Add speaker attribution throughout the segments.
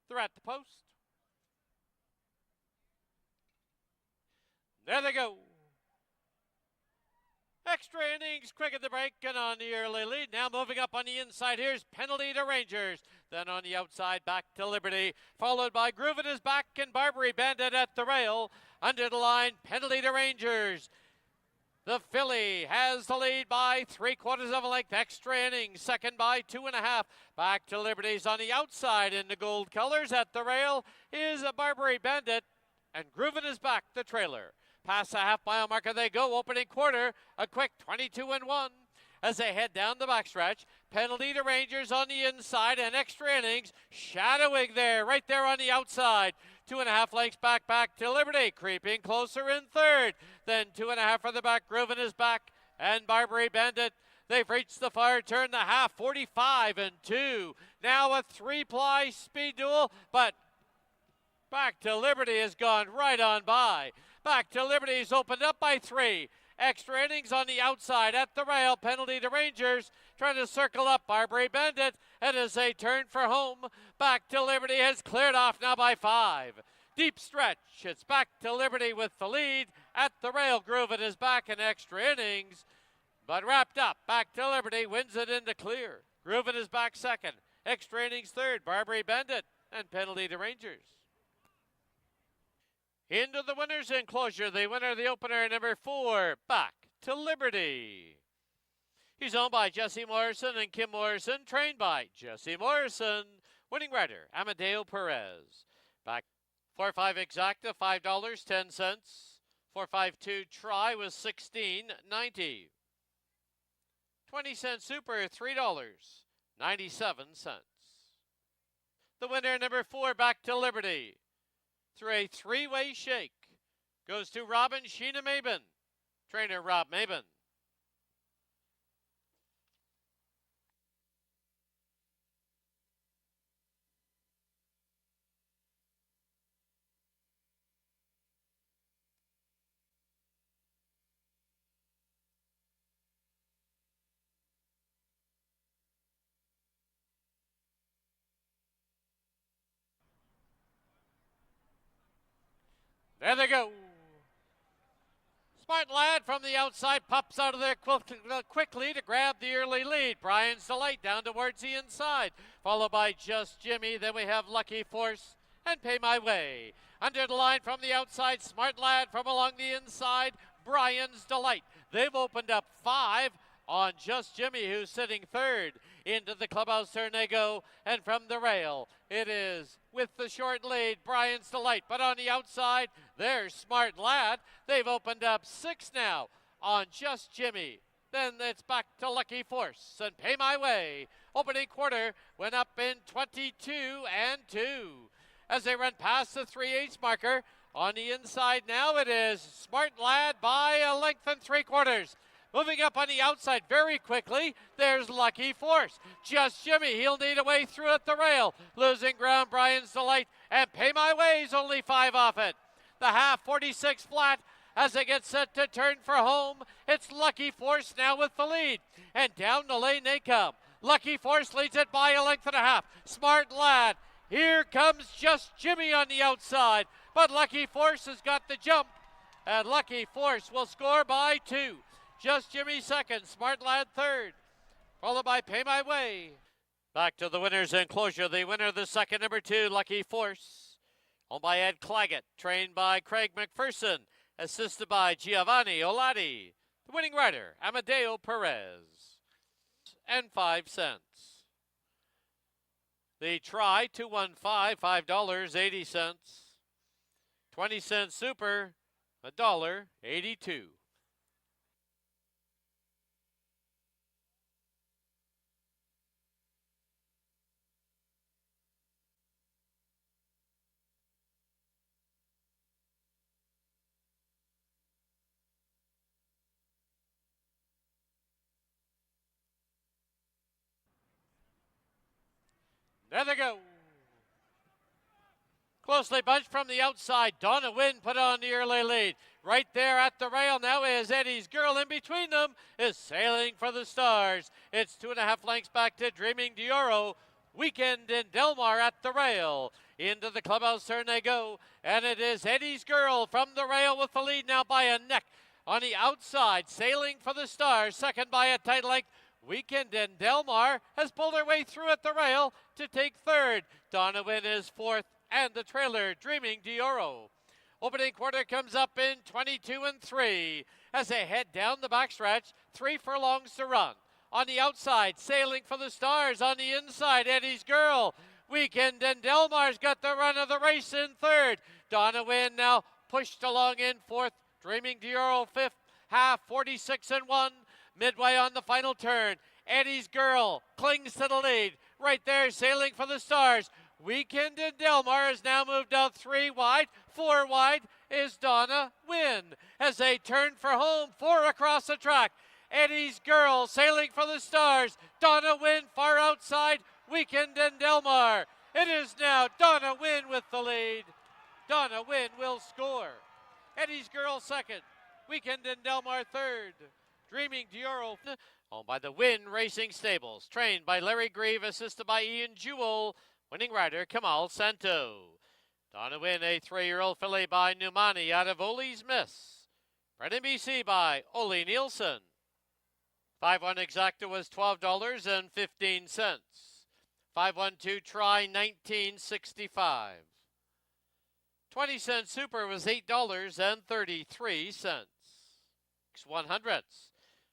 Speaker 1: They're at the post. There they go. Extra innings, quick at the break and on the early lead. Now moving up on the inside, here's Penalty to Rangers. Then on the outside, back to Liberty. Followed by Groove It Is Back and Barbary Bandit at the rail. Under the line, Penalty to Rangers. The filly has the lead by 3/4 of a length. Extra innings, second by 2.5. Back to Liberty's on the outside in the gold colors. At the rail is a Barbary Bandit. And Groove It Is Back, the trailer. Past the half-mile marker they go, opening quarter, a quick 22-1. As they head down the backstretch, Penalty to Rangers on the inside and extra innings, shadowing there, right there on the outside. 2.5 lengths back to Liberty, creeping closer in third. Then 2.5 for the back, Groove It Is Back and Barbary Bandit. They've reached the far turn, the half, 45-2. Now a 3-ply speed duel, but Back to Liberty has gone right on by. Back to Liberty's opened up by 3. Extra innings on the outside at the rail. Penalty to Rangers. Trying to circle up Barbary Bandit. And as they turn for home, Back to Liberty has cleared off now by 5. Deep stretch. It's Back to Liberty with the lead. At the rail, Groove It Is Back in extra innings. But wrapped up, Back to Liberty wins it into clear. Groove It Is Back second. Extra innings third. Barbary Bandit and Penalty to Rangers. Into the winner's enclosure, the winner of the opener, number 4, Back to Liberty. He's owned by Jesse Morrison and Kim Morrison, trained by Jesse Morrison. Winning rider, Amadeo Perez. Back 4-5 exacta, $5.10. 4-5-2 try was $16.90. 20-cent super, $3.97. The winner, number 4, Back to Liberty. Through a 3-way shake, goes to Robin Sheena Maben, trainer Rob Maben. There they go. Smart Lad from the outside pops out of there quickly to grab the early lead. Brian's Delight down towards the inside, followed by Just Jimmy. Then we have Lucky Force and Pay My Way. Under the line from the outside, Smart Lad from along the inside, Brian's Delight. They've opened up 5 on Just Jimmy, who's sitting third. Into the clubhouse turn they go, and from the rail, it is with the short lead, Brian's Delight. But on the outside, there's Smart Lad. They've opened up 6 now on Just Jimmy. Then it's Back to Lucky Force and Pay My Way. Opening quarter went up in 22-2. As they run past the 3/8 marker, on the inside now it is Smart Lad by a length and 3/4. Moving up on the outside very quickly, there's Lucky Force. Just Jimmy, he'll need a way through at the rail. Losing ground, Brian's Delight, and Pay My Way's only 5 off it. The half, 46 flat, as they get set to turn for home. It's Lucky Force now with the lead, and down the lane they come. Lucky Force leads it by a length and a half. Smart Lad, here comes Just Jimmy on the outside, but Lucky Force has got the jump, and Lucky Force will score by 2. Just Jimmy second, Smart Lad third, followed by Pay My Way. Back to the winner's enclosure. The winner of the second, number 2, Lucky Force. Owned by Ed Claggett, trained by Craig McPherson, assisted by Giovanni Olati. The winning rider, Amadeo Perez. And 5 cents. The try, 215, $5.80. 20-cent super, $1.82. There they go. Closely bunched from the outside. Donna Wynn put on the early lead. Right there at the rail now is Eddie's Girl. In between them is Sailing for the Stars. It's 2.5 lengths back to Dreaming Dioro. Weekend in Delmar at the rail. Into the clubhouse turn they go, and it is Eddie's Girl from the rail with the lead now by a neck. On the outside, sailing for the stars, second by a tight length. Weekend in Delmar has pulled her way through at the rail to take third. Donna Wynn is fourth, and the trailer, Dreaming Dioro. Opening quarter comes up in 22 and 3 as they head down the backstretch, 3 furlongs to run. On the outside, sailing for the stars. On the inside, Eddie's Girl. Weekend and Delmar's got the run of the race in third. Donna Wynn now pushed along in fourth. Dreaming Dioro fifth. Half 46 and 1. Midway on the final turn. Eddie's Girl clings to the lead. Right there, sailing for the stars. Weekend in Delmar has now moved out 3 wide. 4 wide is Donna Wynn as they turn for home. 4 across the track. Eddie's Girl sailing for the stars. Donna Wynn far outside. Weekend in Delmar. It is now Donna Wynn with the lead. Donna Wynn will score. Eddie's Girl second. Weekend in Delmar third. Dreaming Dioro owned by the Wynn Racing Stables. Trained by Larry Grieve, assisted by Ian Jewell. Winning rider Kamal Santo. Donna Wynn, a 3-year-old filly by Numani out of Oli's Miss. Bred in BC by Oli Nielsen. 5-1 exacta was $12.15. 5-1-2 try $19.65. 20-cent super was $8.33. 100ths.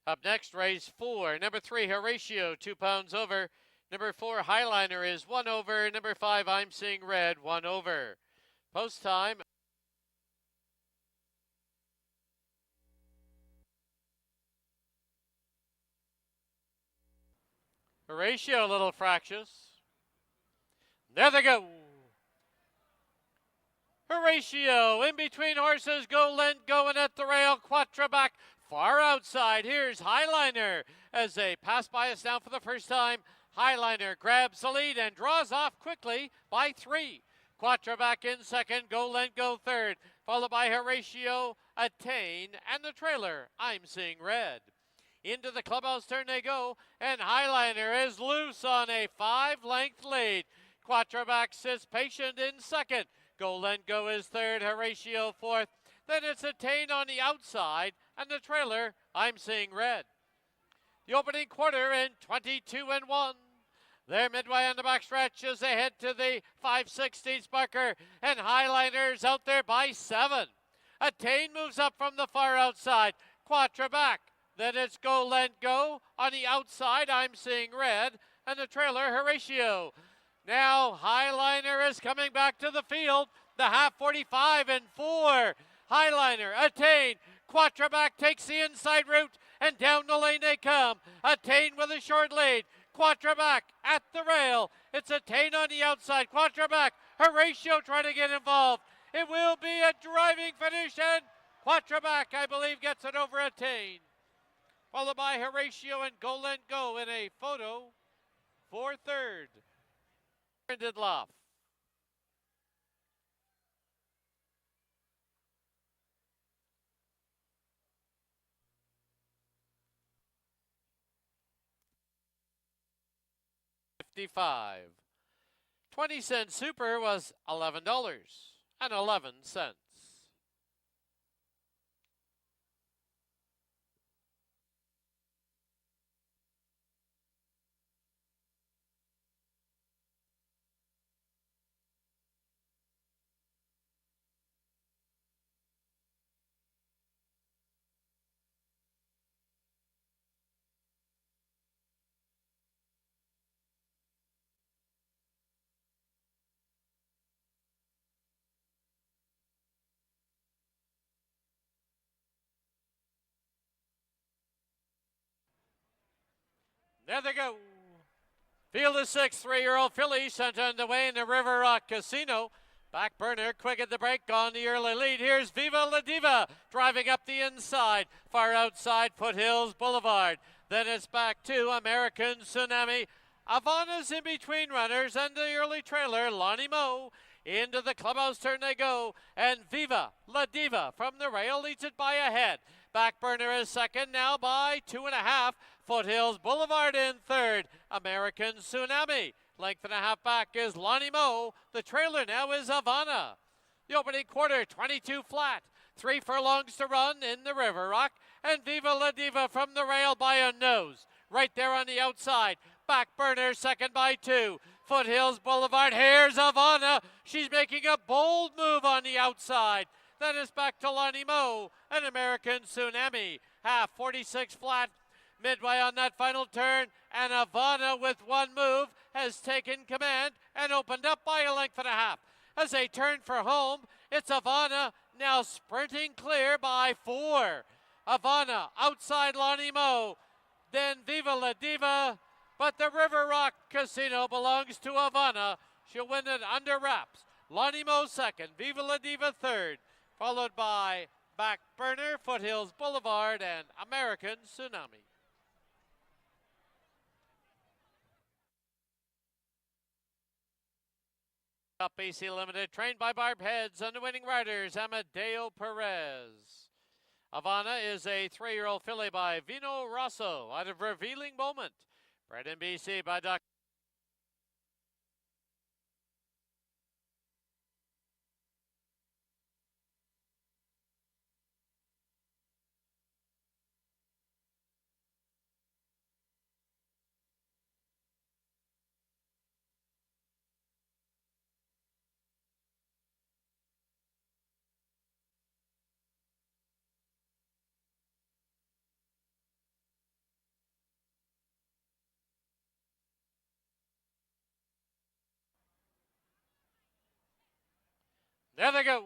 Speaker 1: Up next, race 4. Number 3, Horatio, 2 pounds over. Number 4, Highliner is 1 over. Number 5, I'm Seeing Red, 1 over. Post time. Horatio, a little fractious. There they go. Horatio, in between horses, Go Lent going at the rail, Quattro back, far outside. Here's Highliner as they pass by us now for the first time. Highliner grabs the lead and draws off quickly by 3. Quattro back in second, Go Lent go third, followed by Horatio, Attain, and the trailer, I'm Seeing Red. Into the clubhouse turn they go, and Highliner is loose on a 5-length lead. Quattro back sits patient in second. Go Lent go is third, Horatio fourth. Then it's Attain on the outside, and the trailer, I'm Seeing Red. The opening quarter in 22 and 1. They're midway on the backstretch as they head to the 5/16 marker, and Highliner's out there by 7. Attain moves up from the far outside. Quattro back. Then it's Go Lent go. On the outside, I'm Seeing Red, and the trailer, Horatio. Now Highliner is coming back to the field. The half 45 and 4. Highliner, Attain, Quattro back takes the inside route, and down the lane they come. Attain with a short lead. Quattro back at the rail. It's Attain on the outside. Quattro back. Horatio trying to get involved. It will be a driving finish, and Quattro back, I believe, gets it over Attain. Followed by Horatio and Go Lent go in a photo for third. Didloff. $55. 20-cent super was $11.11. There they go. Field of 6, 3-year-old filly sent underway in the River Rock Casino. Back burner, quick at the break on the early lead. Here's Viva La Diva driving up the inside. Far outside, Foothills Boulevard. Then it's back to American Tsunami. Ivana's in between runners and the early trailer, Lonnie Moe. Into the clubhouse turn they go, and Viva La Diva from the rail leads it by a head. Back burner is second, now by 2.5. Foothills Boulevard in third. American Tsunami Length and a half back is Lonnie Moe. The trailer now is Havana. The opening quarter, 22 flat. 3 furlongs to run in the River Rock. And Viva La Diva from the rail by a nose. Right there on the outside. Back burner, second by 2. Foothills Boulevard, here's Havana. She's making a bold move on the outside. Then it's back to Lonnie Moe, an American Tsunami. Half 46 flat, midway on that final turn, and Havana with one move has taken command and opened up by a length and a half. As they turn for home, it's Havana now sprinting clear by 4. Havana outside Lonnie Moe, then Viva La Diva, but the River Rock Casino belongs to Havana. She'll win it under wraps. Lonnie Moe second, Viva La Diva third, followed by Back Burner, Foothills Boulevard, and American Tsunami. Up BC Limited, trained by Barb Heads, and the winning riders, Amadeo Perez. Havana is a 3-year-old filly by Vino Rosso out of Revealing Moment. Bred in BC by Dr. There they go.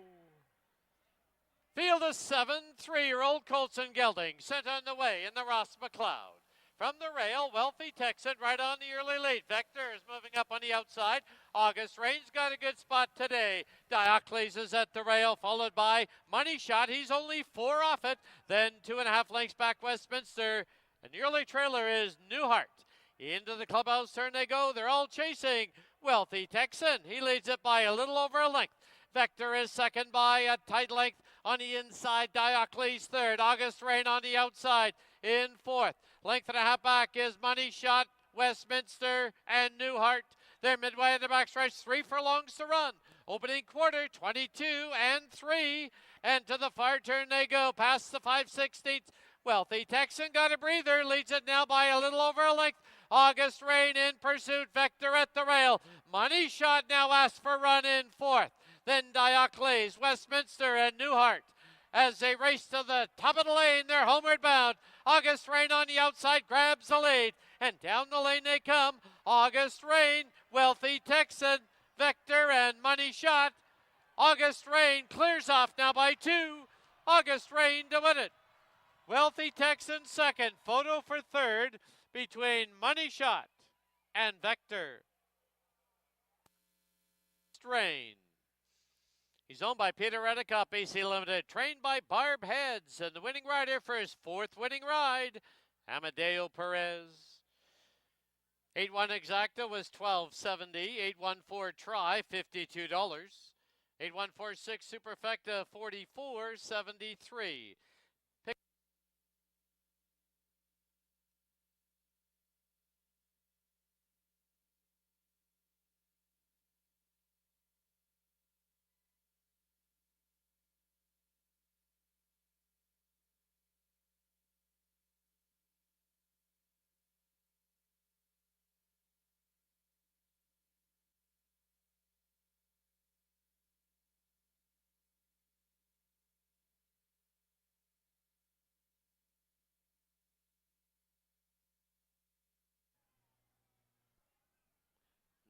Speaker 1: Field of 7, 3-year-old Colson Gelding sent on the way in the Ross McLeod. From the rail, Wealthy Texan right on the early lead. Vector is moving up on the outside. August Rain's got a good spot today. Diocles is at the rail, followed by Money Shot. He's only 4 off it. Then 2.5 lengths back Westminster. And the early trailer is Newhart. Into the clubhouse turn they go. They're all chasing Wealthy Texan. He leads it by a little over a length. Vector is second by a tight length on the inside. Diocles third. August Rain on the outside in fourth. Length and a half back is Money Shot, Westminster, and Newhart. They're midway in the backstretch. 3 furlongs to run. Opening quarter, 22 and 3. And to the far turn they go, past the 5/16. Wealthy Texan got a breather. Leads it now by a little over a length. August Rain in pursuit. Vector at the rail. Money Shot now asks for run in fourth. Then Diocles, Westminster, and Newhart. As they race to the top of the lane, they're homeward bound. August Rain on the outside grabs the lead. And down the lane they come. August Rain, Wealthy Texan, Vector, and Money Shot. August Rain clears off now by 2. August Rain to win it. Wealthy Texan second. Photo for third between Money Shot and Vector. Rain. He's owned by Peter Reddick, BC Limited, trained by Barb Heads, and the winning rider for his 4th winning ride, Amadeo Perez. 8-1 exacta was $12.70. 8-1-4 try, $52. 8-1-4-6 superfecta, $44.73.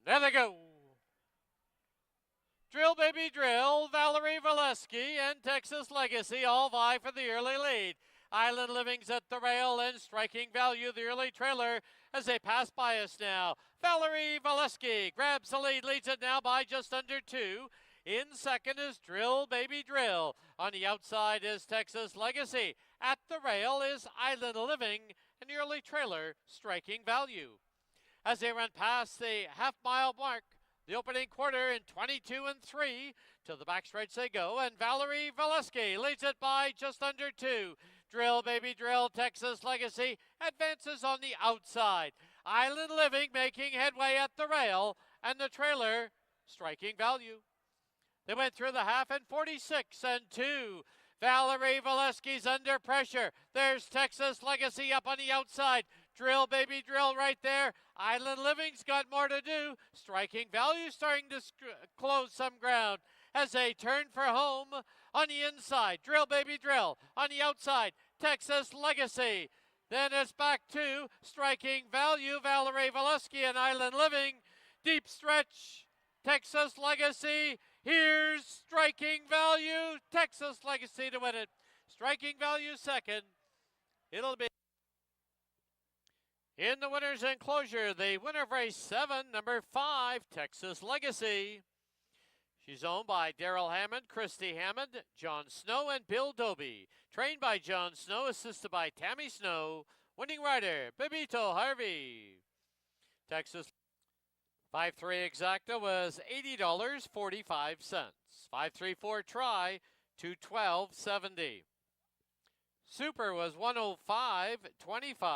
Speaker 1: There they go. Drill Baby Drill, Valerie Valesky, and Texas Legacy all vie for the early lead. Island Living's at the rail and Striking Value, the early trailer, as they pass by us now. Valerie Valesky grabs the lead, leads it now by just under 2. In second is Drill Baby Drill. On the outside is Texas Legacy. At the rail is Island Living, and the early trailer, Striking Value. As they run past the half-mile mark, the opening quarter in 22 and 3. To the backstretch they go, and Valerie Valesky leads it by just under 2. Drill Baby Drill, Texas Legacy, advances on the outside. Island Living making headway at the rail, and the trailer Striking Value. They went through the half in 46 and 2. Valerie Valesky's under pressure. There's Texas Legacy up on the outside. Drill, baby, drill right there. Island Living's got more to do. Striking Value starting to close some ground as they turn for home on the inside. Drill, baby, drill. On the outside, Texas Legacy. Then it's back to Striking Value, Valerie Valesky and Island Living. Deep stretch, Texas Legacy. Here's Striking Value, Texas Legacy to win it. Striking Value second. It'll be in the winner's enclosure, the winner of race 7, number 5, Texas Legacy. She's owned by Daryl Hammond, Christy Hammond, John Snow, and Bill Doby. Trained by John Snow, assisted by Tammy Snow. Winning rider, Bebito Harvey. Texas 5-3 exacta was $80.45. 5-3-4 try, $212.70. Super was $105.25.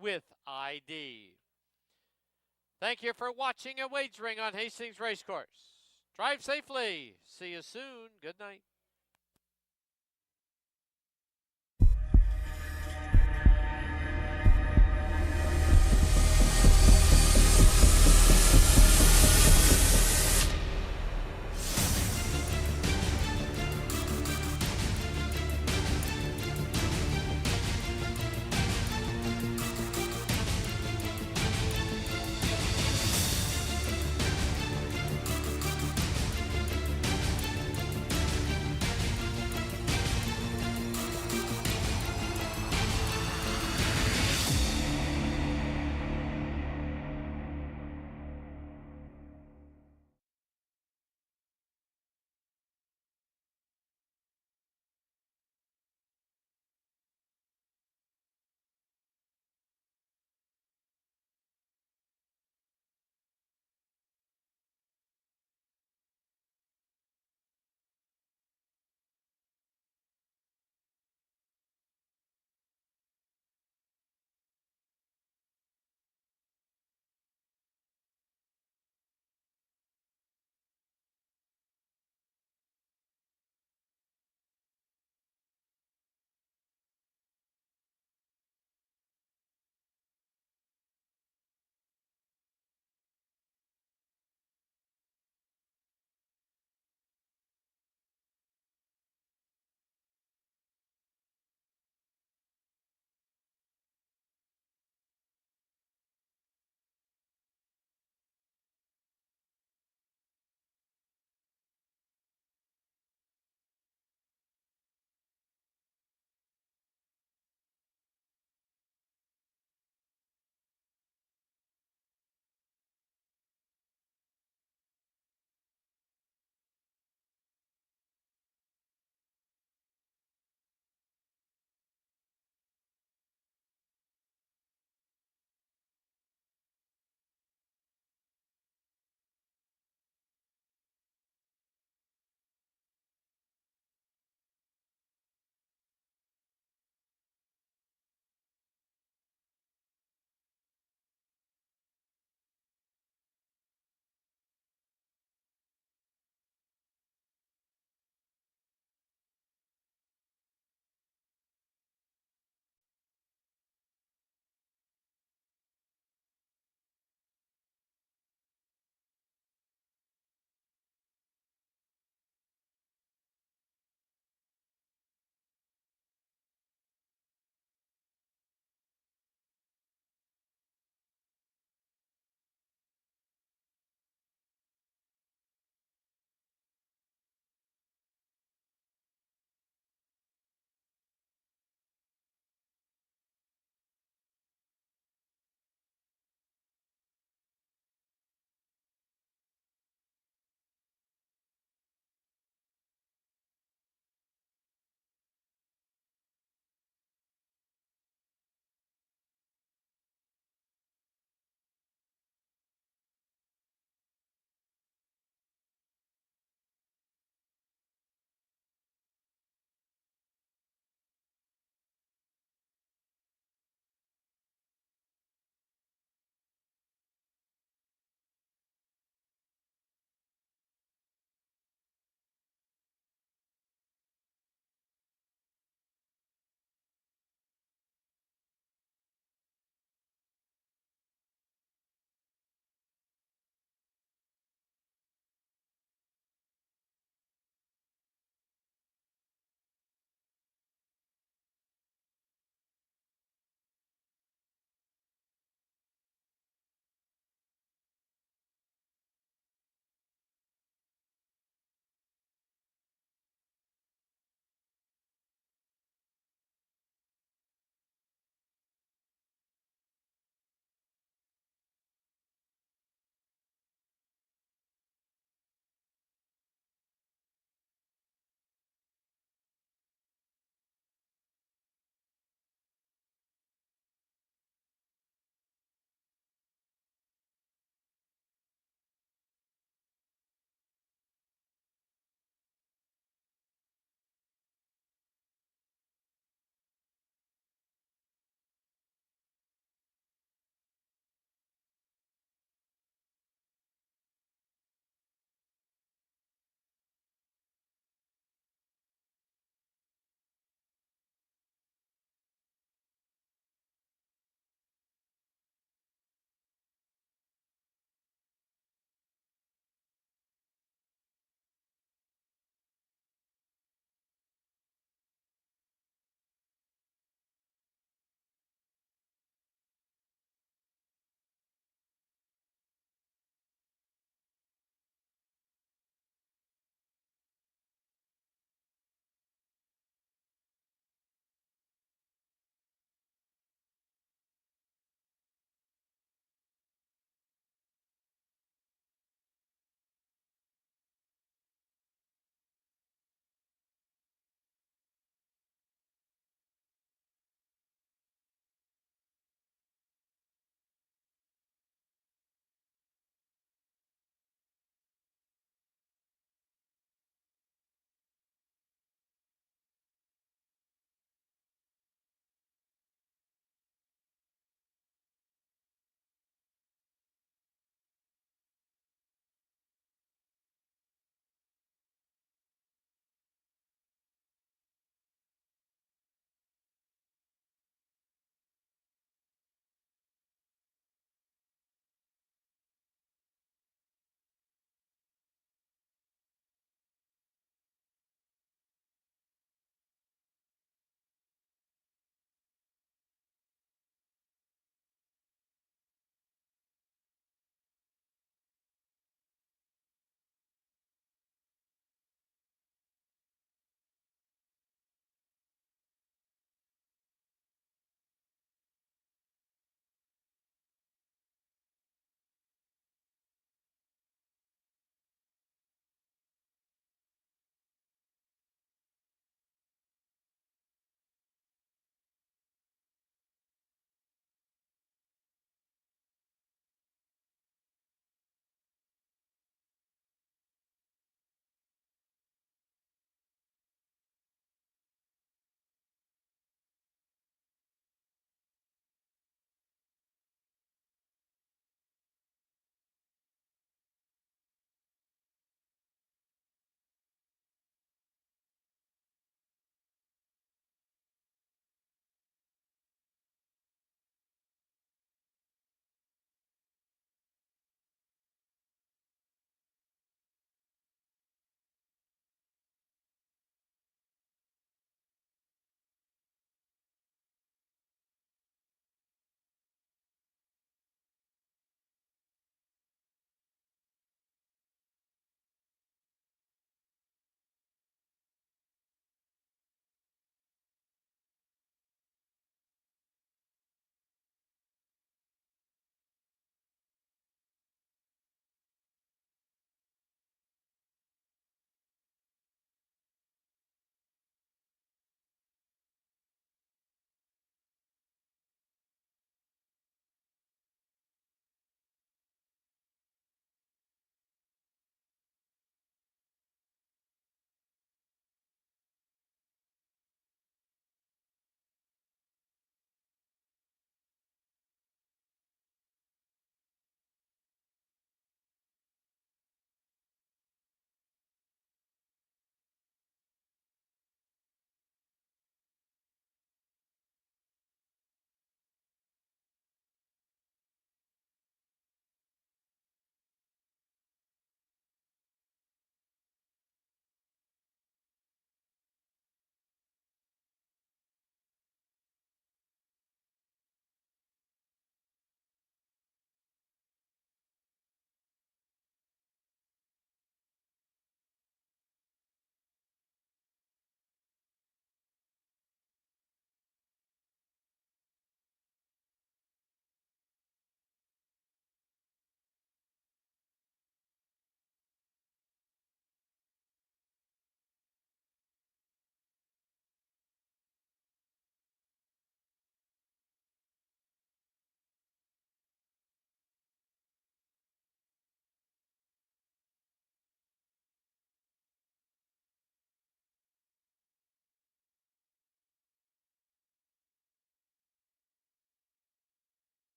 Speaker 1: With ID. Thank you for watching and wagering on Hastings Racecourse. Drive safely. See you soon. Good night.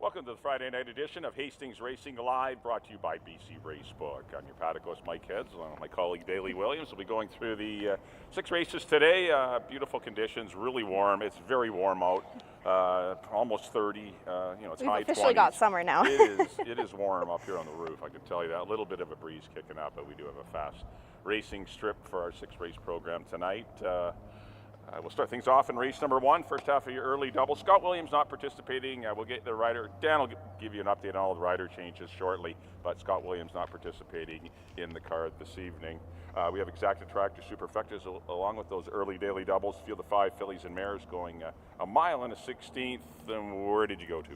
Speaker 2: Welcome to the Friday night edition of Hastings Racing Live, brought to you by BC Racebook. I'm your paddock host, Mike Heads, along with my colleague, Daly Williams. We'll be going through the 6 races today. Beautiful conditions, really warm. It's very warm out, almost 30. It's high 20s.
Speaker 3: We've officially got summer now.
Speaker 2: It is warm up here on the roof, I can tell you that. A little bit of a breeze kicking up, but we do have a fast racing strip for our 6-race program tonight. We'll start things off in race number 1, first half of your early double. Scott Williams not participating. We'll get the rider. Dan will give you an update on all the rider changes shortly, but Scott Williams not participating in the card this evening. We have Exacta Tractor Superfectas along with those early daily doubles. Field of 5 fillies and mares going a mile and a 16th. And where did you go to?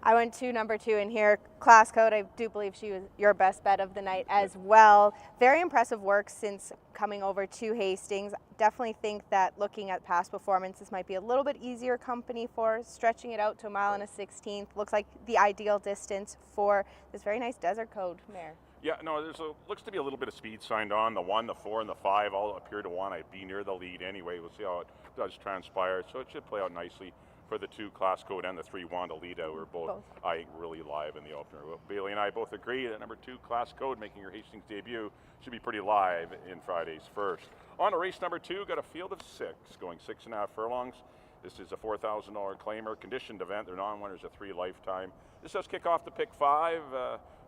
Speaker 3: I went to number 2 in here, Class Code. I do believe she was your best bet of the night as well. Very impressive work since coming over to Hastings. Definitely think that looking at past performance, this might be a little bit easier company for stretching it out to a mile and a 16th. Looks like the ideal distance for this very nice Desert Code mare.
Speaker 2: Yeah, no, looks to be a little bit of speed signed on. The 1, the 4, and the 5 all appear to want to be near the lead anyway. We'll see how it does transpire. So it should play out nicely for the 2, Class Code, and the 3, Wanda lead out. We're both, I think, really live in the opener. Bailey and I both agree that number 2, Class Code, making her Hastings debut, should be pretty live in Friday's first. On to race number 2, got a field of 6, going 6.5 furlongs. This is a $4,000 claimer, conditioned event. They're non-winners of 3 lifetime. This does kick off the pick 5.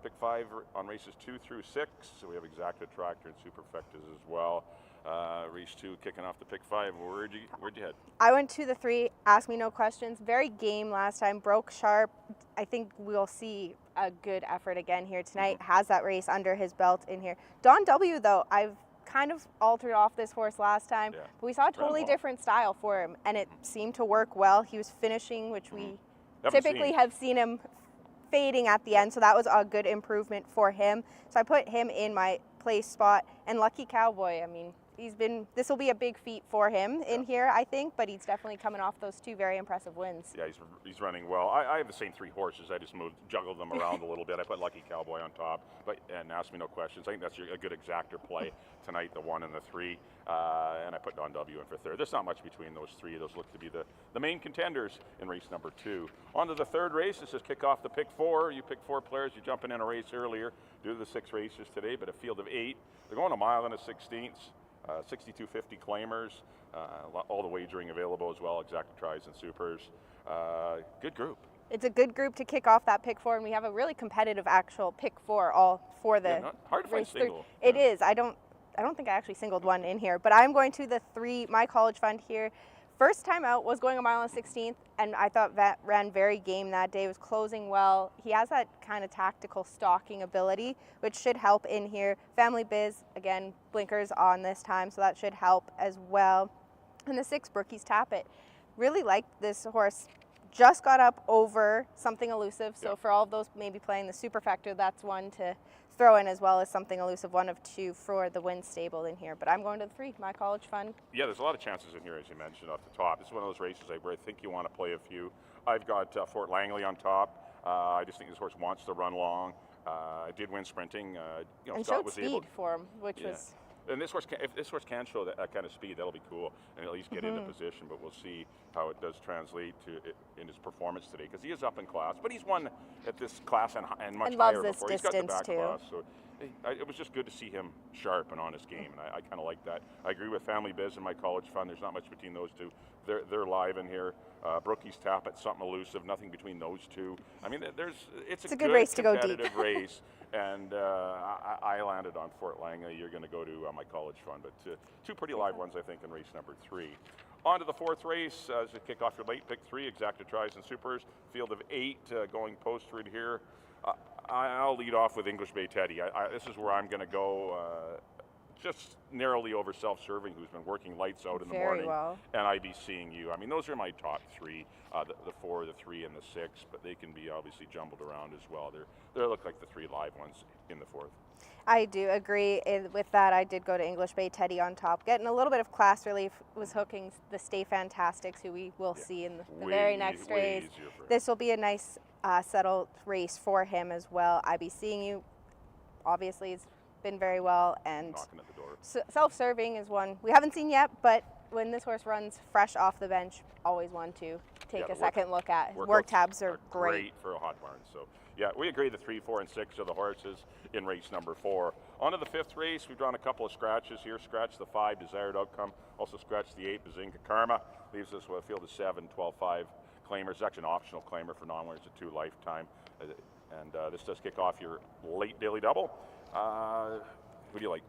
Speaker 2: Pick 5 on races 2 through 6. So we have Exacta Tractor and Superfectas as well. Race 2 kicking off the pick 5. Where'd you head?
Speaker 3: I went to the 3, Ask Me No Questions. Very game last time, broke sharp. I think we'll see a good effort again here tonight. Has that race under his belt in here. Don W, though, I've kind of altered off this horse last time, but we saw a totally different style for him, and it seemed to work well. He was finishing, which we typically have seen him fading at the end, so that was a good improvement for him. So I put him in my place spot. And Lucky Cowboy, I mean, this will be a big feat for him in here, I think, but he's definitely coming off those 2 very impressive wins.
Speaker 2: Yeah, he's running well. I have the same 3 horses. I just juggled them around a little bit. I put Lucky Cowboy on top, and Ask Me No Questions. I think that's a good exactor play tonight, the 1 and the 3. And I put Don W in for 3rd. There's not much between those 3. Those look to be the main contenders in race number 2. On to the 3rd race. This is kick off the pick 4. You pick 4 players. You're jumping in a race earlier due to the 6 races today, but a field of 8. They're going a mile and a 16th. 62.50 claimers, all the wagering available as well, Exacta Tries and Supers. Good group.
Speaker 3: It's a good group to kick off that pick 4, and we have a really competitive actual pick 4 all for the
Speaker 2: hard to find single.
Speaker 3: It is. I don't think I actually singled one in here, but I'm going to the 3, My College Fund here. First time out was going a mile and 16th, and I thought that ran very game that day, was closing well. He has that kind of tactical stalking ability, which should help in here. Family Biz, again, blinkers on this time, so that should help as well. And the 6, Brookie's Tappet. Really liked this horse. Just got up over Something Elusive, so for all of those maybe playing the Superfecta, that's one to throw in, as well as Something Elusive, 1 of 2 for the win stable in here. But I'm going to the 3, My College Fund.
Speaker 2: Yeah, there's a lot of chances in here, as you mentioned, off the top. This is one of those races where I think you want to play a few. I've got Fort Langley on top. I just think this horse wants to run long. I did win sprinting.
Speaker 3: And
Speaker 2: Scott
Speaker 3: showed
Speaker 2: was
Speaker 3: speed
Speaker 2: able
Speaker 3: for him, which was...
Speaker 2: And this horse, if this horse can show that kind of speed, that'll be cool, and at least get into position. But we'll see how it does translate to in his performance today, because he is up in class. But he's won at this class and much higher before. He's got the back class, so it was just good to see him sharp and on his game, and I kind of like that. I agree with Family Biz and My College Fund. There's not much between those 2. They're live in here. Brookie's Tappet, Something Elusive, nothing between those 2. I mean, it's a good
Speaker 3: race to go deep.
Speaker 2: Competitive race. And I landed on Fort Langley. You're going to go to My College Fund, but 2 pretty live ones, I think, in race number 3. On to the 4th race, as you kick off your late pick 3, Exacta Tries and Supers. Field of 8 going post-rid here. I'll lead off with English Bay Teddy. This is where I'm going to go. Just narrowly over Self-Serving, who's been working lights out in the morning, and I Be Seeing You. I mean, those are my top 3, the 4, the 3, and the 6, but they can be obviously jumbled around as well. They look like the 3 live ones in the 4th.
Speaker 3: I do agree with that. I did go to English Bay Teddy on top. Getting a little bit of class relief was hooking the Stay Fantastics, who we will see in the very next race. This will be a nice settled race for him as well. I Be Seeing You, obviously, has been very well, and
Speaker 2: knocking at the door.
Speaker 3: Self-Serving is one we haven't seen yet, but when this horse runs fresh off the bench, always one to take
Speaker 2: the
Speaker 3: a second look at. His
Speaker 2: workouts
Speaker 3: work tabs are great.
Speaker 2: for a hot barn. So yeah, we agree the 3, 4, and 6 are the horses in race number 4. On to the 5th race. We've drawn a couple of scratches here. Scratch the 5, Desired Outcome. Also scratch the 8, Bazinga Karma. Leaves us with a field of 7, 12, 5 claimers. It's actually an optional claimer for non-winners at 2 lifetime. And this does kick off your late daily double. Who do you like?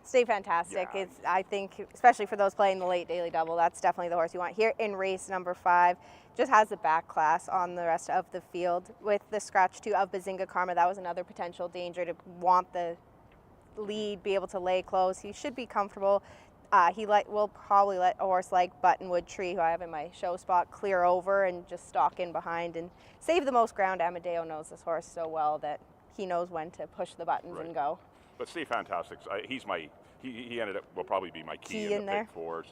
Speaker 3: Stay Fantastic.
Speaker 2: Yeah.
Speaker 3: It's, I think, especially for those playing the late daily double, that's definitely the horse you want here in race number 5. Just has the back class on the rest of the field. With the scratch 2 of Bazinga Karma, that was another potential danger to want the lead, be able to lay close. He should be comfortable. He will probably let a horse like Buttonwood Tree, who I have in my show spot, clear over and just stalk in behind and save the most ground. Amadeo knows this horse so well that he knows when to push the buttons and go.
Speaker 2: But Steve Fantastic, he's my, he ended up, will probably be my key in the pick 4s.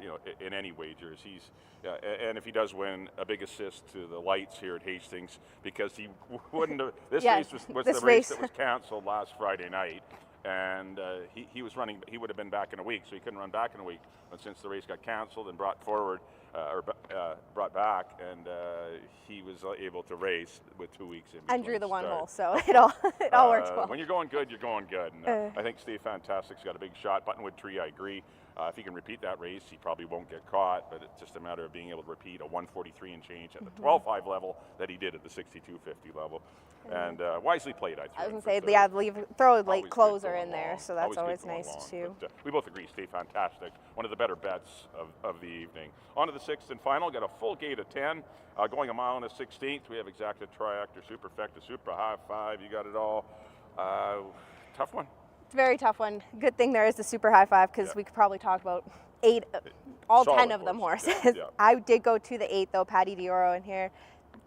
Speaker 2: You know, in any wagers, he's, and if he does win, a big assist to the lights here at Hastings, because he wouldn't have, this race was the race that was canceled last Friday night. And he was running, he would have been back in a week, so he couldn't run back in a week. But since the race got canceled and brought forward, brought back, and he was able to race with 2 weeks in between.
Speaker 3: And drew the 1 hole, so it all worked well.
Speaker 2: When you're going good, you're going good. And, I think Steve Fantastic's got a big shot. Buttonwood Tree, I agree. If he can repeat that race, he probably won't get caught, but it's just a matter of being able to repeat a 143 and change at the 12.5 level that he did at the 62.50 level. And wisely played, I think.
Speaker 3: I was going to say, throw a late closer in there, so that's always nice too.
Speaker 2: But, we both agree, Steve Fantastic, one of the better bets of the evening. On to the 6th and final, got a full gate of 10, going a mile and a 16th. We have Exacta, Triactor, Superfecta, Super High 5, you got it all. Tough one.
Speaker 3: It's a very tough one. Good thing there is the Super High 5, because we could probably talk about 8, all
Speaker 2: Solid
Speaker 3: 10 of them horses.
Speaker 2: Yeah.
Speaker 3: I did go to the 8 though, Patty Dioro in here.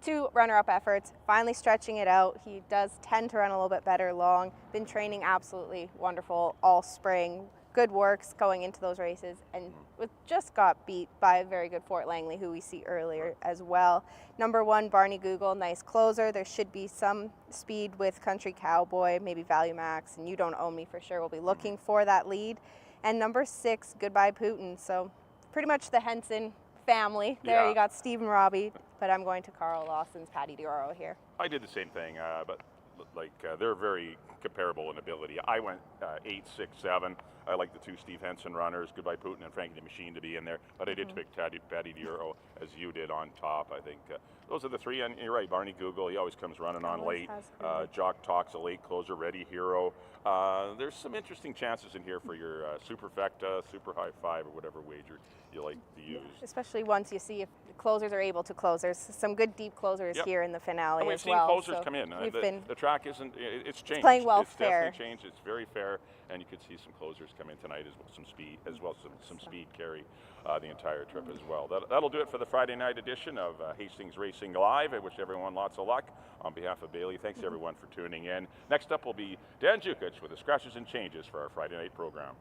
Speaker 3: 2 runner-up efforts, finally stretching it out. He does tend to run a little bit better long. Been training absolutely wonderful all spring. Good works going into those races, and just got beat by a very good Fort Langley, who we see earlier as well. Number 1, Barney Google, nice closer. There should be some speed with Country Cowboy, maybe Value Max, and You Don't Own Me for sure. We'll be looking for that lead. And number 6, Goodbye Putin. So pretty much the Henson family. There you got Steve and Robbie, but I'm going to Carl Lawson's Patty Dioro here.
Speaker 2: I did the same thing, but like they're very comparable in ability. I went 8, 6, 7. I like the 2 Steve Henson runners, Goodbye Putin and Frankie the Machine, to be in there. But I did pick Patty Dioro, as you did, on top. I think those are the 3. And you're right, Barney Google, he always comes running on late. Jock Talk's a late closer, Ready Hero. There's some interesting chances in here for your Superfecta, Super High 5, or whatever wager you like to use.
Speaker 3: Especially once you see if the closers are able to close. There's some good deep closers here in the finale
Speaker 2: and
Speaker 3: as well.
Speaker 2: We've seen closers come in. The track isn't, it's changed.
Speaker 3: It's playing well,
Speaker 2: it's definitely changed. It's very fair, and you could see some closers come in tonight as well, some speed carry the entire trip as well. That'll do it for the Friday night edition of Hastings Racing Live. I wish everyone lots of luck. On behalf of Bailey, thanks everyone for tuning in. Next up will be Dan Jukic with the Scratches and Changes for our Friday night program.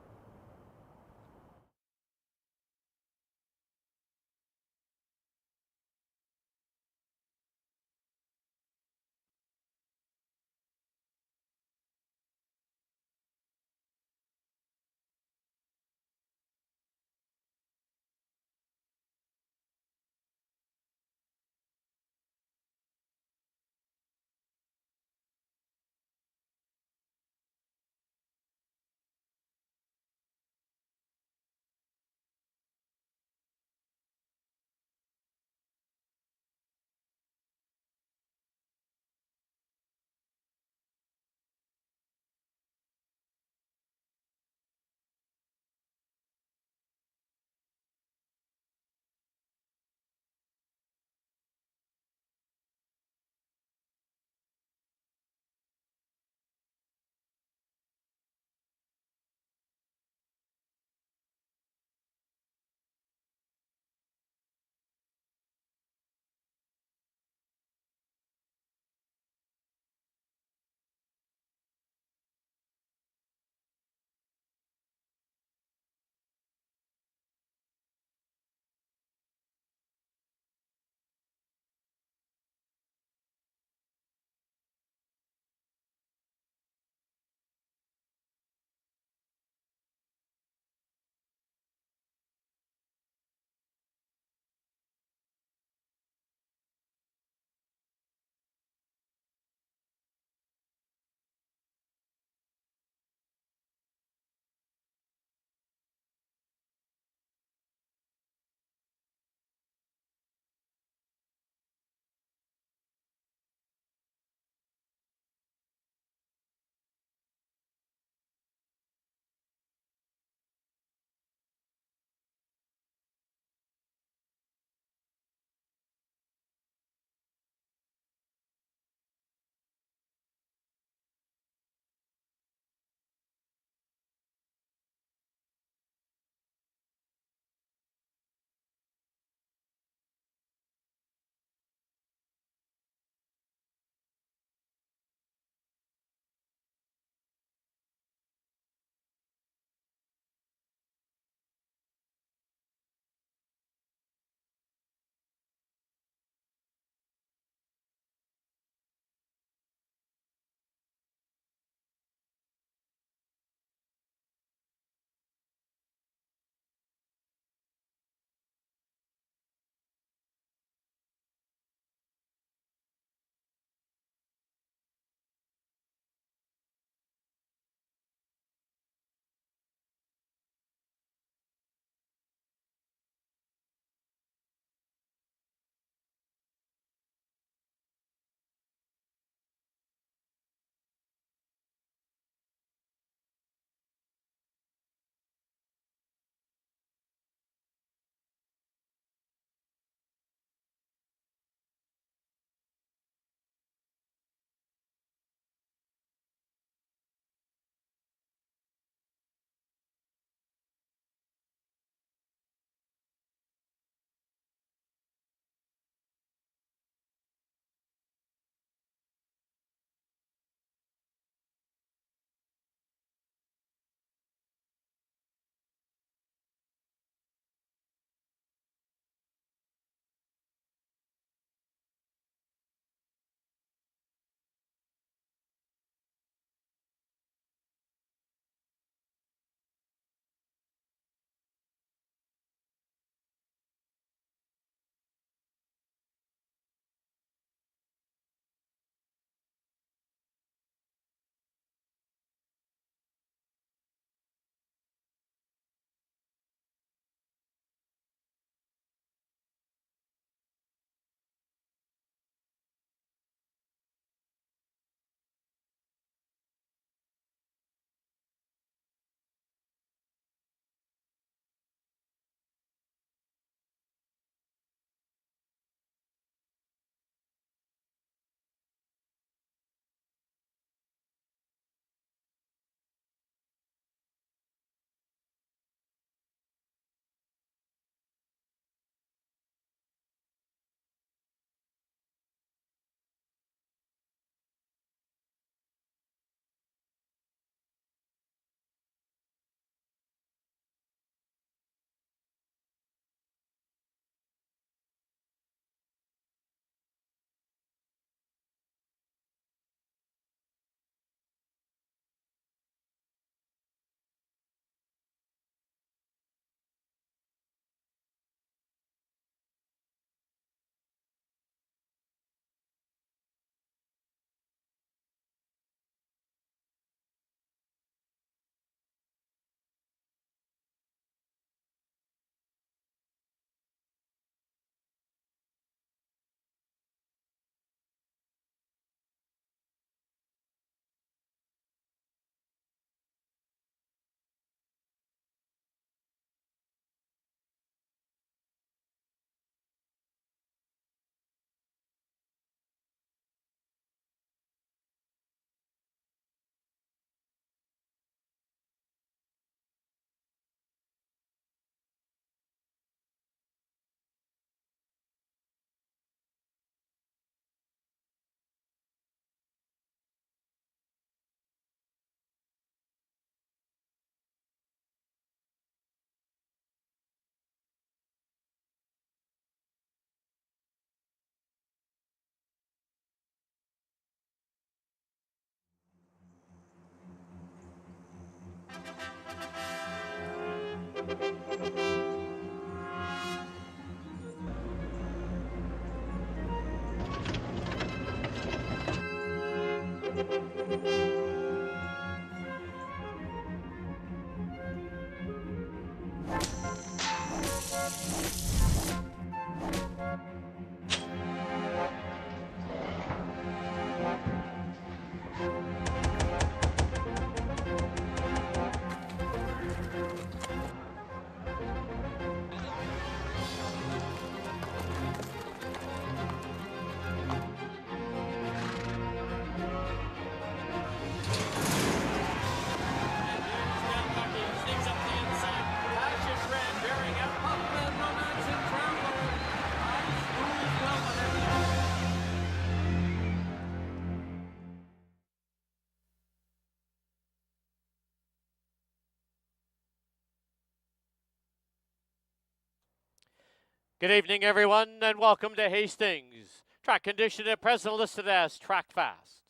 Speaker 1: Good evening, everyone, and welcome to Hastings. Track condition at present listed as Track Fast.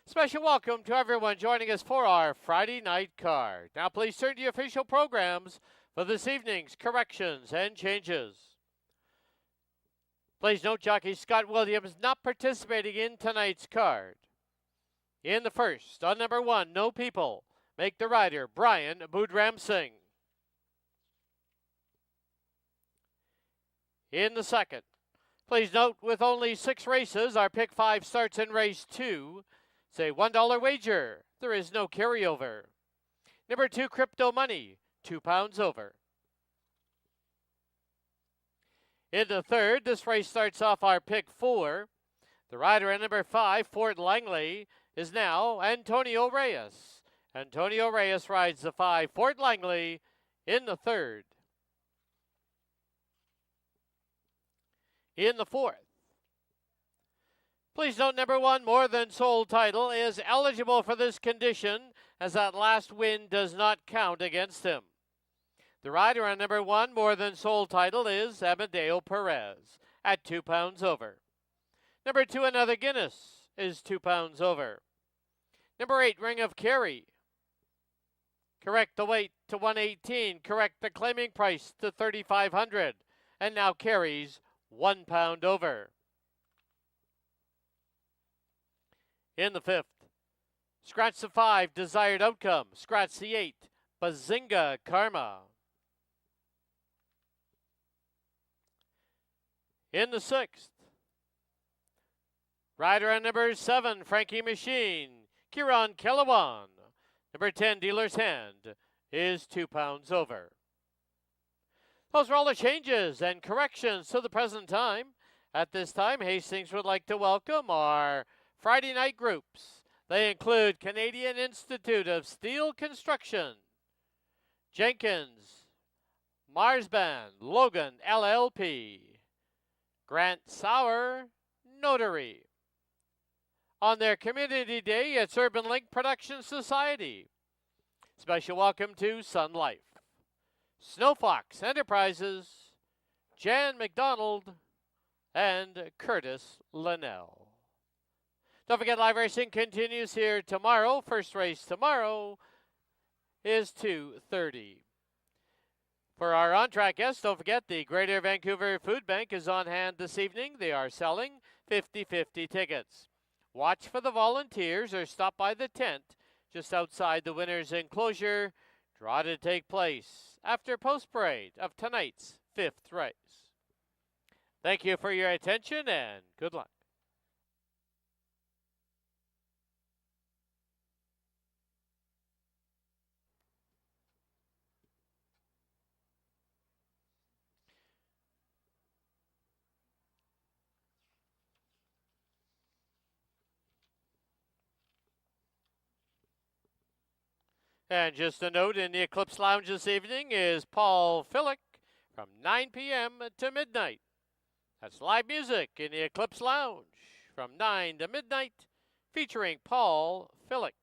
Speaker 1: Special welcome to everyone joining us for our Friday night card. Now please turn to the official programs for this evening's corrections and changes. Please note jockey Scott Williams not participating in tonight's card. In the first, on number 1, No People, make the rider Brian Boodram Singh. In the second, please note with only 6 races, our pick 5 starts in race 2. It's a $1 wager. There is no carryover. Number 2, Crypto Money, £2 over. In the third, this race starts off our pick 4. The rider at number 5, Fort Langley, is now Antonio Reyes. Antonio Reyes rides the 5, Fort Langley, in the third. In the fourth, please note number 1, More Than Sold Title, is eligible for this condition as that last win does not count against him. The rider on number 1, More Than Sold Title, is Amadeo Perez at £2 over. Number 2, Another Guinness, is £2 over. Number 8, Ring of Kerry. Correct the weight to 118. Correct the claiming price to 3,500, and now carries £1 over. In the fifth, scratch the 5, Desired Outcome. Scratch the 8, Bazinga Karma. In the sixth, rider on number 7, Frankie Machine, Kieran Kellawan. Number 10, Dealer's Hand, is £2 over. Those are all the changes and corrections to the present time. At this time, Hastings would like to welcome our Friday night groups. They include Canadian Institute of Steel Construction, Jenkins, Marsban, Logan, LLP, Grant Sauer, Notary. On their community day, it's Urban Link Production Society. Special welcome to Sun Life, Snowfox Enterprises, Jan McDonald, and Curtis Linnell. Don't forget, live racing continues here tomorrow. First race tomorrow is 2:30. For our on-track guests, don't forget the Greater Vancouver Food Bank is on hand this evening. They are selling 50-50 tickets. Watch for the volunteers or stop by the tent just outside the winner's enclosure. Draw to take place after post-parade of tonight's 5th race. Thank you for your attention and good luck. And just a note, in the Eclipse Lounge this evening is Paul Phillick from 9 p.m. to midnight. That's live music in the Eclipse Lounge from 9 to midnight, featuring Paul Phillick.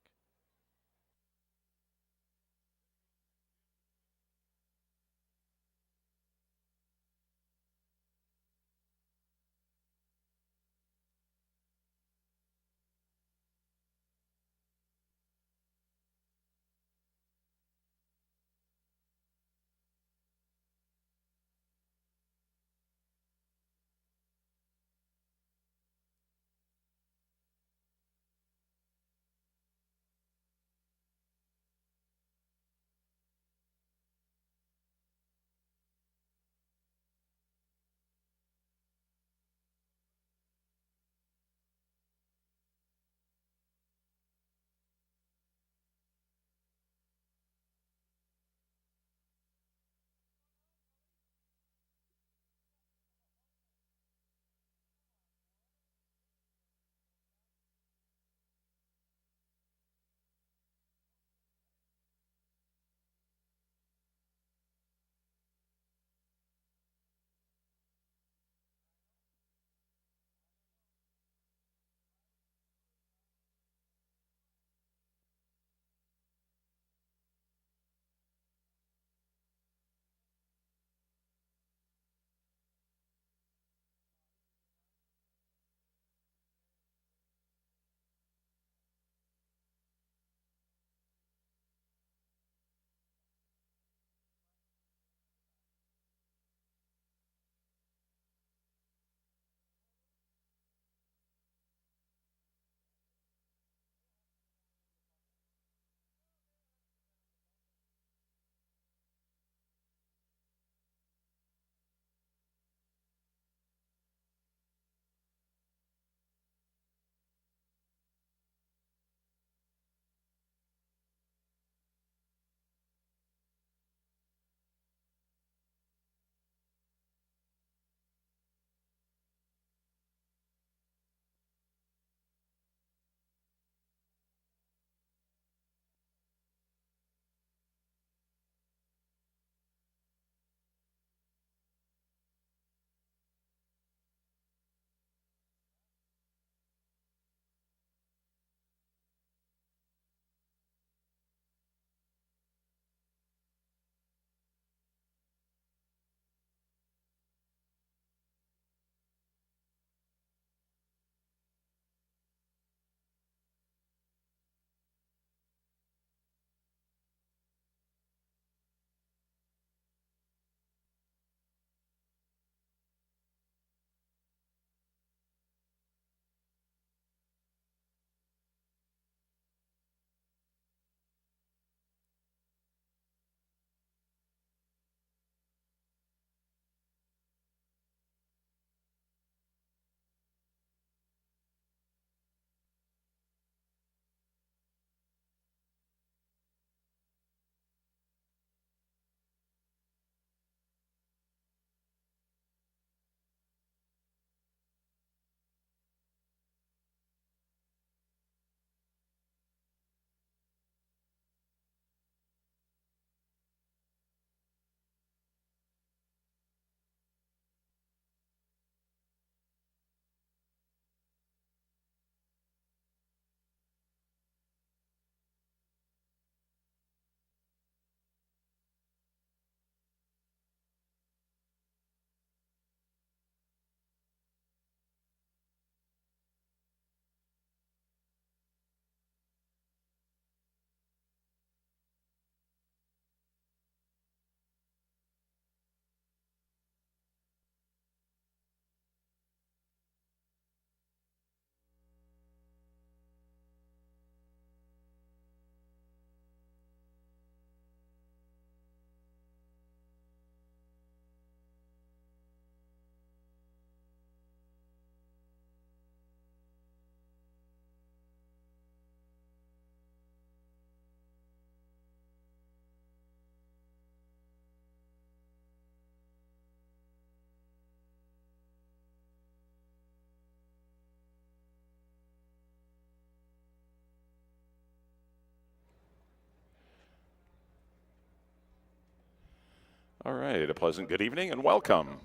Speaker 2: All right, a pleasant good evening and welcome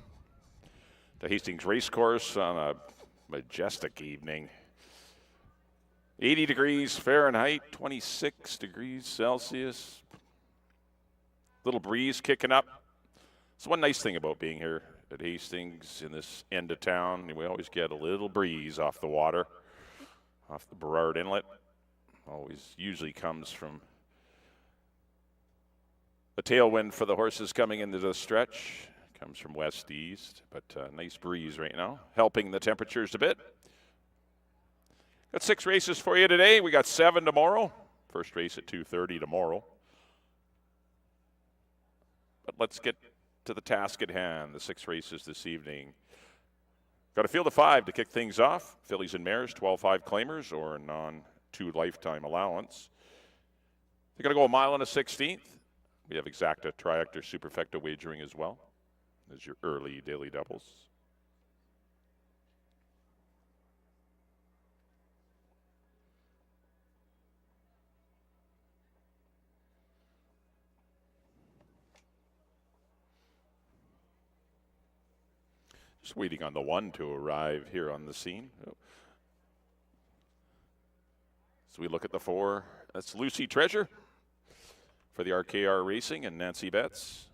Speaker 2: to Hastings Racecourse on a majestic evening. 80 degrees Fahrenheit, 26 degrees Celsius. Little breeze kicking up. It's one nice thing about being here at Hastings in this end of town. We always get a little breeze off the water, off the Burrard Inlet. Always usually comes from a tailwind for the horses coming into the stretch. Comes from west to east, but nice breeze right now, helping the temperatures a bit. Got 6 races for you today. We got 7 tomorrow. First race at 2:30 tomorrow. But let's get to the task at hand, the 6 races this evening. Got a field of 5 to kick things off. Fillies and mares, 12-5 claimers or a non-2 lifetime allowance. They're going to go a mile and a 16th. We have exacta, triactor, superfecta wagering as well. There's your early daily doubles. Just waiting on the 1 to arrive here on the scene. So we look at the 4. That's Lucy Treasure for the RKR Racing and Nancy Betts.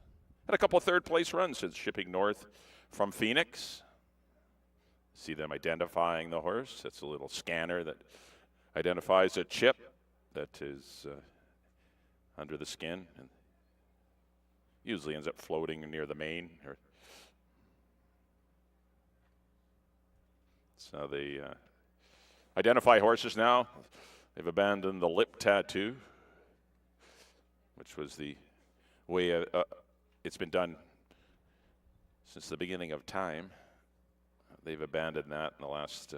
Speaker 2: Had a couple of third-place runs since shipping north from Phoenix. See them identifying the horse. That's a little scanner that identifies a chip that is under the skin and usually ends up floating near the mane. So they identify horses now. They've abandoned the lip tattoo, which was the way it's been done since the beginning of time. They've abandoned that in the last,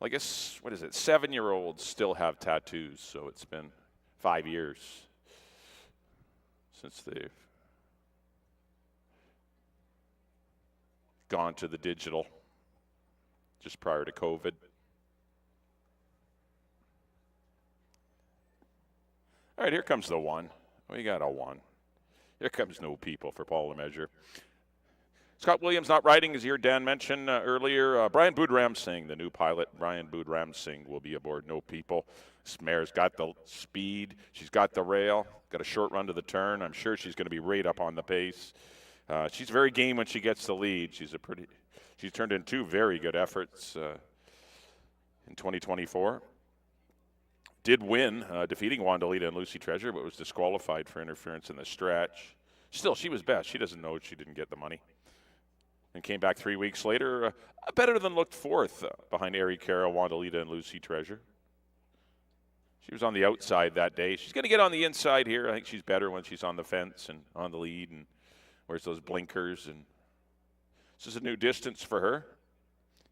Speaker 2: I guess, 7-year-olds still have tattoos, so it's been 5 years since they've gone to the digital, just prior to COVID. All right, here comes the 1. We got a 1. Here comes No People for Paul LeMessurier. Scott Williams not riding, as you heard Dan mention earlier. Brian Boudramsing, the new pilot, Brian Boudramsing will be aboard No People. This mare's got the speed. She's got the rail. Got a short run to the turn. I'm sure she's going to be right up on the pace. She's very game when she gets the lead. She's turned in 2 very good efforts in 2024. Did win, defeating Wandalita and Lucy Treasure, but was disqualified for interference in the stretch. Still, she was best. She doesn't know she didn't get the money. And came back 3 weeks later, better than looked 4th behind Ari Cara, Wandalita, and Lucy Treasure. She was on the outside that day. She's going to get on the inside here. I think she's better when she's on the fence and on the lead and wears those blinkers. And this is a new distance for her.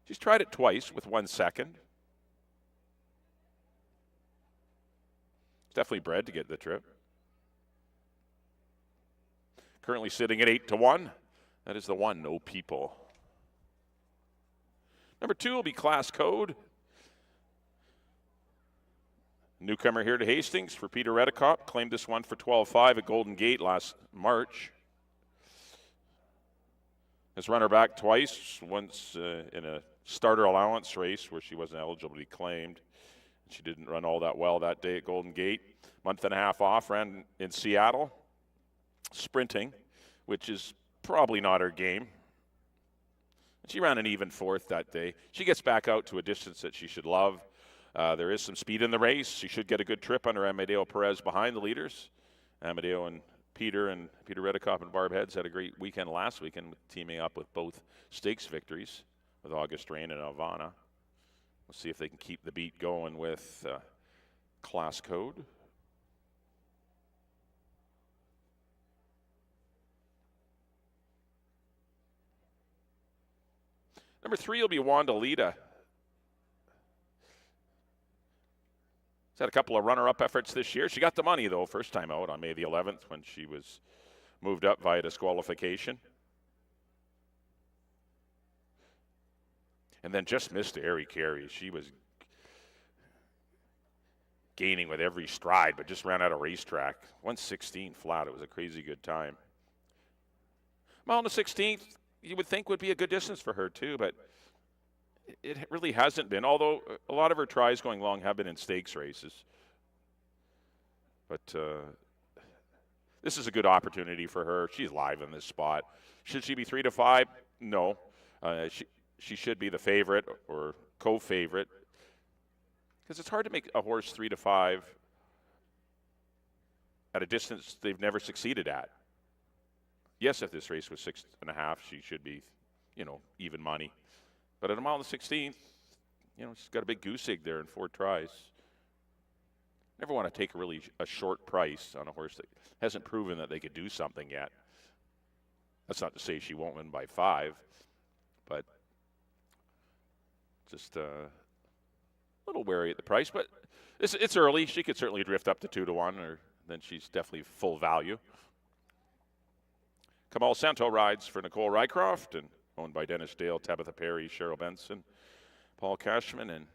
Speaker 2: She's tried it twice with 1 second. Definitely bred to get the trip. Currently sitting at 8-1. That is the 1, No People. Number 2 will be Class Code. Newcomer here to Hastings for Peter Redekop. Claimed this one for 12-5 at Golden Gate last March. Has run her back twice, once in a starter allowance race where she wasn't eligible to be claimed. She didn't run all that well that day at Golden Gate. Month and a half off, ran in Seattle, sprinting, which is probably not her game. She ran an even 4th that day. She gets back out to a distance that she should love. There is some speed in the race. She should get a good trip under Amadeo Perez behind the leaders. Amadeo and Peter Redekop and Barb Heads had a great weekend last weekend, teaming up with both stakes victories with August Rain and Havana. We'll see if they can keep the beat going with Class Code. Number 3 will be Wandalita. She's had a couple of runner-up efforts this year. She got the money, though, first time out on May the 11th when she was moved up via disqualification. And then just missed Ari Carey. She was gaining with every stride, but just ran out of racetrack. 1:16 flat. It was a crazy good time. Mile on the 16th, you would think would be a good distance for her too, but it really hasn't been, although a lot of her tries going long have been in stakes races. But this is a good opportunity for her. She's live in this spot. Should she be 3 to 5? No. She should be the favorite or co-favorite, because it's hard to make a horse 3 to 5 at a distance they've never succeeded at. Yes, if this race was 6.5, she should be, even money. But at a mile on the 16th, she's got a big goose egg there in 4 tries. Never want to take a short price on a horse that hasn't proven that they could do something yet. That's not to say she won't win by 5, but just a little wary at the price. But it's early. She could certainly drift up to 2 to 1, or then she's definitely full value. Kamal Santo rides for Nicole Rycroft and owned by Dennis Dale, Tabitha Perry, Cheryl Benson, Paul Cashman, and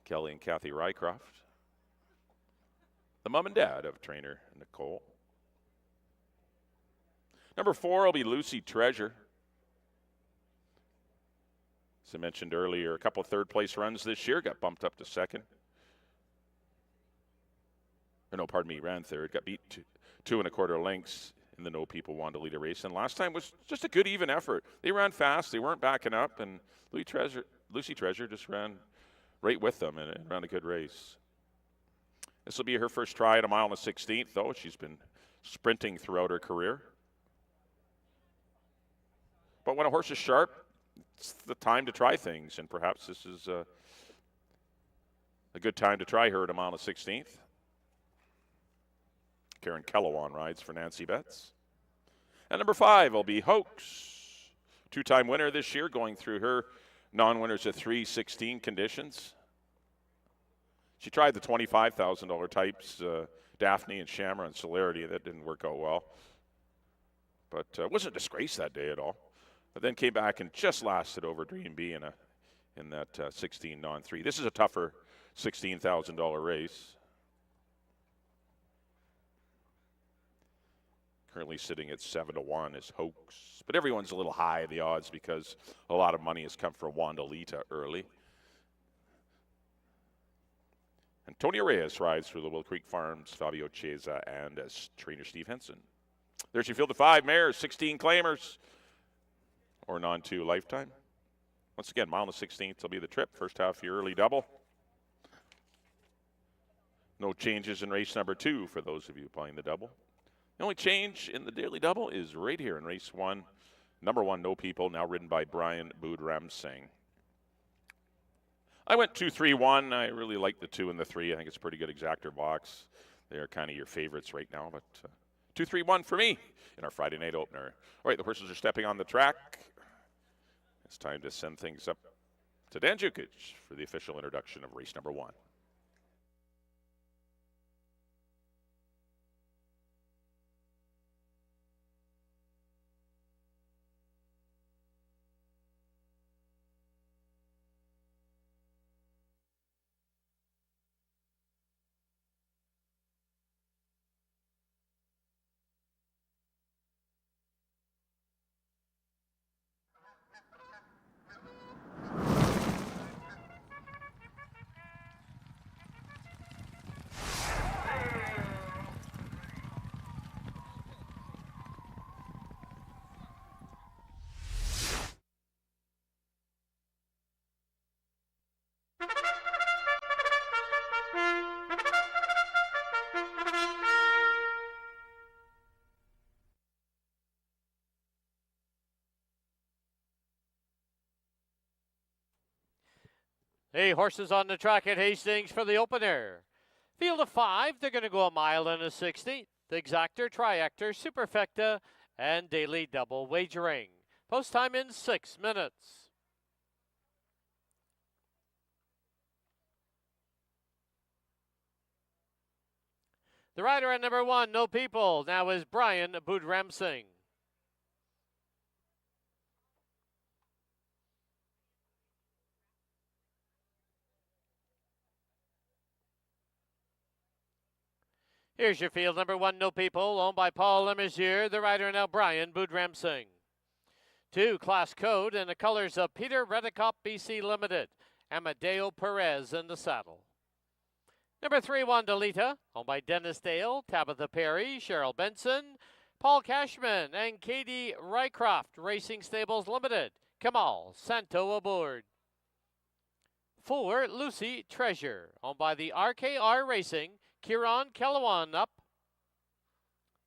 Speaker 2: Kelly and Kathy Rycroft. The mom and dad of trainer Nicole. Number 4 will be Lucy Treasure. As I mentioned earlier, a couple of third-place runs this year, got bumped up to second. Ran third, got beat 2 1/4 lengths in the No People Want to Lead a Race. And last time was just a good, even effort. They ran fast, they weren't backing up, and Lucy Treasure just ran right with them and ran a good race. This will be her first try at a mile on the 16th, though. She's been sprinting throughout her career. But when a horse is sharp, it's the time to try things, and perhaps this is a good time to try her at a mile on the 16th. Karen Kellowan rides for Nancy Betts. And number 5 will be Hoax, 2-time winner this year, going through her non-winners of 3:16 conditions. She tried the $25,000 types, Daphne and Shamrock and Celerity. That didn't work out well. But wasn't a disgrace that day at all. But then came back and just lasted over Dream B in that 16 non-3. This is a tougher $16,000 race. Currently sitting at 7 to 1 is Hoax. But everyone's a little high in the odds because a lot of money has come from Wandalita early. Antonio Reyes rides for the Will Creek Farms, Fabio Chiesa, and as trainer Steve Henson. There's your field of 5 mares, 16 claimers, or non-2 lifetime. Once again, mile on the 16th will be the trip. First half, your early double. No changes in race number 2 for those of you playing the double. The only change in the daily double is right here in race 1. Number 1, No People, now ridden by Brian Boodram Singh. I went 2-3-1. I really like the 2 and the 3. I think it's a pretty good exactor box. They are kind of your favorites right now, but 2-3-1 for me in our Friday night opener. All right, the horses are stepping on the track. It's time to send things up to Dan Jukic for the official introduction of race number 1.
Speaker 1: Hey, horses on the track at Hastings for the opener. Field of 5, they're going to go a mile and a 16th. Exactor, Triactor, Superfecta, and Daily Double Wagering. Post time in 6 minutes. The rider at number 1, No People, now is Brian Boodram Singh. Here's your field. Number 1, No People, owned by Paul Lemessier. The rider now Brian Boudram Singh. 2, Class Code, in the colors of Peter Redicop BC Limited. Amadeo Perez in the saddle. Number 3, Wandelita, owned by Dennis Dale, Tabitha Perry, Cheryl Benson, Paul Cashman, and Katie Rycroft Racing Stables Limited. Kamal Santo aboard. 4, Lucy Treasure, owned by the RKR Racing, Kieran Kellewan up.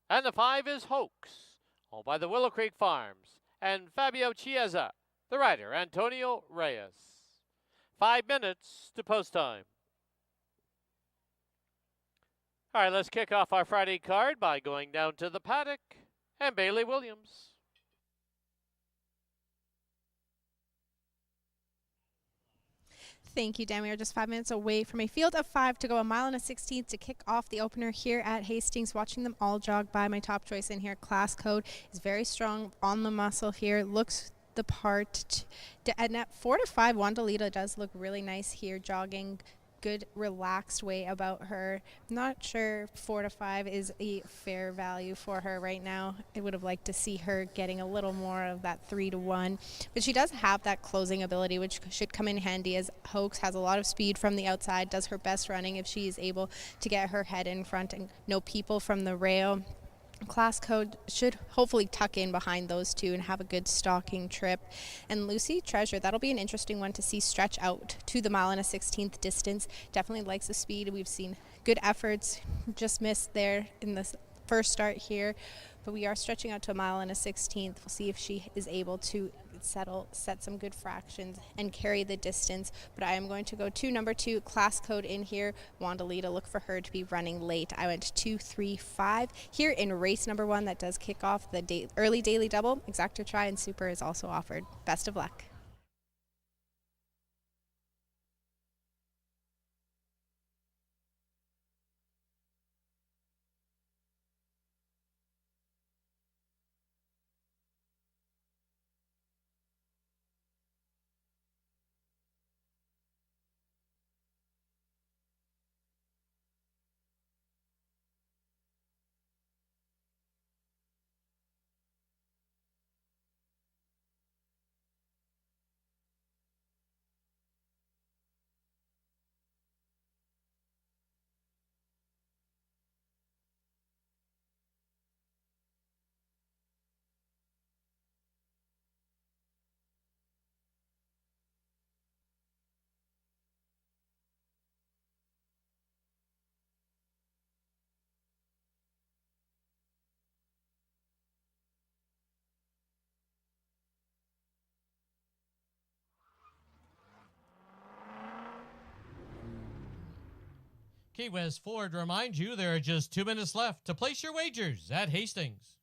Speaker 1: And the 5 is Hoax, owned by the Willow Creek Farms, and Fabio Chiesa, the rider, Antonio Reyes. 5 minutes to post time. All right, let's kick off our Friday card by going down to the paddock and Bailey Williams.
Speaker 4: Thank you, Dan. We are just 5 minutes away from a field of 5 to go a mile and a 16th to kick off the opener here at Hastings. Watching them all jog by. My top choice in here, Class Code, is very strong on the muscle here. Looks the part. And at 4 to 5, Wandelita does look really nice here, jogging. Good relaxed way about her. Not sure 4 to 5 is a fair value for her right now. I would have liked to see her getting a little more of that 3 to 1, but she does have that closing ability, which should come in handy, as Hoax has a lot of speed from the outside, does her best running if she is able to get her head in front, and No People from the rail. Class Code should hopefully tuck in behind those two and have a good stalking trip. And Lucy Treasure, that'll be an interesting one to see stretch out to the mile and a 16th distance. Definitely likes the speed. We've seen good efforts, just missed there in the first start here, but we are stretching out to a mile and a 16th. We'll see if she is able to set some good fractions and carry the distance. But I am going to go to number 2, Class Code in here. Wandelita, look for her to be running late. I went 2, 3, 5 here in race number 1. That does kick off the early daily double. Exactor Try and Super is also offered. Best of luck.
Speaker 1: Key West Ford reminds you there are just 2 minutes left to place your wagers at Hastings.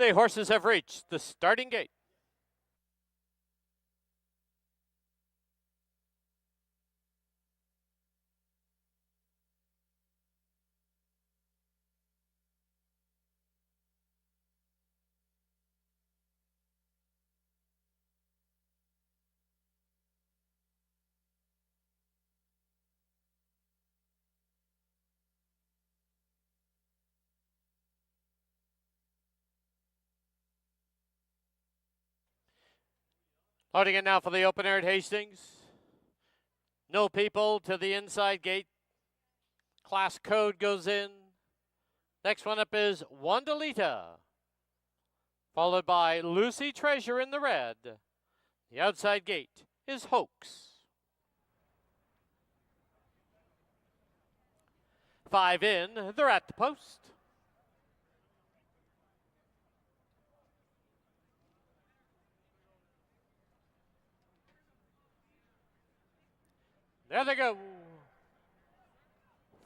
Speaker 1: The horses have reached the starting gate. Loading in now for the opener at Hastings. No people to the inside gate. Class code goes in. Next one up is Wandalita, followed by Lucy Treasure in the red. The outside gate is Hoax. 5 in, they're at the post. There they go.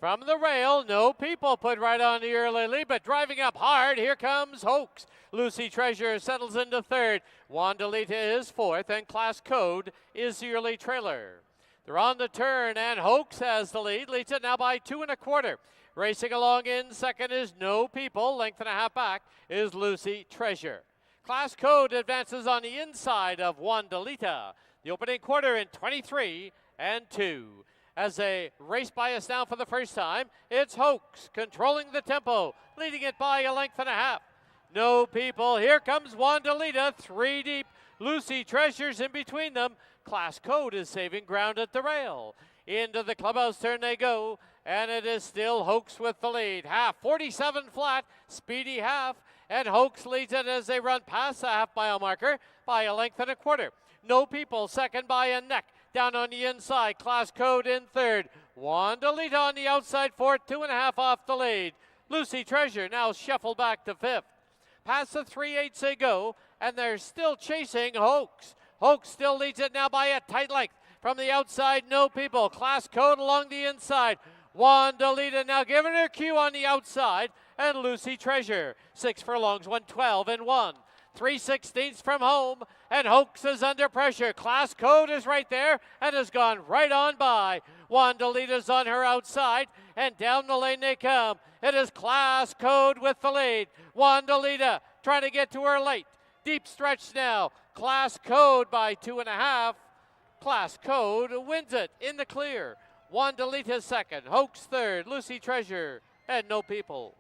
Speaker 1: From the rail, no people put right on the early lead, but driving up hard, here comes Hoax. Lucy Treasure settles into third. Wandalita is fourth, and Class Code is the early trailer. They're on the turn, and Hoax has the lead, leads it now by 2 1/4. Racing along in second is No People. Length and a half back is Lucy Treasure. Class Code advances on the inside of Wandalita. The opening quarter in 23 and 2. As they race by us now for the first time, it's Hoax controlling the tempo, leading it by a length and a half. No people. Here comes Wandalita, 3 deep. Lucy Treasures in between them. Class Code is saving ground at the rail. Into the clubhouse turn they go, and it is still Hoax with the lead. Half, 47 flat, speedy half, and Hoax leads it as they run past the half-mile marker by a length and a quarter. No people, second by a neck. Down on the inside, Class Code in third. Wandalita on the outside fourth, 2 1/2 off the lead. Lucy Treasure now shuffled back to fifth. Past the 3/8 they go, and they're still chasing Hoax. Hoax still leads it now by a tight length. From the outside, No People. Class Code along the inside. Wandalita now giving her cue on the outside, and Lucy Treasure. 6 furlongs, 112 and 1. 3/16 from home, and Hoax is under pressure. Class Code is right there and has gone right on by. Wandalita's on her outside, and down the lane they come. It is Class Code with the lead. Wandalita trying to get to her late. Deep stretch now. Class Code by 2 1/2. Class Code wins it in the clear. Wandalita second, Hoax third, Lucy Treasure, and No People.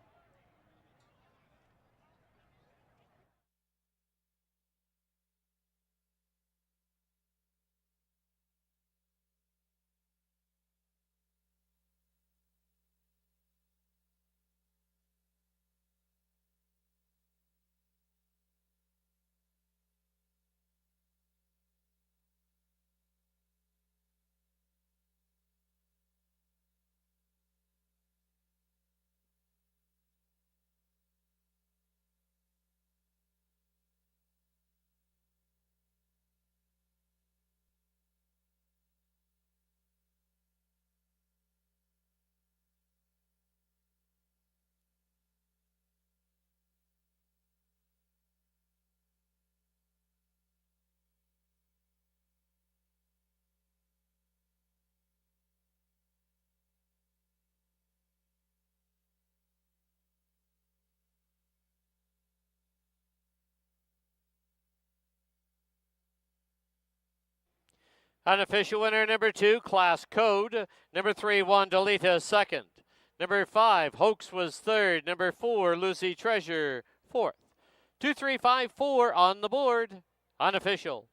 Speaker 1: Unofficial winner number 2, Class Code. Number 3, Wandalita second. Number 5, Hoax was third. Number 4, Lucy Treasure fourth. 2, 3, 5, 4 on the board. Unofficial.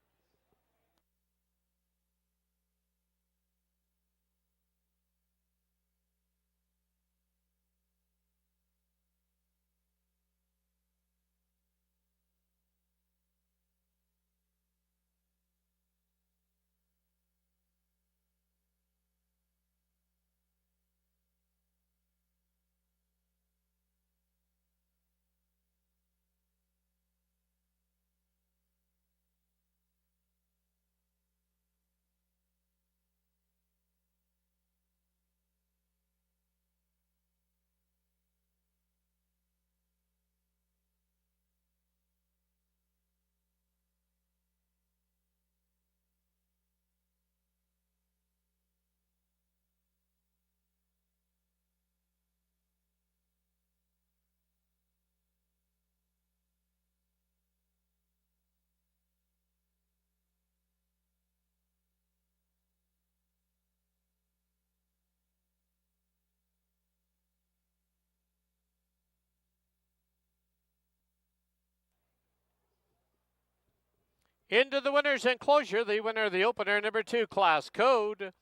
Speaker 1: Into the winner's enclosure, the winner of the opener, number 2, Class Code.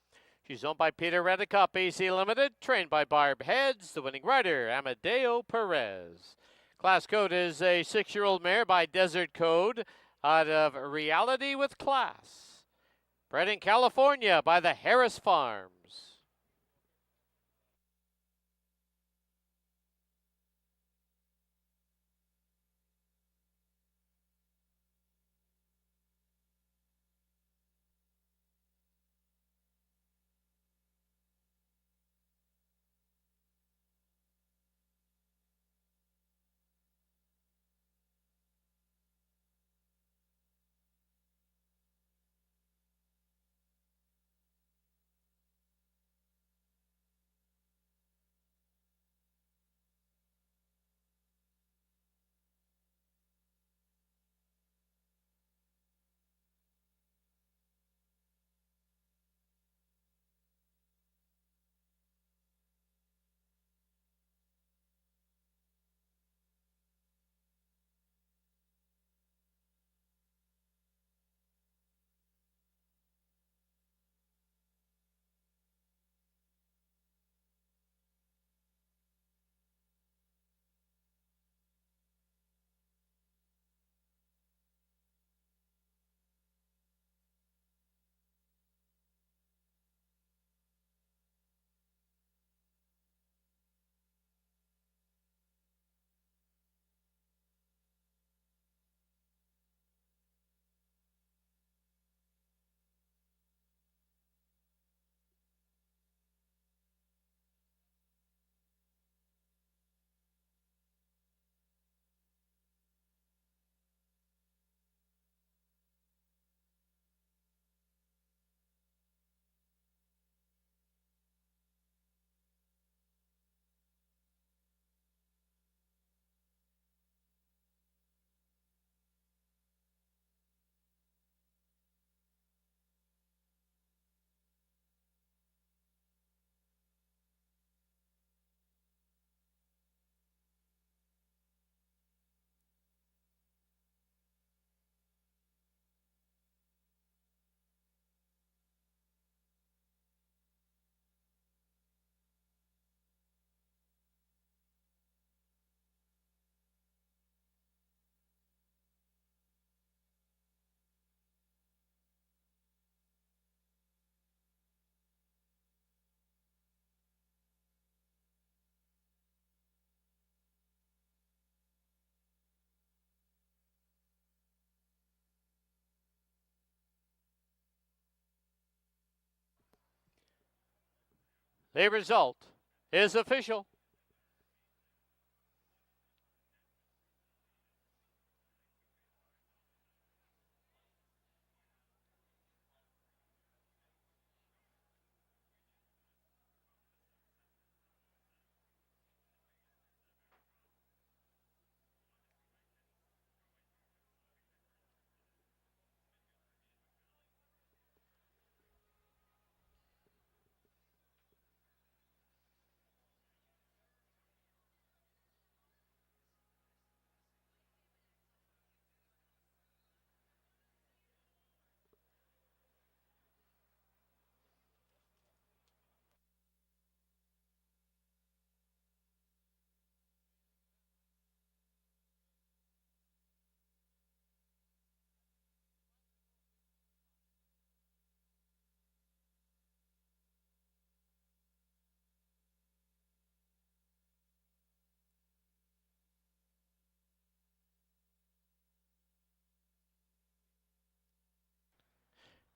Speaker 1: She's owned by Peter Redicop, AC Limited, trained by Barb Heads, the winning rider, Amadeo Perez. Class Code is a 6-year-old mare by Desert Code out of Reality with Class. Bred in California by the Harris Farms. The result is official.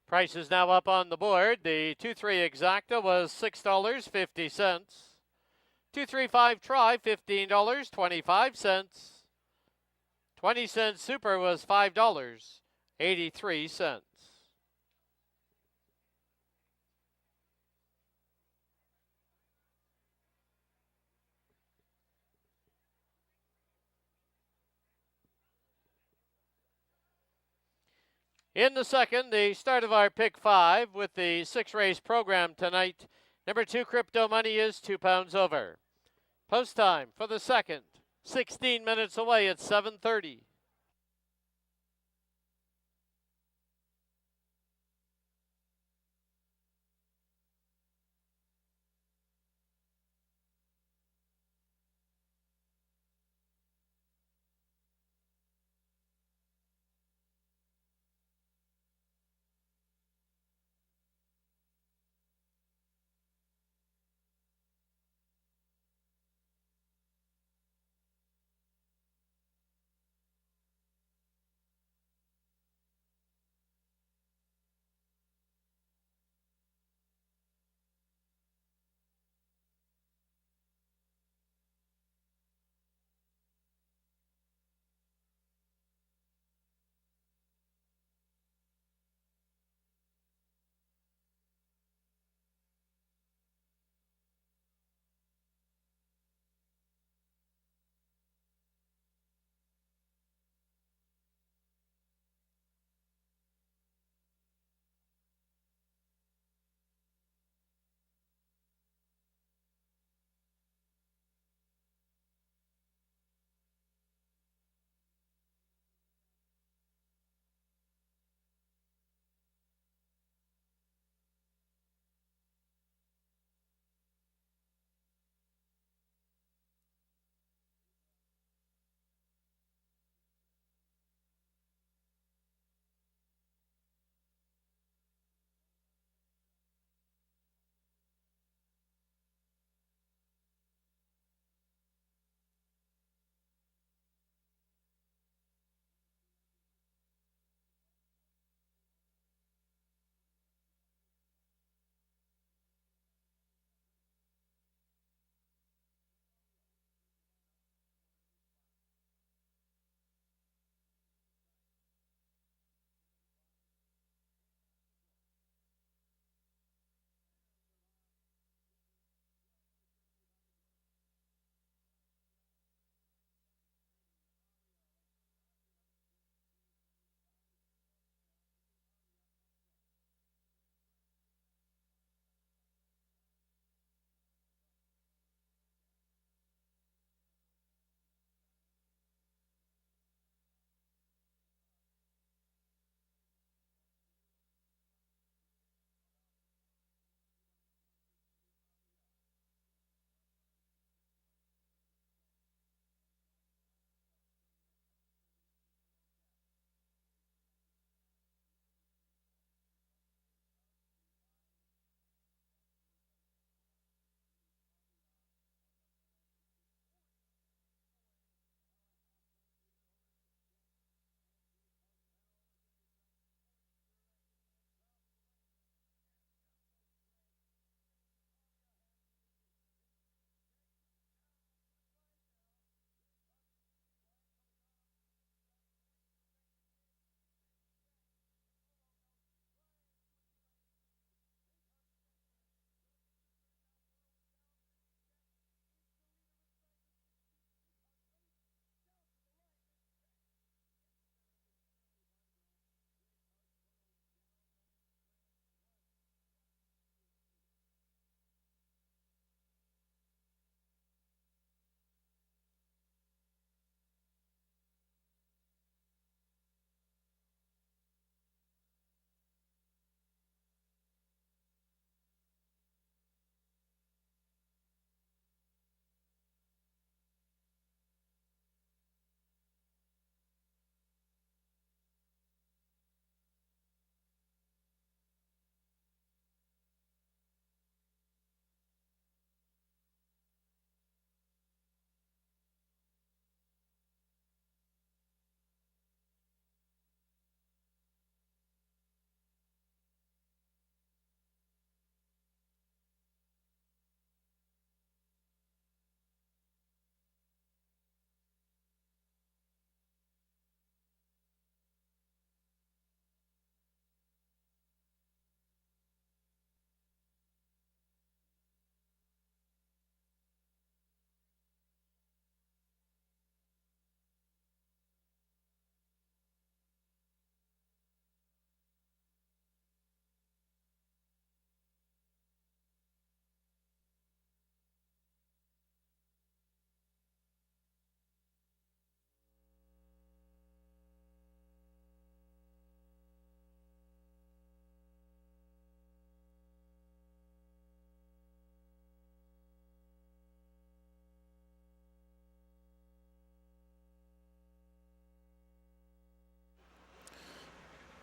Speaker 1: Price is now up on the board. The 2-3 exacta was $6.50. 2-3-5 try, $15.25. 20-cent super was $5.83. In the second, the start of our pick 5 with the 6-race program tonight. Number 2, Crypto Money is 2 pounds over. Post time for the second, 16 minutes away at 7:30.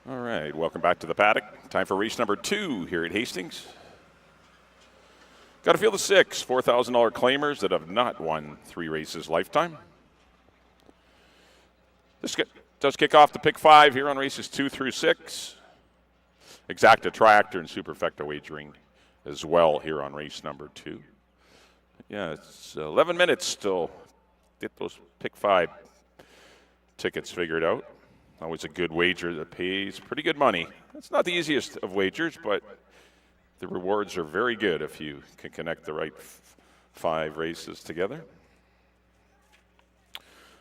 Speaker 2: All right, welcome back to the paddock. Time for race number 2 here at Hastings. Got to field of 6 $4,000 claimers that have not won 3 races lifetime. This does kick off the pick 5 here on races 2 through 6. Exacta Tractor and Superfecta wagering as well here on race number 2. Yeah, it's 11 minutes still. Get those pick 5 tickets figured out. Always a good wager that pays pretty good money. It's not the easiest of wagers, but the rewards are very good if you can connect the right 5 races together.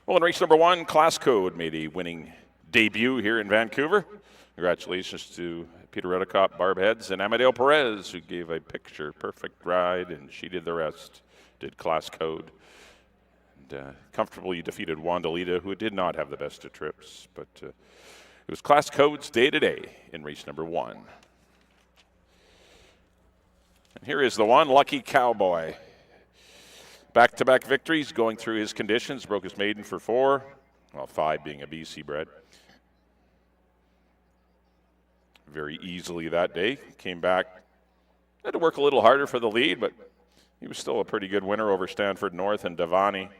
Speaker 2: Well, in race number 1, Class Code made a winning debut here in Vancouver. Congratulations to Peter Redicott, Barb Heads, and Amadeo Perez, who gave a picture-perfect ride, and she did the rest, did Class Code. And comfortably defeated Wandalita, who did not have the best of trips, but it was Class Code's day today in race number 1. And here is the one, Lucky Cowboy. Back-to-back victories, going through his conditions, broke his maiden for 4, well, 5 being a BC bred. Very easily that day, came back, had to work a little harder for the lead, but he was still a pretty good winner over Stanford North and Devani.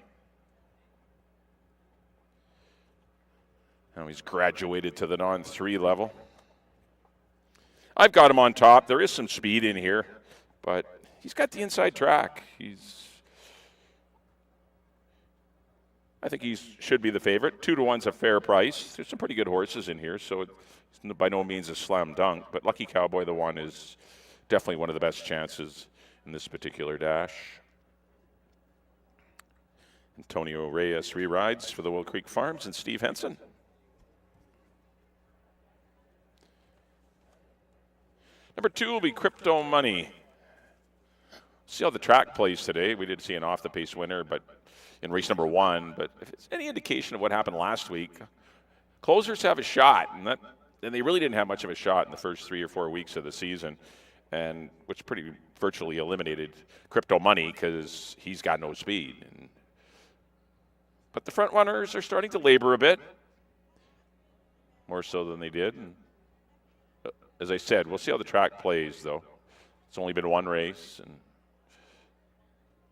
Speaker 2: Now he's graduated to the non-3 level. I've got him on top. There is some speed in here, but he's got the inside track. I think he should be the favorite. 2-to-1's a fair price. There's some pretty good horses in here, so it's by no means a slam dunk, but Lucky Cowboy, the one, is definitely one of the best chances in this particular dash. Antonio Reyes re-rides for the Will Creek Farms and Steve Henson. Number 2 will be Crypto Money. See how the track plays today. We did see an off-the-pace winner, but in race number 1. But if it's any indication of what happened last week, closers have a shot, and they really didn't have much of a shot in the first 3 or 4 weeks of the season, and which pretty virtually eliminated Crypto Money because he's got no speed. But the front runners are starting to labor a bit, more so than they did. And as I said, we'll see how the track plays, though. It's only been 1 race, and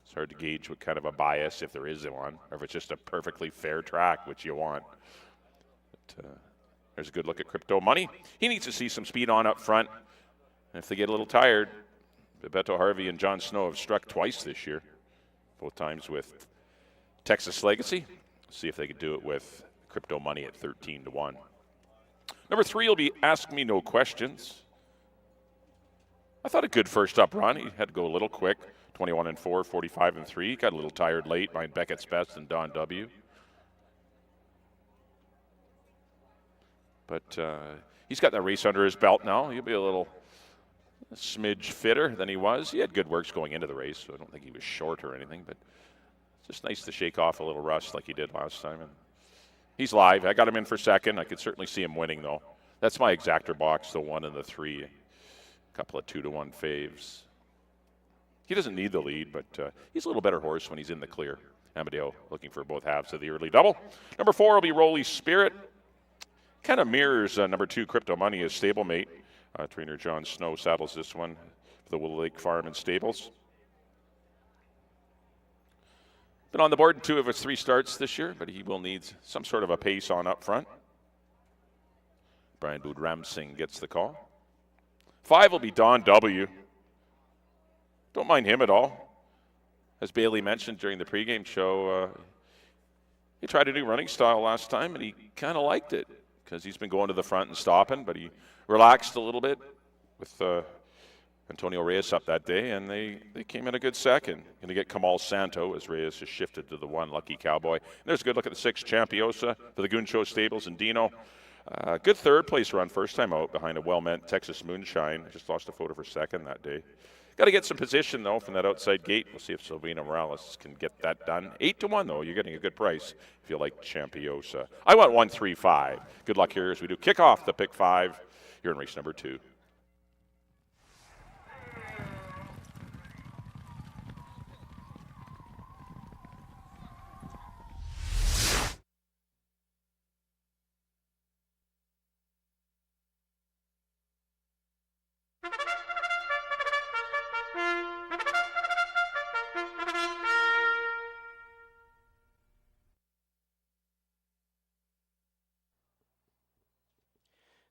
Speaker 2: it's hard to gauge what kind of a bias, if there is one, or if it's just a perfectly fair track, which you want. But, there's a good look at Crypto Money. He needs to see some speed on up front. And if they get a little tired, Bebeto Harvey and John Snow have struck twice this year, both times with Texas Legacy. See if they could do it with Crypto Money at 13-to-1. Number 3 will be Ask Me No Questions. I thought a good first up run. He had to go a little quick. 21-4, 45-3. Got a little tired late behind Beckett's Best and Don W. But he's got that race under his belt now. He'll be a little smidge fitter than he was. He had good works going into the race, so I don't think he was short or anything. But it's just nice to shake off a little rust like he did last time. And he's live. I got him in for second. I could certainly see him winning, though. That's my exactor box, the 1 and the 3. A couple of 2-to-1 faves. He doesn't need the lead, but he's a little better horse when he's in the clear. Amadeo looking for both halves of the early double. Number 4 will be Rolly Spirit. Kind of mirrors number 2, Crypto Money, as stablemate. Trainer John Snow saddles this one for the Willow Lake Farm and Stables. Been on the board in 2 of his 3 starts this year, but he will need some sort of a pace on up front. Brian Boudramsing gets the call. 5 will be Don W. Don't mind him at all. As Bailey mentioned during the pregame show, he tried a new running style last time, and he kind of liked it because he's been going to the front and stopping, but he relaxed a little bit with Antonio Reyes up that day, and they came in a good second. Going to get Kamal Santo as Reyes has shifted to the 1, Lucky Cowboy. And there's a good look at the 6, Champiosa for the Guncho Stables and Dino. Good third-place run first time out behind a well-meant Texas Moonshine. I just lost a photo for second that day. Got to get some position, though, from that outside gate. We'll see if Silvina Morales can get that done. 8-to-1, though. You're getting a good price if you like Champiosa. I want 1-3-5. Good luck here as we do kick off the pick 5 here in race number 2.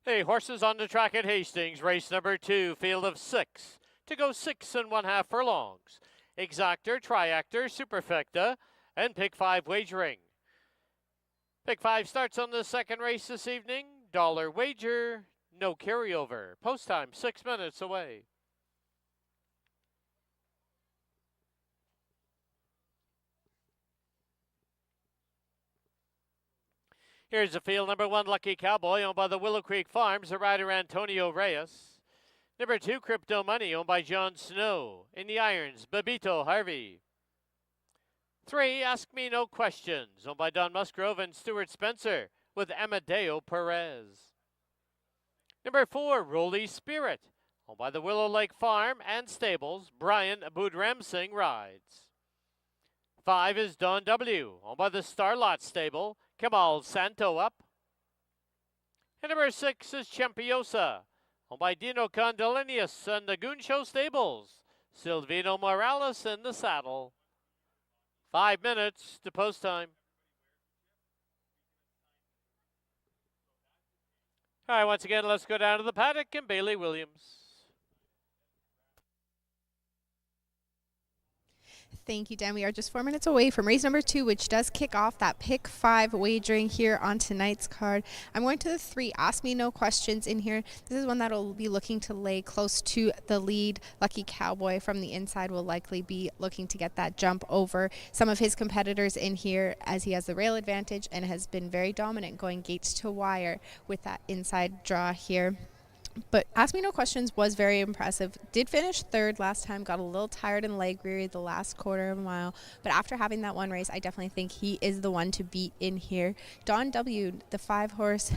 Speaker 1: The horses on the track at Hastings, race number 2, field of 6, to go 6 1/2 furlongs. Exactor, Triactor, Superfecta, and Pick 5 wagering. Pick 5 starts on the second race this evening. Dollar wager, no carryover. Post time 6 minutes away. Here's the field. Number 1, Lucky Cowboy, owned by the Willow Creek Farms, the rider Antonio Reyes. Number 2, Crypto Money, owned by John Snow. In the irons, Babito Harvey. 3, Ask Me No Questions, owned by Don Musgrove and Stuart Spencer, with Amadeo Perez. Number 4, Rolly Spirit, owned by the Willow Lake Farm and Stables, Brian Budramsing rides. 5 is Don W., owned by the Starlot Stable, Kamal Santo up. And number 6 is Champiosa, owned by Dino Condolinius and the Goon Show Stables, Silvino Morales in the saddle. 5 minutes to post time. All right, once again, let's go down to the paddock and Bailey Williams.
Speaker 4: Thank you, Dan. We are just 4 minutes away from race number 2, which does kick off that pick 5 wagering here on tonight's card. I'm going to the 3, Ask Me No Questions in here. This is one that will be looking to lay close to the lead. Lucky Cowboy from the inside will likely be looking to get that jump over some of his competitors in here, as he has the rail advantage and has been very dominant going gates to wire with that inside draw here. But Ask Me No Questions was very impressive. Did finish 3rd last time, got a little tired and leg weary the last quarter of a mile. But after having that one race, I definitely think he is the one to beat in here. Don W., the 5-horse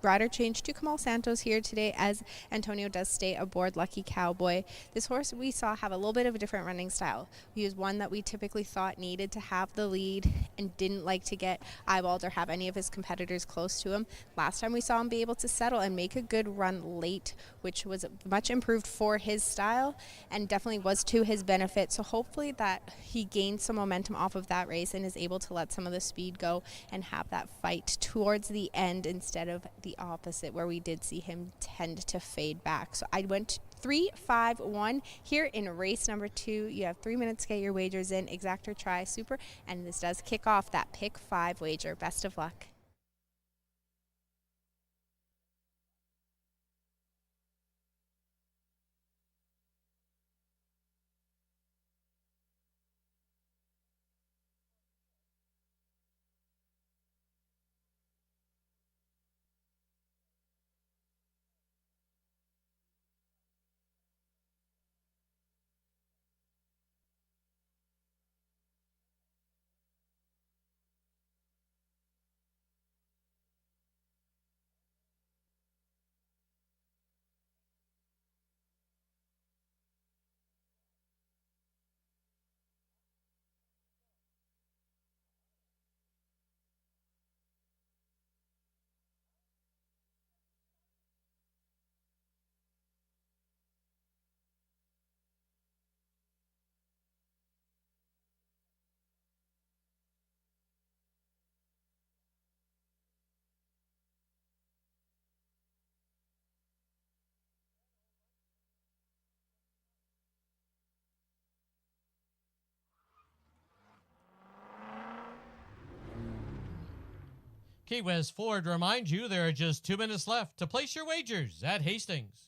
Speaker 4: rider change to Kamal Santos here today, as Antonio does stay aboard Lucky Cowboy. This horse we saw have a little bit of a different running style. He was one that we typically thought needed to have the lead and didn't like to get eyeballed or have any of his competitors close to him. Last time we saw him be able to settle and make a good run late, which was much improved for his style and definitely was to his benefit. So hopefully that he gained some momentum off of that race and is able to let some of the speed go and have that fight towards the end instead of the opposite, where we did see him tend to fade back. So I went 3, 5, 1 here in race number 2. You have 3 minutes to get your wagers in. Exactor, Try, Super, and this does kick off that pick 5 wager. Best of luck.
Speaker 1: Key West Ford reminds you there are just 2 minutes left to place your wagers at Hastings.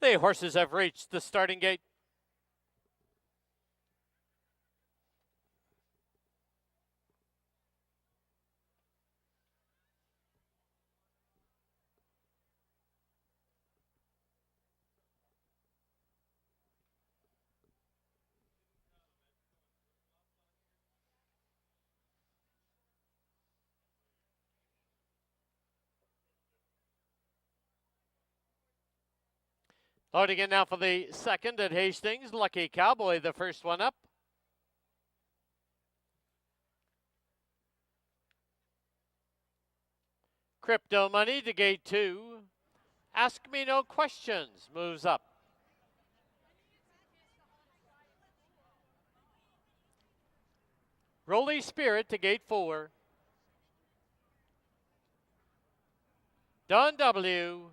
Speaker 1: The horses have reached the starting gate. Loading in now for the second at Hastings. Lucky Cowboy, the first one up. Crypto Money to gate 2. Ask Me No Questions moves up. Rolly Spirit to gate 4. Don W.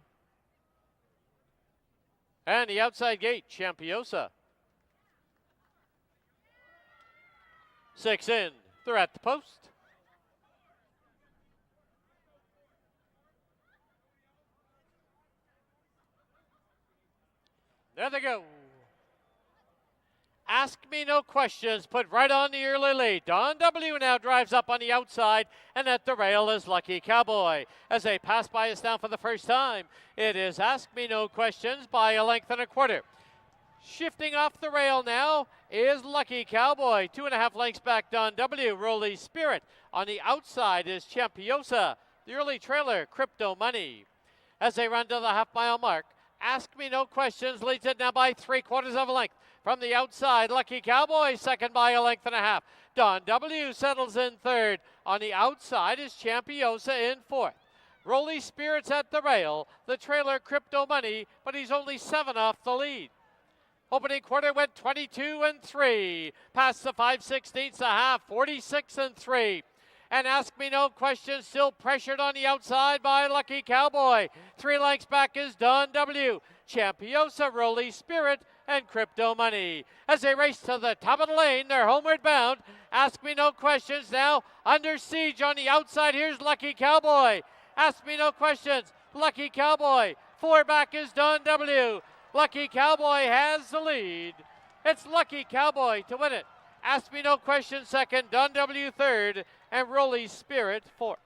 Speaker 1: And the outside gate, Champiosa. 6 in. They're at the post. There they go. Ask Me No Questions, put right on the early lead. Don W. now drives up on the outside, and at the rail is Lucky Cowboy. As they pass by us now for the first time, it is Ask Me No Questions by a length and a quarter. Shifting off the rail now is Lucky Cowboy. 2.5 lengths back, Don W. Rolly Spirit. On the outside is Champiosa. The early trailer, Crypto Money. As they run to the half-mile mark, Ask Me No Questions leads it now by 3/4 of a length. From the outside, Lucky Cowboy second by a length and a half. Don W. settles in third. On the outside is Champiosa in fourth. Rolly Spirits at the rail. The trailer, Crypto Money, but he's only 7 off the lead. Opening quarter went 22 and 3. Past the 5/16 a half, 46 and 3. And Ask Me No Questions still pressured on the outside by Lucky Cowboy. 3 lengths back is Don W. Champiosa, Rolly Spirit, and Crypto Money. As they race to the top of the lane, they're homeward bound. Ask Me No Questions now under siege on the outside. Here's Lucky Cowboy. Ask Me No Questions. Lucky Cowboy. 4 back is Don W. Lucky Cowboy has the lead. It's Lucky Cowboy to win it. Ask Me No Questions second, Don W. third, and Rolly Spirit fourth.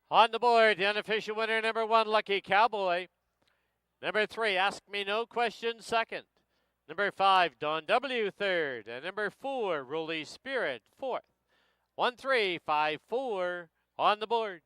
Speaker 1: On the board, the unofficial winner, number 1, Lucky Cowboy. Number 3, Ask Me No Questions second. Number 5, Don W. third. And number 4, Rolly Spirit fourth. 1, 3, 5, 4 on the board.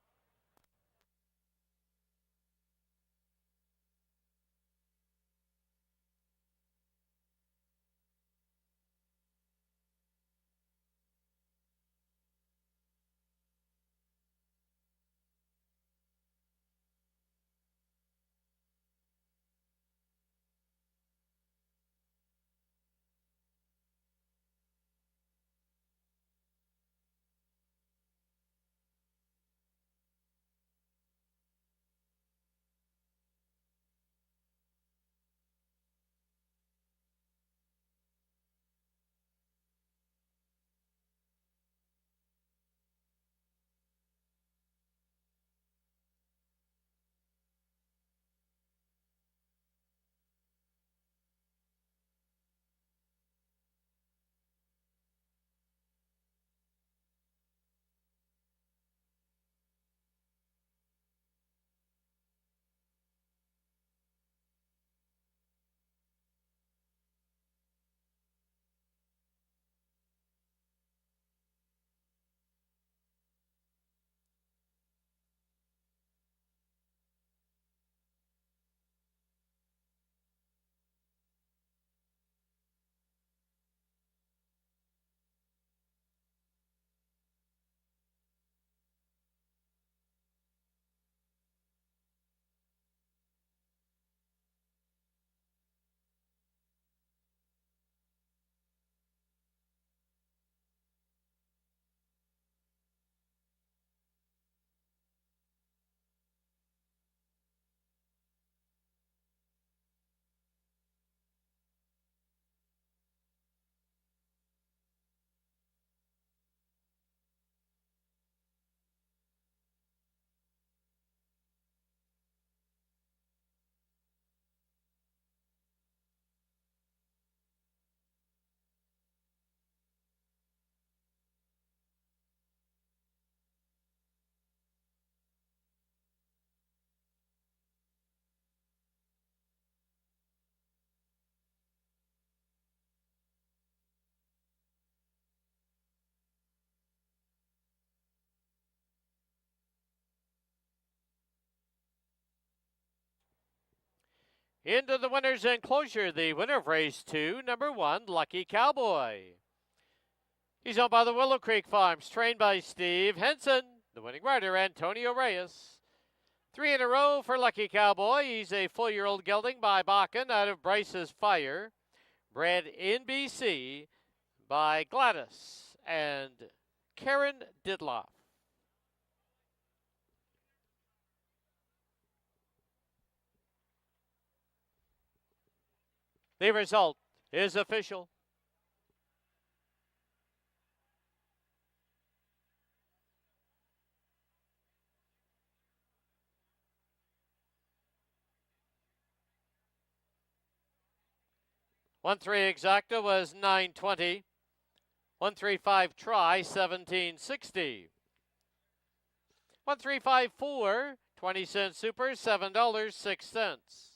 Speaker 1: Into the winner's enclosure, the winner of race 2, number 1, Lucky Cowboy. He's owned by the Willow Creek Farms, trained by Steve Henson. The winning rider, Antonio Reyes. 3 in a row for Lucky Cowboy. He's a full-year-old gelding by Bakken out of Bryce's Fire, bred in BC by Gladys and Karen Didloff. The result is official. One three exacta was 920. 135 try 1760. 1354 20-cent super $7.06.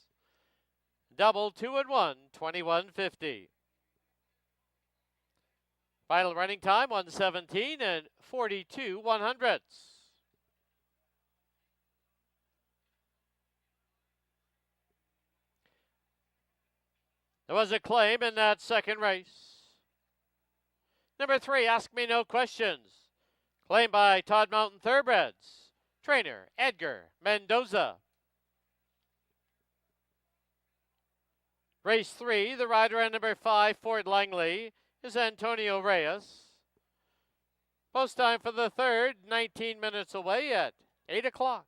Speaker 1: Double 2 and 1 21.50. Final running time 1:17 and 42 100ths. There was a claim in that second race. Number 3, Ask Me No Questions. Claimed by Todd Mountain Thoroughbreds. Trainer, Edgar Mendoza. Race 3, the rider on number 5, Fort Langley, is Antonio Reyes. Post time for the third, 19 minutes away at 8 o'clock.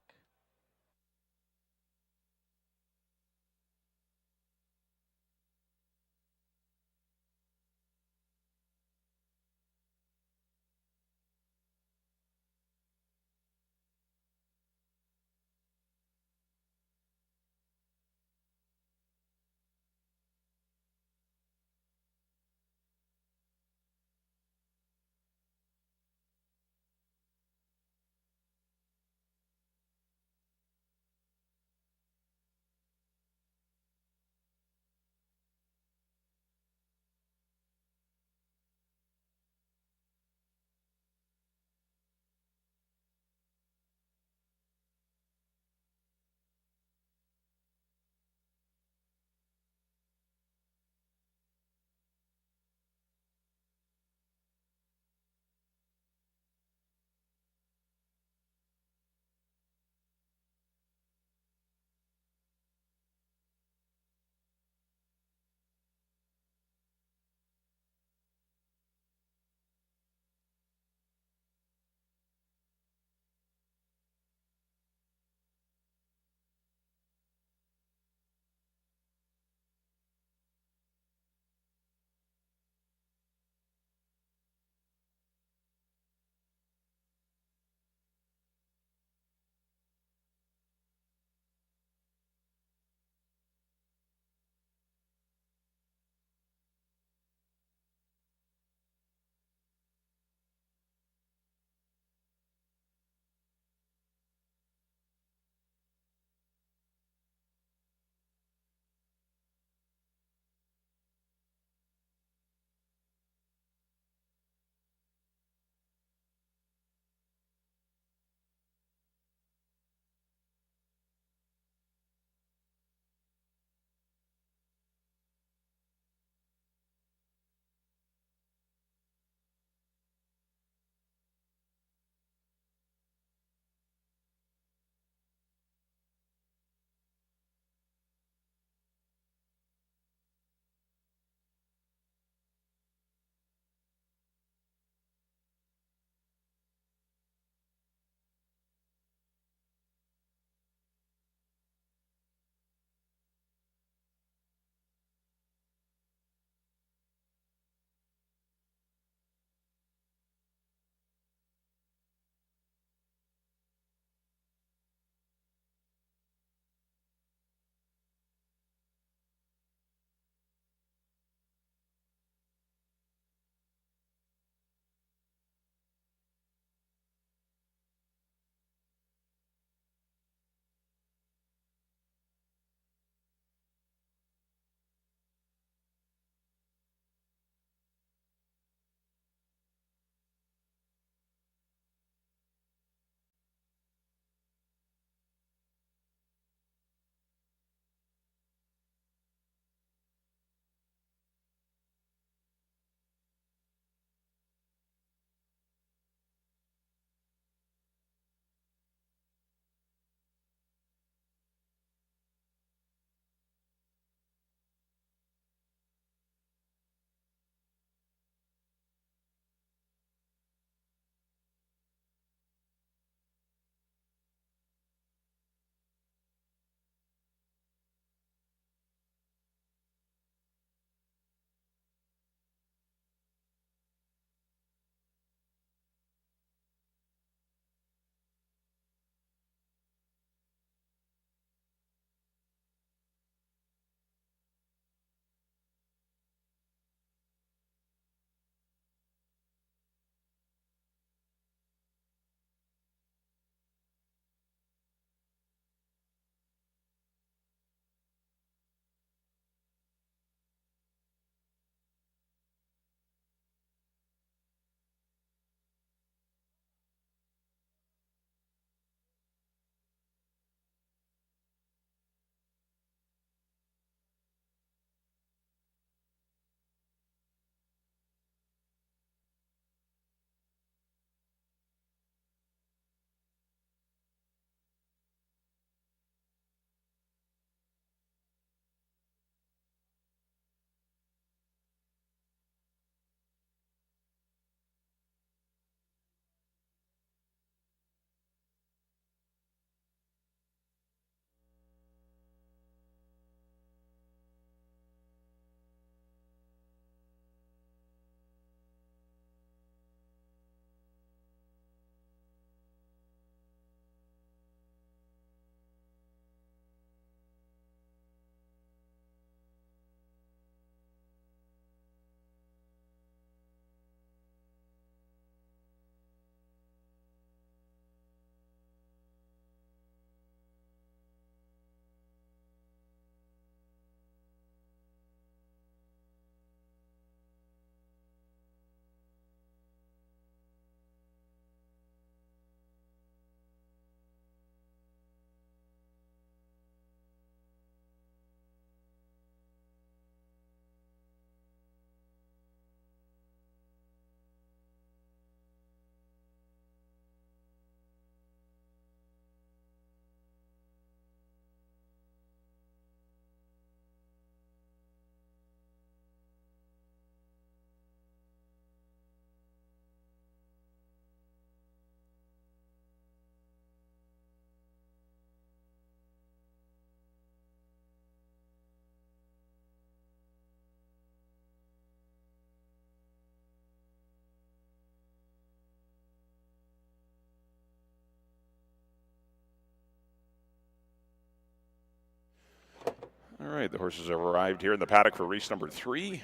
Speaker 2: All right, the horses have arrived here in the paddock for race number 3.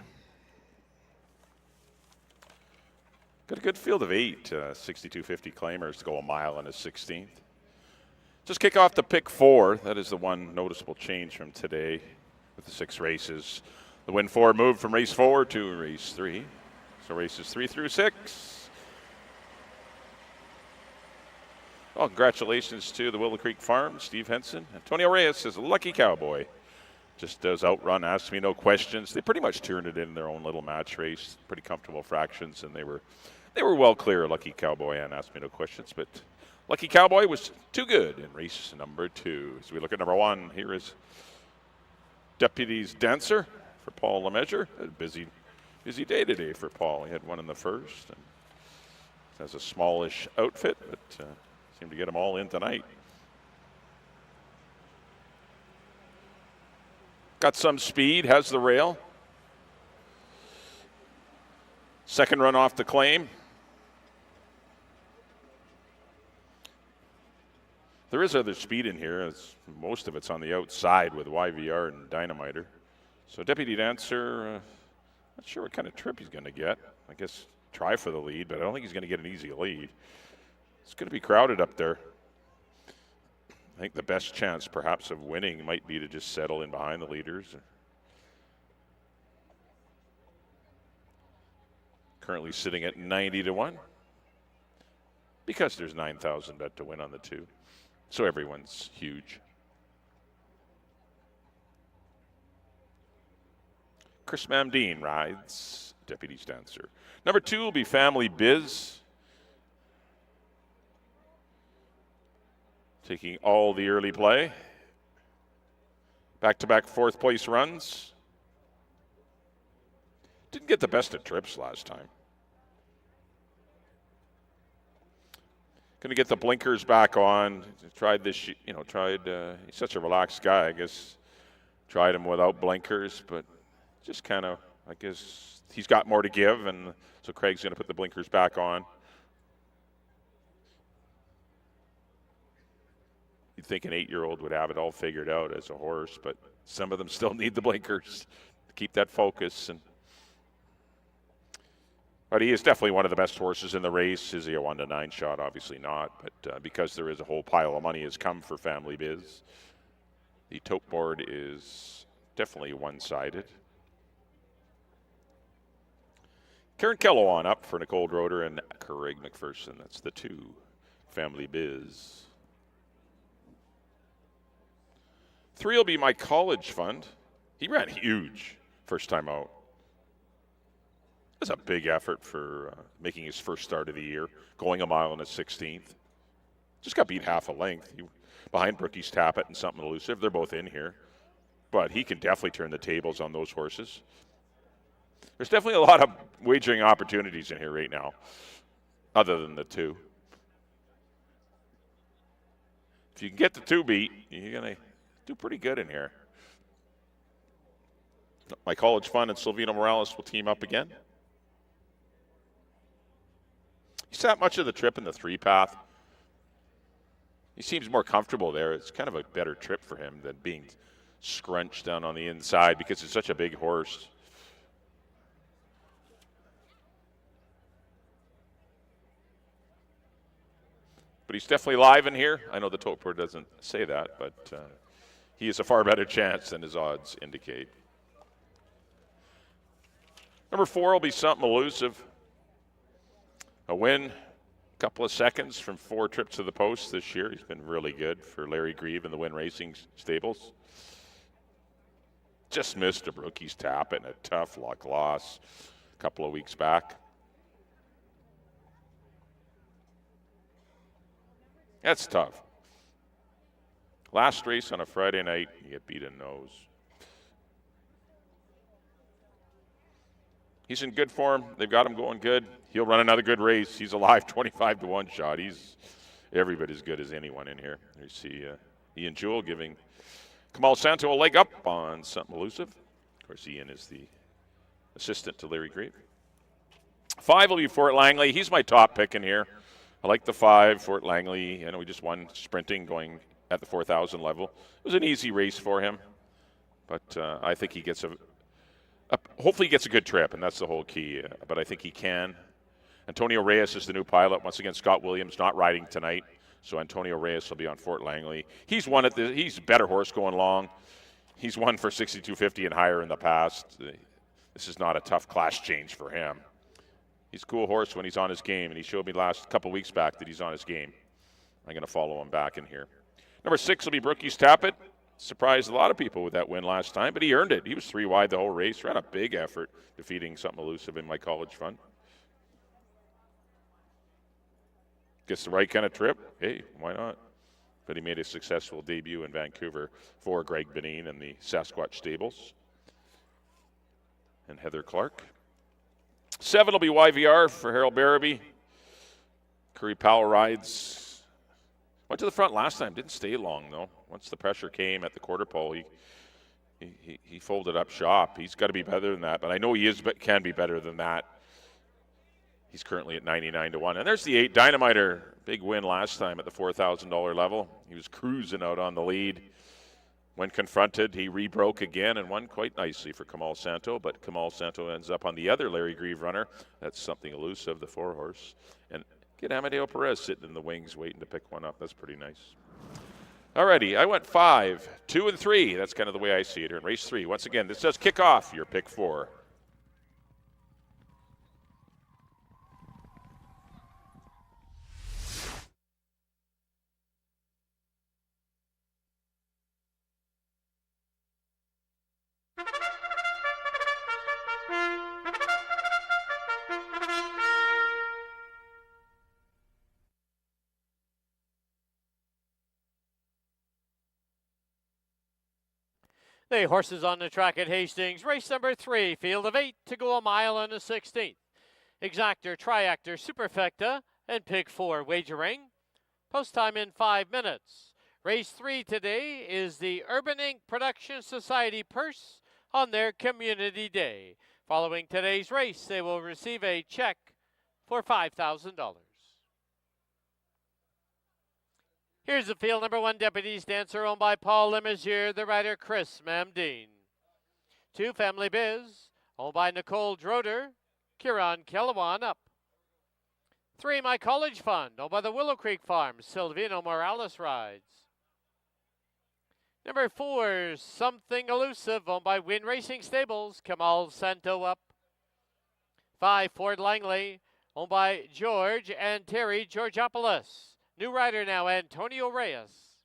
Speaker 2: Got a good field of 8 6250 claimers to go a mile and a 16th. Just kick off the pick 4. That is the one noticeable change from today with the 6 races. The win 4 moved from race 4 to race 3. So races 3 through 6. Well, congratulations to the Willow Creek Farm, Steve Henson. Antonio Reyes is a lucky cowboy. Just does outrun, asks me no questions. They pretty much turned it in their own little match race. Pretty comfortable fractions, and they were well clear, Lucky Cowboy, and asked me no questions. But Lucky Cowboy was too good in race number 2. As we look at number 1, here is Deputy's Dancer for Paul Lemessurier. A busy day today for Paul. He had one in the first, and has a smallish outfit, but seemed to get them all in tonight. Got some speed, has the rail. Second run off the claim. There is other speed in here, as most of it's on the outside with YVR and Dynamiter. So Deputy Dancer, not sure what kind of trip he's going to get. I guess try for the lead, but I don't think he's going to get an easy lead. It's going to be crowded up there. I think the best chance perhaps of winning might be to just settle in behind the leaders. Currently sitting at 90-1 because there's 9,000 bet to win on the 2. So everyone's huge. Chris Mamdine rides Deputy's Dancer. Number 2 will be Family Biz. Taking all the early play. Back-to-back 4th place runs. Didn't get the best of trips last time. Going to get the blinkers back on. Tried this, he's such a relaxed guy, I guess. Tried him without blinkers, but just kind of, I guess, he's got more to give, and so Craig's going to put the blinkers back on. You'd think an 8-year-old would have it all figured out as a horse, but some of them still need the blinkers to keep that focus. But he is definitely one of the best horses in the race. Is he a 1-9 shot? Obviously not, but because there is a whole pile of money has come for Family Biz, the tote board is definitely one-sided. Karen Kellowan up for Nicole Droder and Craig McPherson. That's the 2, Family Biz. 3 will be My College Fund. He ran huge first time out. It was a big effort for making his first start of the year, going a mile and a 16th. Just got beat half a length. Behind Brookie's Tappet and Something Elusive. They're both in here. But he can definitely turn the tables on those horses. There's definitely a lot of wagering opportunities in here right now, other than the 2. If you can get the 2 beat, you're going to do pretty good in here. My College Fund and Silvino Morales will team up again. He sat much of the trip in the 3 path. He seems more comfortable there. It's kind of a better trip for him than being scrunched down on the inside because it's such a big horse. But he's definitely live in here. I know the tote board doesn't say that, but he has a far better chance than his odds indicate. Number 4 will be Something Elusive. A win, a couple of seconds from 4 trips to the post this year. He's been really good for Larry Grieve and the Win Racing stables. Just missed a Brookie's Tappet and a tough luck loss a couple of weeks back. That's tough. Last race on a Friday night, you get beat in nose. He's in good form. They've got him going good. He'll run another good race. He's a live 25-1 shot. He's every bit as good as anyone in here. You see Ian Jewell giving Kamal Santo a leg up on Something Elusive. Of course, Ian is the assistant to Larry Grieve. 5 will be Fort Langley. He's my top pick in here. I like the 5, Fort Langley. I know he just won sprinting going at the 4,000 level. It was an easy race for him. But I think he gets hopefully he gets a good trip, and that's the whole key. But I think he can. Antonio Reyes is the new pilot. Once again, Scott Williams not riding tonight, so Antonio Reyes will be on Fort Langley. He's won at he's a better horse going long. He's won for 62.50 and higher in the past. This is not a tough class change for him. He's a cool horse when he's on his game, and he showed me last couple weeks back that he's on his game. I'm going to follow him back in here. Number 6 will be Brookie's Tappet. Surprised a lot of people with that win last time, but he earned it. He was 3 wide the whole race. Ran a big effort defeating Something Elusive in my college fund. Gets the right kind of trip. Hey, why not? But he made a successful debut in Vancouver for Greg Benin and the Sasquatch Stables. And Heather Clark. 7 will be YVR for Harold Barabee. Curry Powell rides. Went to the front last time. Didn't stay long, though. Once the pressure came at the quarter pole, he folded up shop. He's got to be better than that, but I know he can be better than that. He's currently at 99-1. And there's the 8, Dynamiter. Big win last time at the $4,000 level. He was cruising out on the lead. When confronted, he rebroke again and won quite nicely for Kamal Santo, but Kamal Santo ends up on the other Larry Grieve runner. That's Something Elusive, the 4-horse. And get Amadeo Perez sitting in the wings waiting to pick one up. That's pretty nice. Alrighty, I went 5, 2, and 3. That's kind of the way I see it here in race 3. Once again, this does kick off your pick 4.
Speaker 1: The horses on the track at Hastings. Race number 3, field of 8 to go a mile and a 16th. Exactor, Triactor, Superfecta, and Pick 4 wagering. Post time in 5 minutes. Race 3 today is the Urban Inc. Production Society purse on their Community Day. Following today's race, they will receive a check for $5,000. Here's the field. Number 1, Deputies Dancer, owned by Paul Lemizier, the rider Chris Mamdine. 2, Family Biz, owned by Nicole Droder, Kieran Kellewan up. 3, My College Fund, owned by the Willow Creek Farm, Silvino Morales rides. Number 4, Something Elusive, owned by Win Racing Stables, Kamal Santo up. 5, Fort Langley, owned by George and Terry Georgopoulos. New rider now, Antonio Reyes.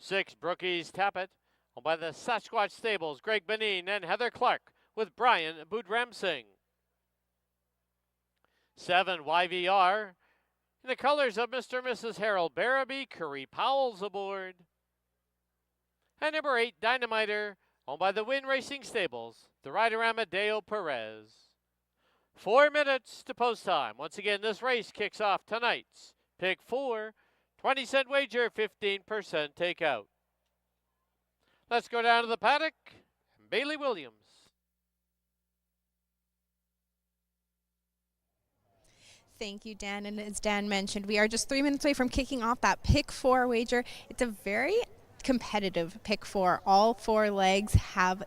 Speaker 1: 6, Brookie's Tappet, owned by the Sasquatch Stables, Greg Benin and Heather Clark with Brian Budramsing. 7, YVR, in the colors of Mr. and Mrs. Harold Barabee, Curry Powell's aboard. And number 8, Dynamiter, owned by the Win Racing Stables, the rider Amadeo Perez. 4 minutes to post time. Once again, this race kicks off tonight's Pick 4, 20-cent wager, 15% takeout. Let's go down to the paddock. Bailey Williams.
Speaker 4: Thank you, Dan. And as Dan mentioned, we are just 3 minutes away from kicking off that Pick 4 wager. It's a very competitive Pick 4. All 4 legs have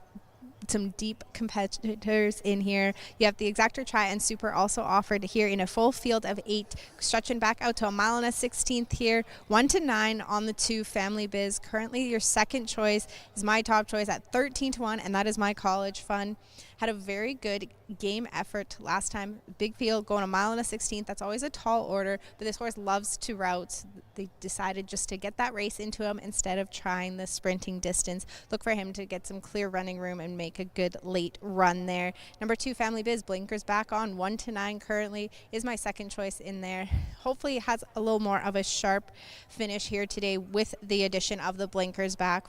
Speaker 4: some deep competitors in here. You have the Exactor, Tri, and Super also offered here in a full field of 8, stretching back out to a mile and a 16th here. 1 to 9 on the 2, Family Biz. Currently, your second choice is my top choice at 13-1, and that is My College Fund. Had a very good game effort last time. Big field, going a mile and a 16th. That's always a tall order, but this horse loves to route. They decided just to get that race into him instead of trying the sprinting distance. Look for him to get some clear running room and make a good late run there. Number 2, Family Biz, blinkers back on. 1 to 9 currently is my second choice in there. Hopefully it has a little more of a sharp finish here today with the addition of the blinkers back.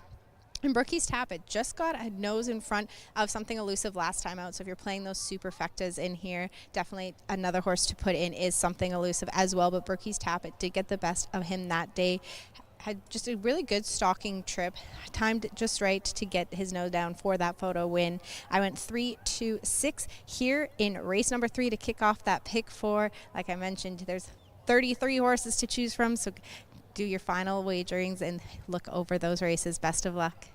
Speaker 4: And Brookie's Tappet just got a nose in front of Something Elusive last time out. So if you're playing those superfectas in here, definitely another horse to put in is Something Elusive as well. But Brookie's Tappet did get the best of him that day. Had just a really good stalking trip, timed it just right to get his nose down for that photo win. I went 3, 2, 6 here in race number 3 to kick off that Pick 4. Like I mentioned, there's 33 horses to choose from, so do your final wagerings and look over those races. Best of luck.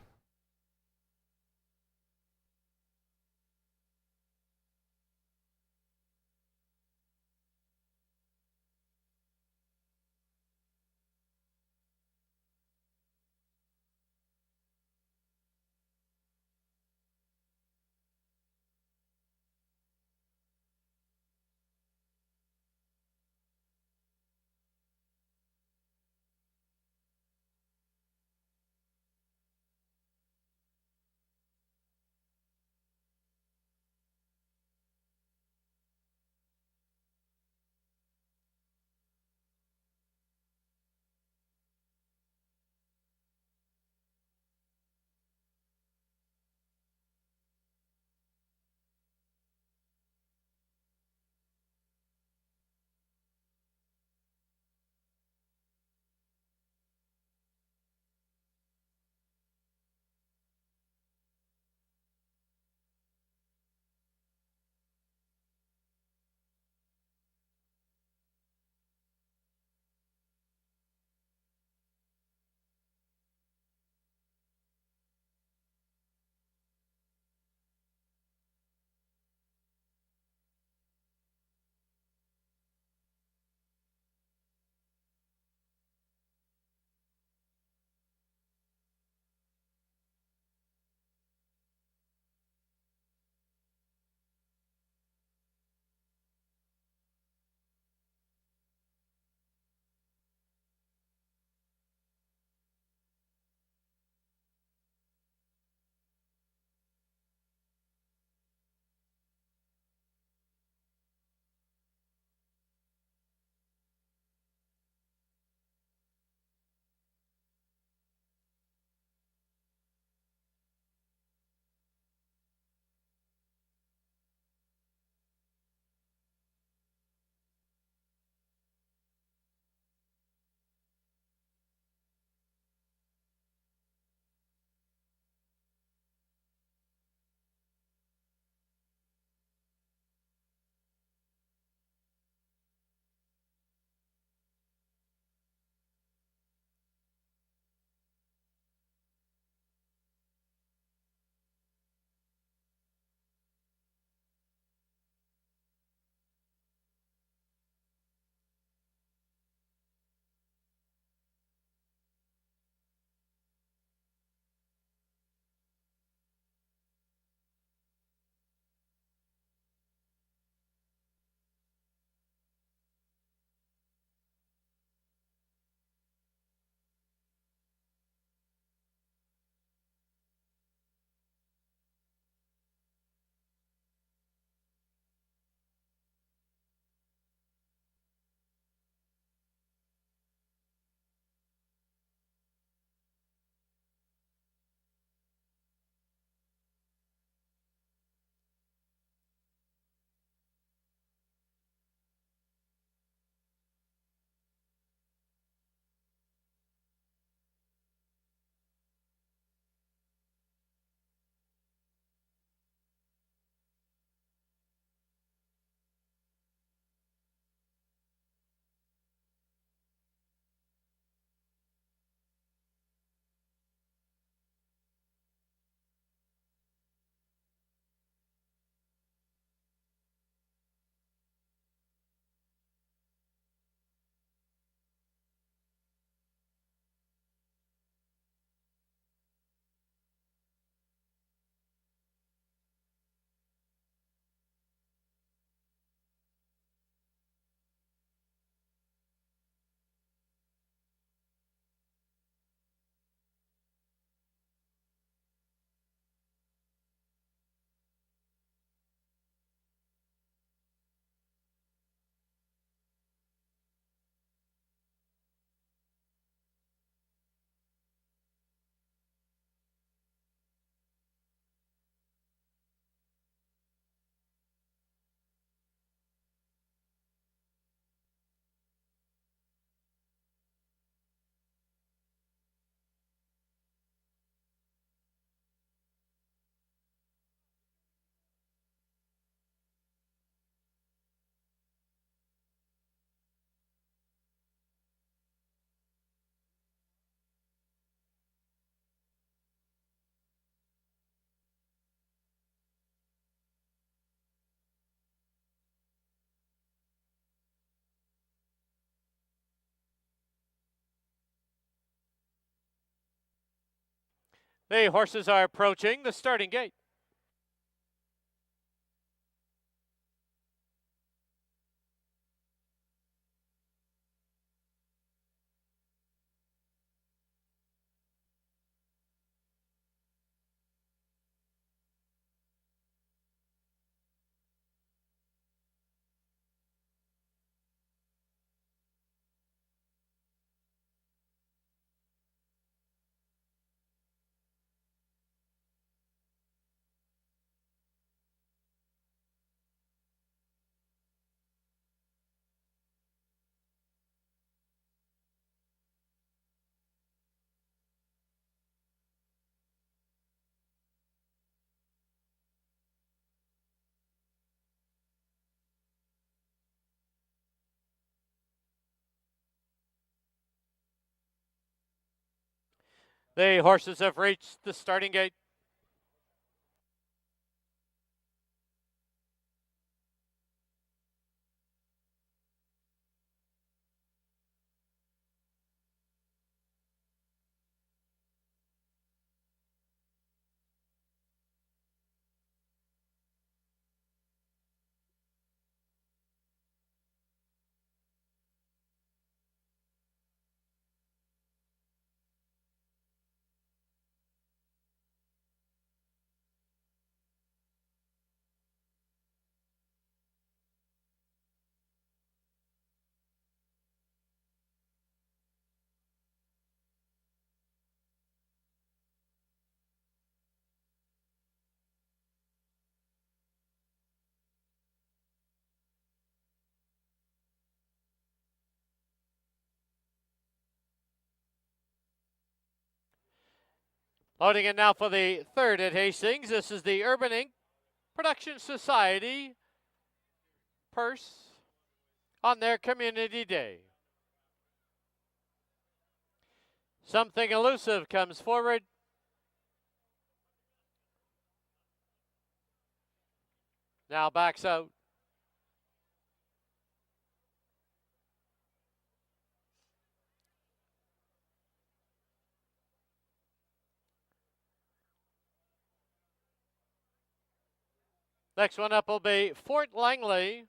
Speaker 1: The horses are approaching the starting gate. The horses have reached the starting gate. Loading in now for the third at Hastings. This is the Urban Inc. Production Society purse on their community day. Something Elusive comes forward. Now backs out. Next one up will be Fort Langley.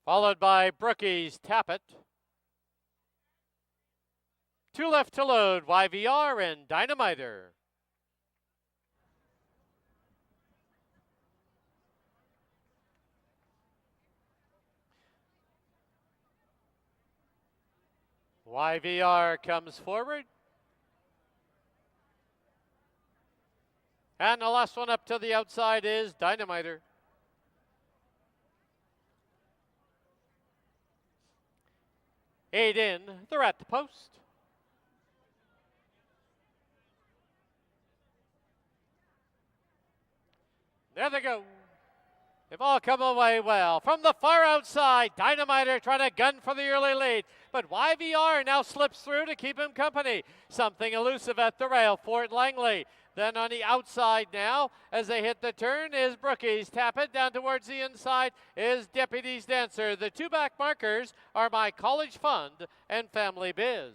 Speaker 1: Followed by Brookie's Tappet. Two left to load, YVR and Dynamiter. YVR comes forward. And the last one up to the outside is Dynamiter. Eight in, they're at the post. There they go. They've all come away well. From the far outside, Dynamiter trying to gun for the early lead. But YVR now slips through to keep him company. Something Elusive at the rail, Fort Langley. Then on the outside now, as they hit the turn, is Brookie's Tappet. Down towards the inside is Deputy's Dancer. The two back markers are My College Fund and Family Biz.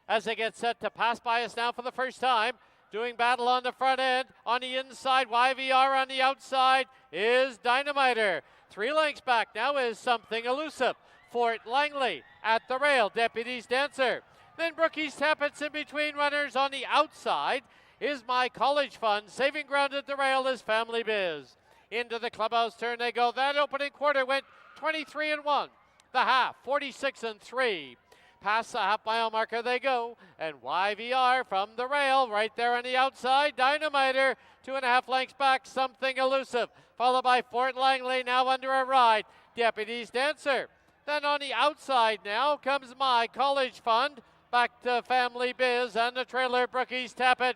Speaker 1: As they get set to pass by us now for the first time, doing battle on the front end. On the inside, YVR. On the outside is Dynamiter. 3 lengths back now is Something Elusive. Fort Langley at the rail, Deputy's Dancer. Then Brookie's Tappet's in between runners. On the outside is My College Fund. Saving ground at the rail is Family Biz. Into the clubhouse turn they go. That opening quarter went 23-1. The half, 46-3. Past the half-mile marker they go, and YVR from the rail, right there on the outside, Dynamiter, 2.5 lengths back, Something Elusive, followed by Fort Langley, now under a ride, Deputy's Dancer. Then on the outside now comes My College Fund, back to Family Biz, and the trailer, Brookie's Tappet.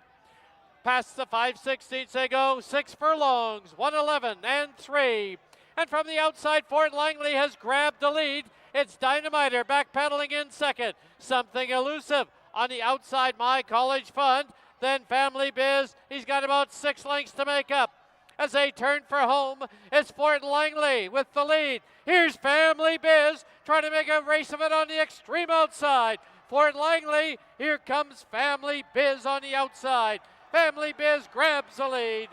Speaker 1: Past the 5/16 they go, 6 furlongs, 111-3. And from the outside, Fort Langley has grabbed the lead. It's Dynamiter backpedaling in second. Something Elusive on the outside, My College Fund. Then Family Biz, he's got about 6 lengths to make up. As they turn for home, it's Fort Langley with the lead. Here's Family Biz trying to make a race of it on the extreme outside. Fort Langley. Here comes Family Biz on the outside. Family Biz grabs the lead.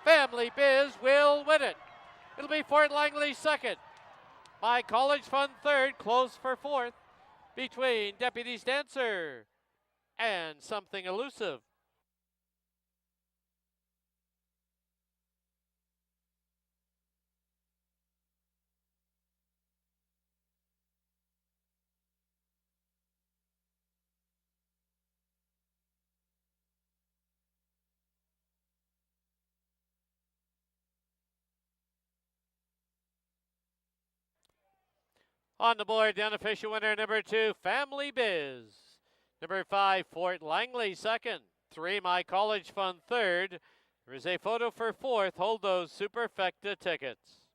Speaker 1: Family Biz will win it. It'll be Fort Langley second. My College Fund third, close for fourth between Deputy Stancer and Something Elusive. On the board, the unofficial winner, number 2, Family Biz. Number 5, Fort Langley second. 3, My College Fund third. There is a photo for fourth. Hold those Superfecta tickets.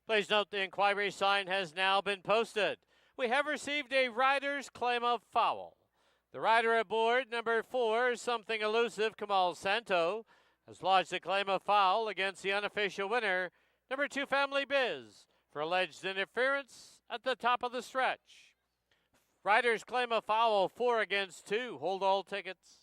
Speaker 1: Please note the inquiry sign has now been posted. We have received a rider's claim of foul. The rider aboard, number 4, Something Elusive, Kamal Santo, has lodged a claim of foul against the unofficial winner, number 2, Family Biz, for alleged interference at the top of the stretch. Rider's claim of foul, 4 against 2. Hold all tickets.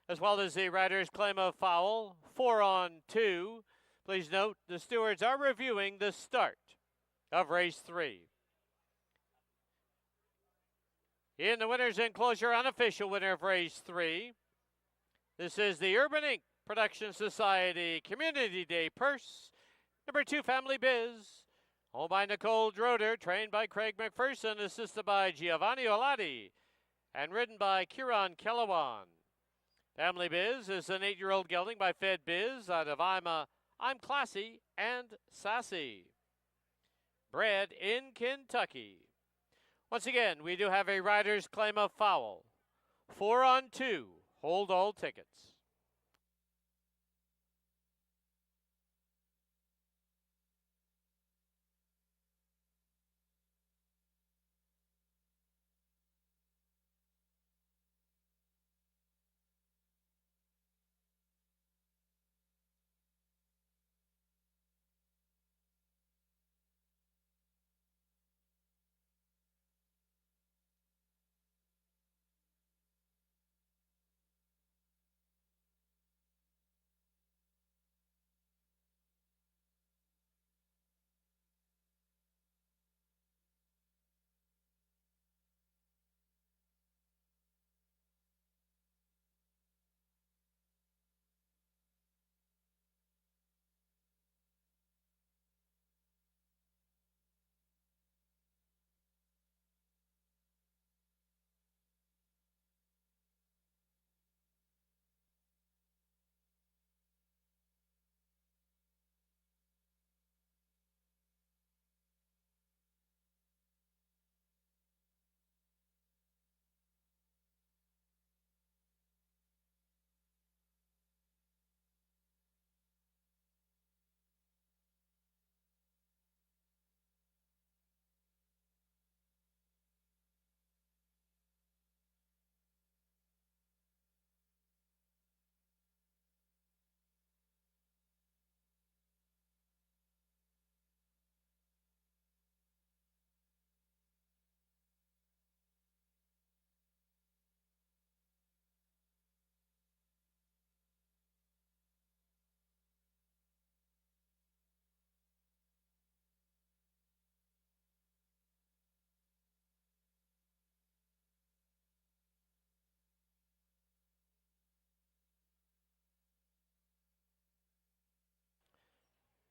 Speaker 1: As well as the rider's claim of foul, 4 on 2. Please note the stewards are reviewing the start of race 3. In the winner's enclosure, unofficial winner of race 3. This is the Urban Inc. Production Society Community Day Purse. Number 2, Family Biz. Owned by Nicole Droder, trained by Craig McPherson, assisted by Giovanni Olati, and ridden by Kieran Kellawan. Family Biz is an 8-year-old gelding by Fed Biz out of I'm Classy and Sassy, bred in Kentucky. Once again, we do have a rider's claim of foul. 4 on 2. Hold all tickets.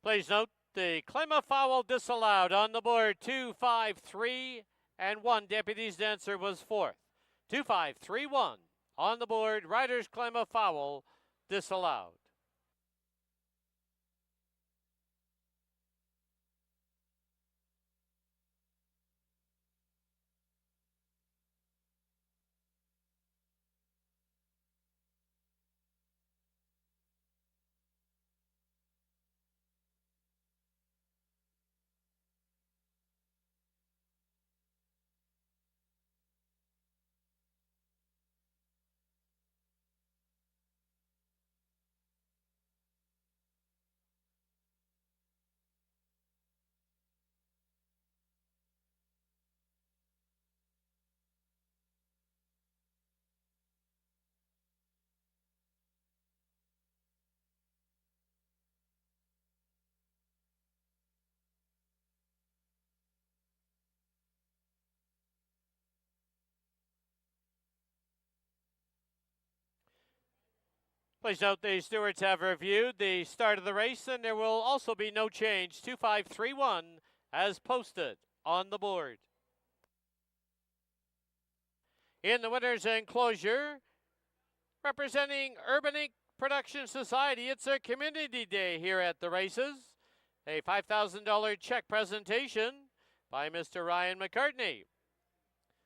Speaker 1: Please note the claim of foul disallowed on the board 2, 5, 3, and 1. Deputy's answer was fourth. 2, 5, 3, 1 on the board. Riders claim of foul disallowed. Please note the stewards have reviewed the start of the race, and there will also be no change. 2531 as posted on the board. In the winner's enclosure, representing Urban Ink Production Society, it's a community day here at the races. A $5,000 check presentation by Mr. Ryan McCartney.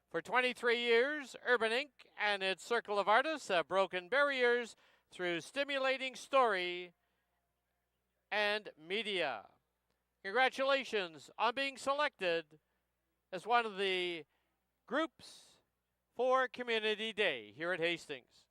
Speaker 1: For 23 years, Urban Ink and its circle of artists have broken barriers through stimulating story and media. Congratulations on being selected as one of the groups for Community Day here at Hastings.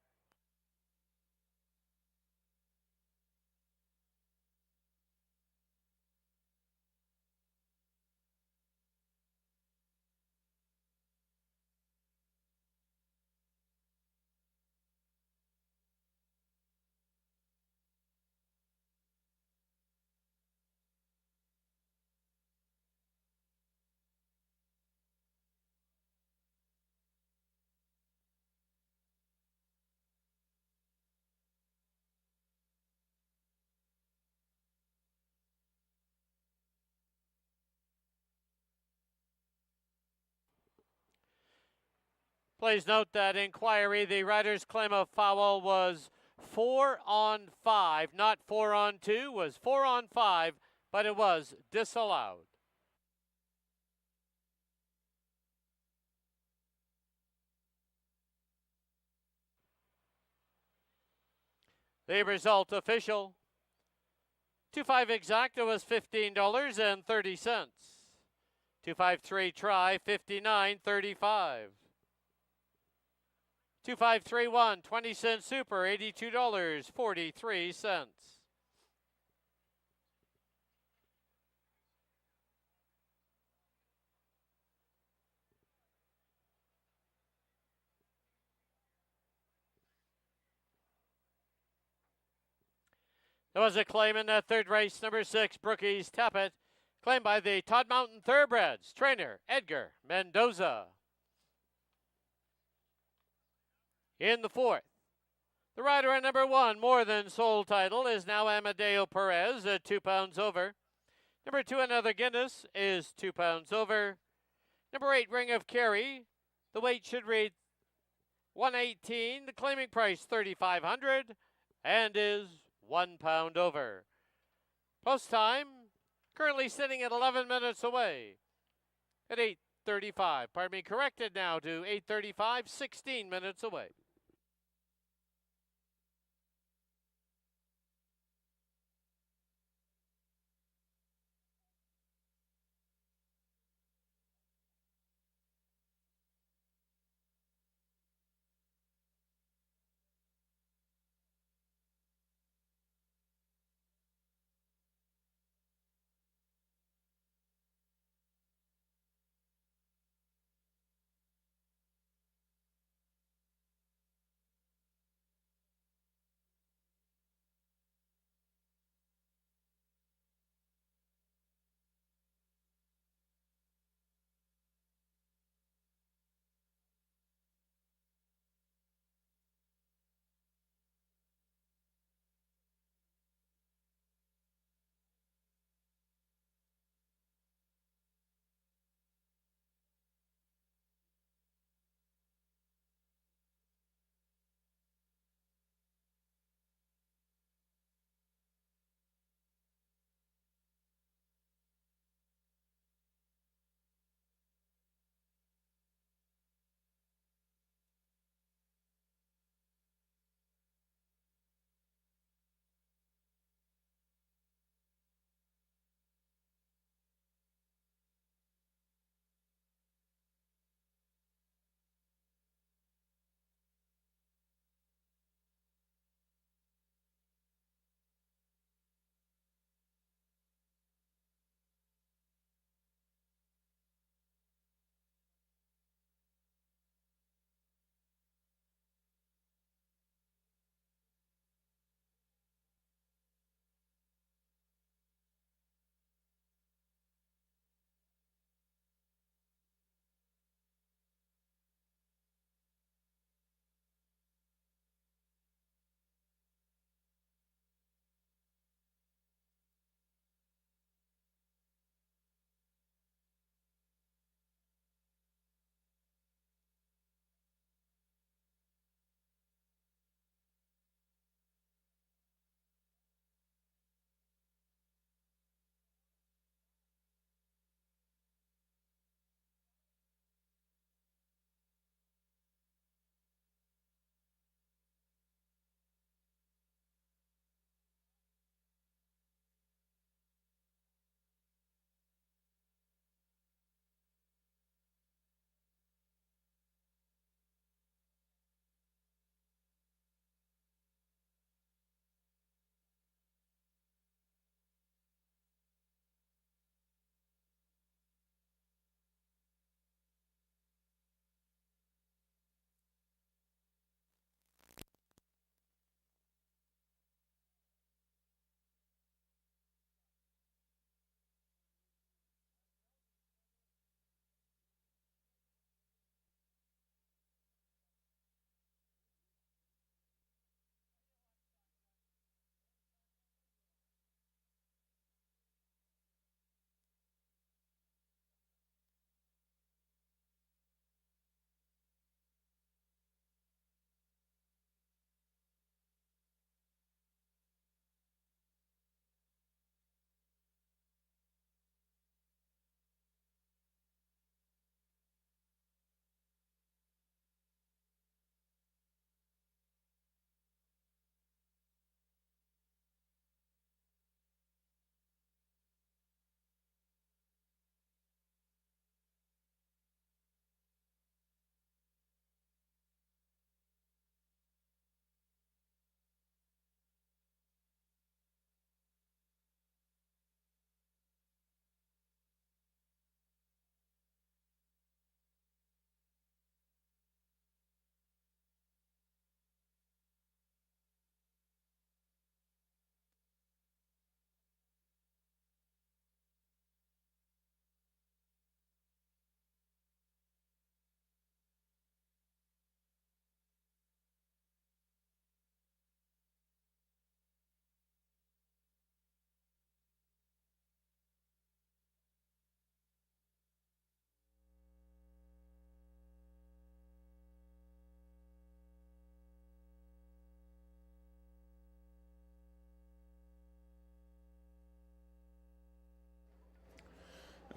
Speaker 1: Please note that inquiry, the rider's claim of foul was 4 on 5, not 4 on 2, was 4 on 5, but it was disallowed. The result official. 2-5 exacta was $15.30. 253 try, $59.35. 2531 20-cent super, $82.43. There was a claim in that third race, number 6, Brookies Tappet, claimed by the Todd Mountain Thoroughbreds, trainer Edgar Mendoza. In the fourth, the rider at number 1, More Than Soul Title, is now Amadeo Perez at 2 pounds over. Number 2, Another Guinness, is 2 pounds over. Number 8, Ring of Kerry, the weight should read 118, the claiming price $3,500, and is 1 pound over. Post time currently sitting at 11 minutes away at 8:35. Pardon me, corrected now to 8:35, 16 minutes away.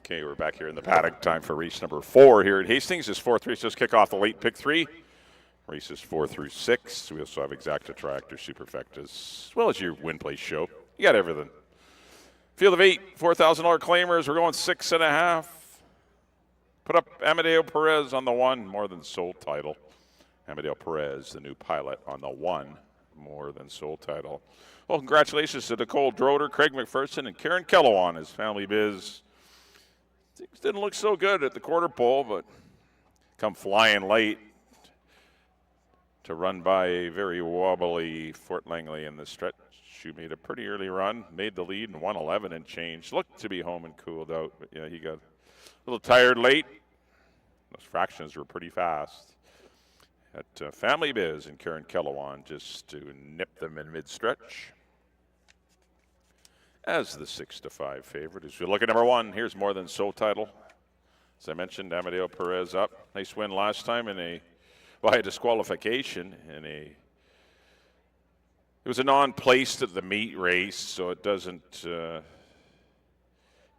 Speaker 2: Okay, we're back here in the paddock. Time for race number 4 here at Hastings. This 4th race just kick off the late pick 3. Races 4 through 6. We also have Exacta Tractor, Superfecta, as well as your win place show. You got everything. Field of 8, $4,000 claimers. We're going 6.5. Put up Amadeo Perez on the 1, more than sold title. Amadeo Perez, the new pilot on the 1, more than sold title. Well, congratulations to Nicole Droder, Craig McPherson, and Karen Kellowan, his family biz. Things didn't look so good at the quarter pole, but come flying late to run by a very wobbly Fort Langley in the stretch. She made a pretty early run, made the lead in 1:11 and changed. Looked to be home and cooled out, but yeah, he got a little tired late. Those fractions were pretty fast. At Family Biz and Karen Kellowan just to nip them in mid-stretch. As the 6-5 favorite, as we look at number 1, here's more than sold title. As I mentioned, Amadeo Perez up. Nice win last time in by a disqualification it was a non-placed at the meet race, so it doesn't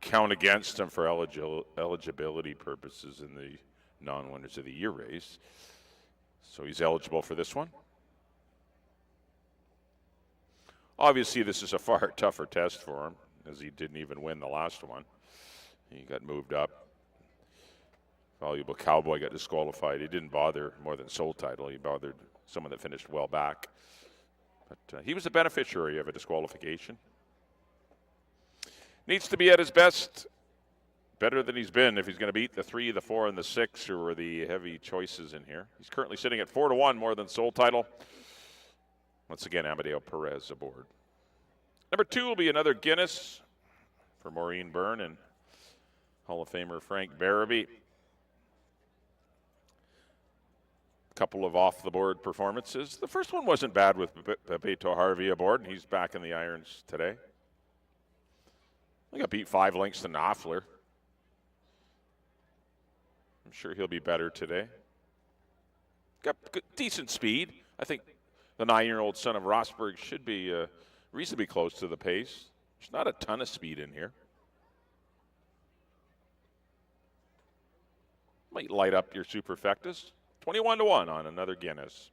Speaker 2: count against him for eligibility purposes in the non-winners of the year race. So he's eligible for this one. Obviously, this is a far tougher test for him, as he didn't even win the last one. He got moved up. Valuable Cowboy got disqualified. He didn't bother more than sold title. He bothered someone that finished well back. But he was the beneficiary of a disqualification. Needs to be at his best, better than he's been if he's going to beat the 3, the 4, and the 6, who were the heavy choices in here. He's currently sitting at 4-1, more than sold title. Once again, Amadeo Perez aboard. Number 2 will be another Guinness for Maureen Byrne and Hall of Famer Frank Barabee. Couple of off-the-board performances. The first one wasn't bad with Beto Harvey aboard, and he's back in the irons today. He got beat 5 lengths to Knopfler. I'm sure he'll be better today. Got good, decent speed. I think the 9-year-old son of Rosberg should be reasonably close to the pace. There's not a ton of speed in here. Might light up your superfectas. 21-1 on another Guinness.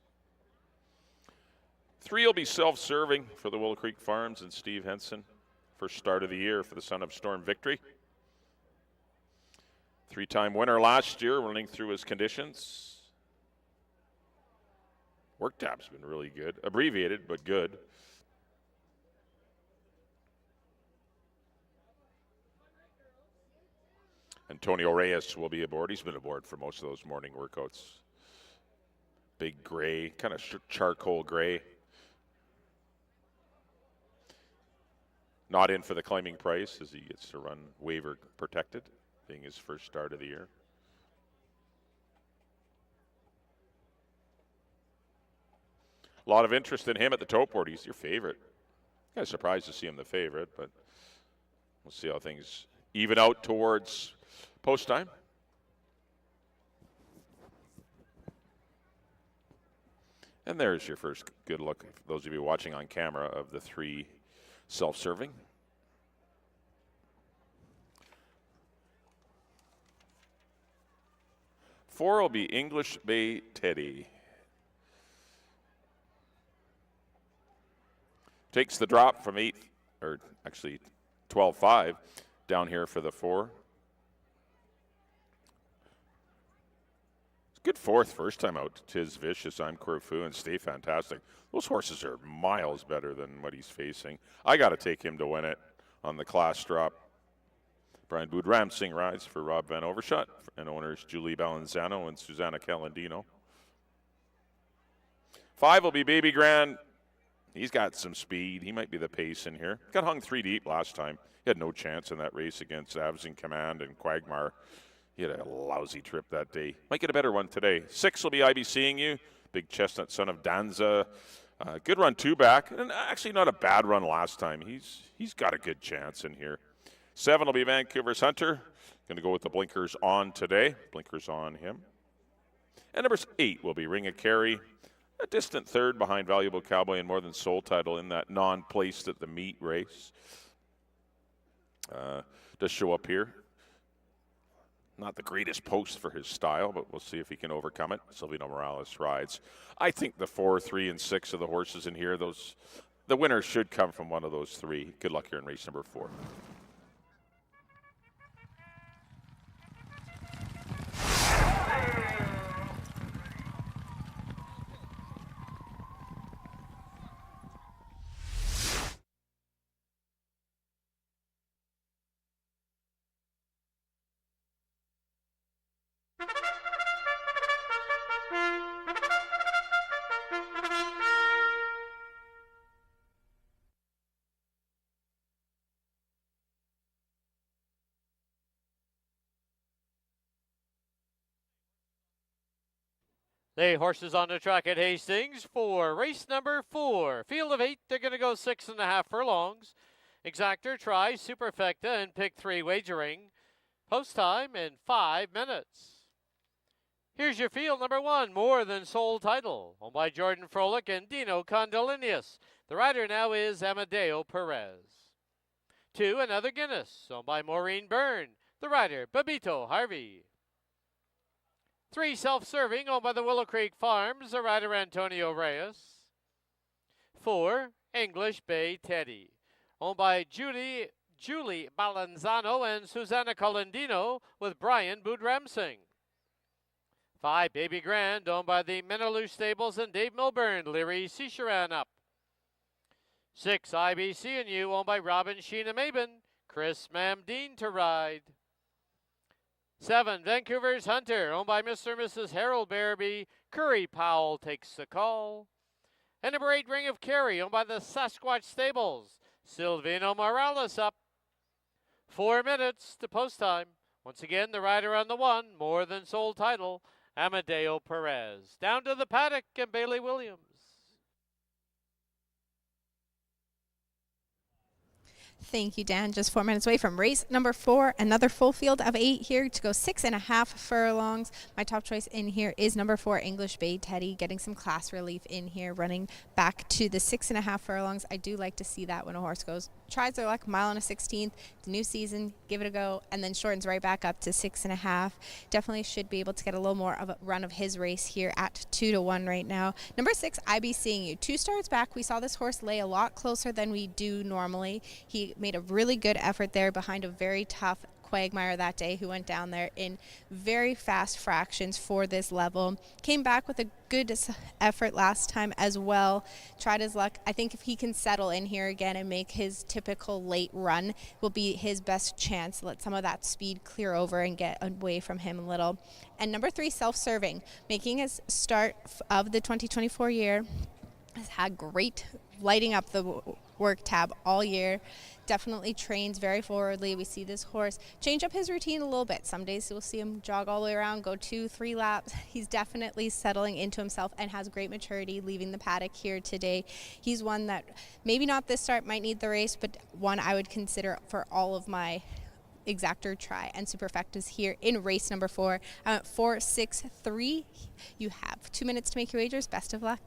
Speaker 2: 3 will be self-serving for the Willow Creek Farms and Steve Henson. First start of the year for the son of Storm Victory. 3-time winner last year, running through his conditions. Work tap's been really good. Abbreviated, but good. Antonio Reyes will be aboard. He's been aboard for most of those morning workouts. Big gray, kind of charcoal gray. Not in for the claiming price as he gets to run waiver protected, being his first start of the year. A lot of interest in him at the tote board. He's your favorite. Kind of surprised to see him the favorite, but we'll see how things even out towards post time. And there's your first good look, for those of you watching on camera, of the 3 self-serving. Four will be English Bay Teddy. Takes the drop from 12.5 down here for the 4. Good 4th first time out. Tiz Vicious, I'm Corfu, and Stay Fantastic. Those horses are miles better than what he's facing. I got to take him to win it on the class drop. Brian Boudram Singh rides for Rob Van Overshot and owners Julie Balanzano and Susanna Calandino. 5 will be Baby Grand. He's got some speed. He might be the pace in here. Got hung 3 deep last time. He had no chance in that race against Avs in Command and Quagmire. He had a lousy trip that day. Might get a better one today. 6 will be I Be Seeing You. Big chestnut son of Danza. Good run 2 back. And actually not a bad run last time. He's got a good chance in here. 7 will be Vancouver's Hunter. Going to go with the blinkers on today. Blinkers on him. And number 8 will be Ring of Kerry. A distant 3rd behind Valuable Cowboy and more than sold title in that non-placed at the meet race. Does show up here. not the greatest post for his style, but we'll see if he can overcome it. Silvino Morales rides. I think the 4, 3, and 6 of the horses in here, the winner should come from one of those three. Good luck here in race number 4.
Speaker 1: The horses on the track at Hastings for race number 4. Field of 8, they're going to go 6.5 furlongs. Exactor, Try, Superfecta, and Pick 3 wagering. Post time in 5 minutes. Here's your field number 1, More Than Sold Title, owned by Jordan Frolick and Dino Condolinius. The rider now is Amadeo Perez. 2, Another Guinness, owned by Maureen Byrne. The rider, Babito Harvey. 3, Self-Serving, owned by the Willow Creek Farms, the rider Antonio Reyes. 4, English Bay Teddy, owned by Julie Balanzano and Susanna Colandino with Brian Budramsing. 5, Baby Grand, owned by the Menelou Stables and Dave Milburn, Leary Cicheran up. 6, IBC and U, owned by Robin Sheena Mabin, Chris Mamdeen to ride. 7, Vancouver's Hunter, owned by Mr. and Mrs. Harold Barabee. Curry Powell takes the call. And number 8, Ring of Kerry, owned by the Sasquatch Stables. Silvino Morales up. 4 minutes to post time. Once again, the rider on the 1, More Than Sold Title, Amadeo Perez. Down to the paddock and Bailey Williams.
Speaker 4: Thank you, Dan. Just 4 minutes away from race number 4. Another full field of 8 here to go 6.5 furlongs. My top choice in here is number 4, English Bay Teddy, getting some class relief in here, running back to the 6.5 furlongs. I do like to see that when a horse tries their luck, mile and a 16th, the new season, give it a go, and then shortens right back up to 6.5. Definitely should be able to get a little more of a run of his race here at 2-1 right now. Number 6, I Be Seeing You. 2 starts back, we saw this horse lay a lot closer than we do normally. He made a really good effort there behind a very tough Quagmire that day, who went down there in very fast fractions for this level. Came back with a good effort last time as well. Tried his luck. I think if he can settle in here again and make his typical late run, will be his best chance. Let some of that speed clear over and get away from him a little. And number 3, Self-Serving, making his start of the 2024 year. Has had great lighting up the work tab all year. Definitely trains very forwardly. We see this horse change up his routine a little bit. Some days we'll see him jog all the way around, go 2-3 laps. He's definitely settling into himself and has great maturity leaving the paddock here today. He's one that maybe not this start, might need the race, but one I would consider for all of my Exactor, Try, and Superfectas here in race number 4. 4, 6, 3. You have 2 minutes to make your wagers. Best of luck.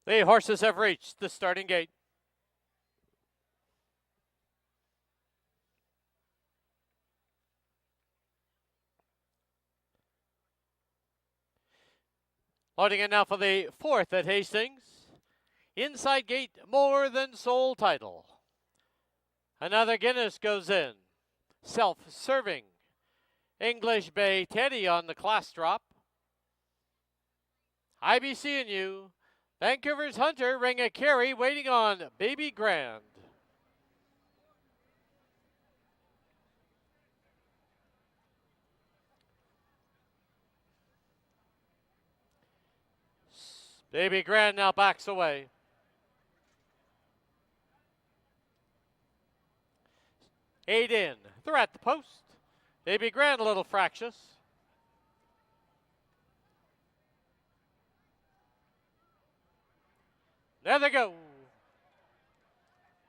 Speaker 1: The horses have reached the starting gate. Loading in now for the 4th at Hastings. Inside gate, More Than Soul title. Another Guinness goes in. Self-serving. English Bay Teddy on the class drop. IBC and you. Vancouver's Hunter, Ring a Carry, waiting on Baby Grand. Baby Grand now backs away. Eight in. They're at the post. Baby Grand a little fractious. There they go.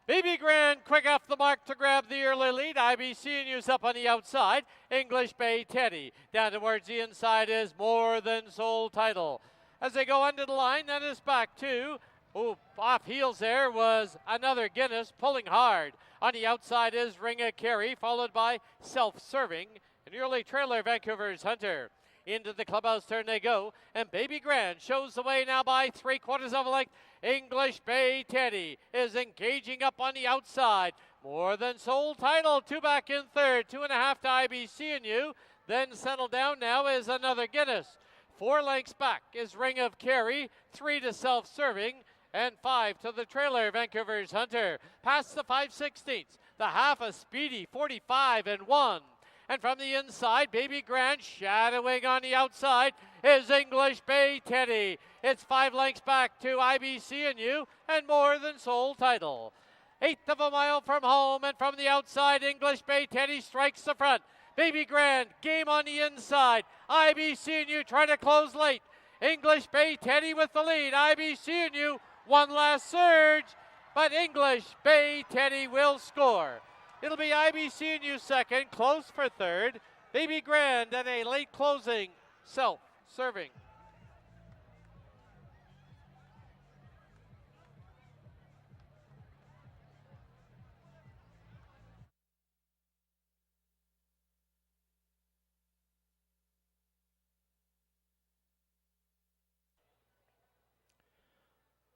Speaker 1: Baby Grand quick off the mark to grab the early lead. IBC and U's up on the outside. English Bay Teddy. Down towards the inside is More Than Soul title. As they go under the line, that is back two. Oh, off heels there was another Guinness pulling hard. On the outside is Ring a Carry, followed by Self-Serving. An early trailer, Vancouver's Hunter. Into the clubhouse turn they go, and Baby Grand shows the way now by 3/4 of a length. English Bay Teddy is engaging up on the outside. More Than Soul title, 2 back in third, 2.5 to IBC and you. Then settled down now is another Guinness. 4 lengths back is Ring of Carry, 3 to Self-Serving, and 5 to the trailer, Vancouver's Hunter. Past the 5/16, the half a speedy 45 and 1. And from the inside, Baby Grand shadowing on the outside is English Bay Teddy. It's 5 lengths back to IBC and you, and More Than Soul title. 1/8 of a mile from home, and from the outside, English Bay Teddy strikes the front. Baby Grand, game on the inside. IBC and you try to close late. English Bay Teddy with the lead. IBC and you, one last surge, but English Bay Teddy will score. It'll be IBC and you second, close for third. Baby Grand and a late closing, Self-Serving.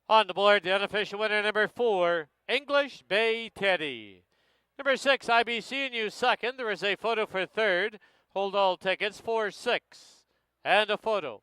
Speaker 1: On the board, the unofficial winner, number 4, English Bay Teddy. Number 6, IBC and you second. There is a photo for third. Hold all tickets, 4-6, and a photo.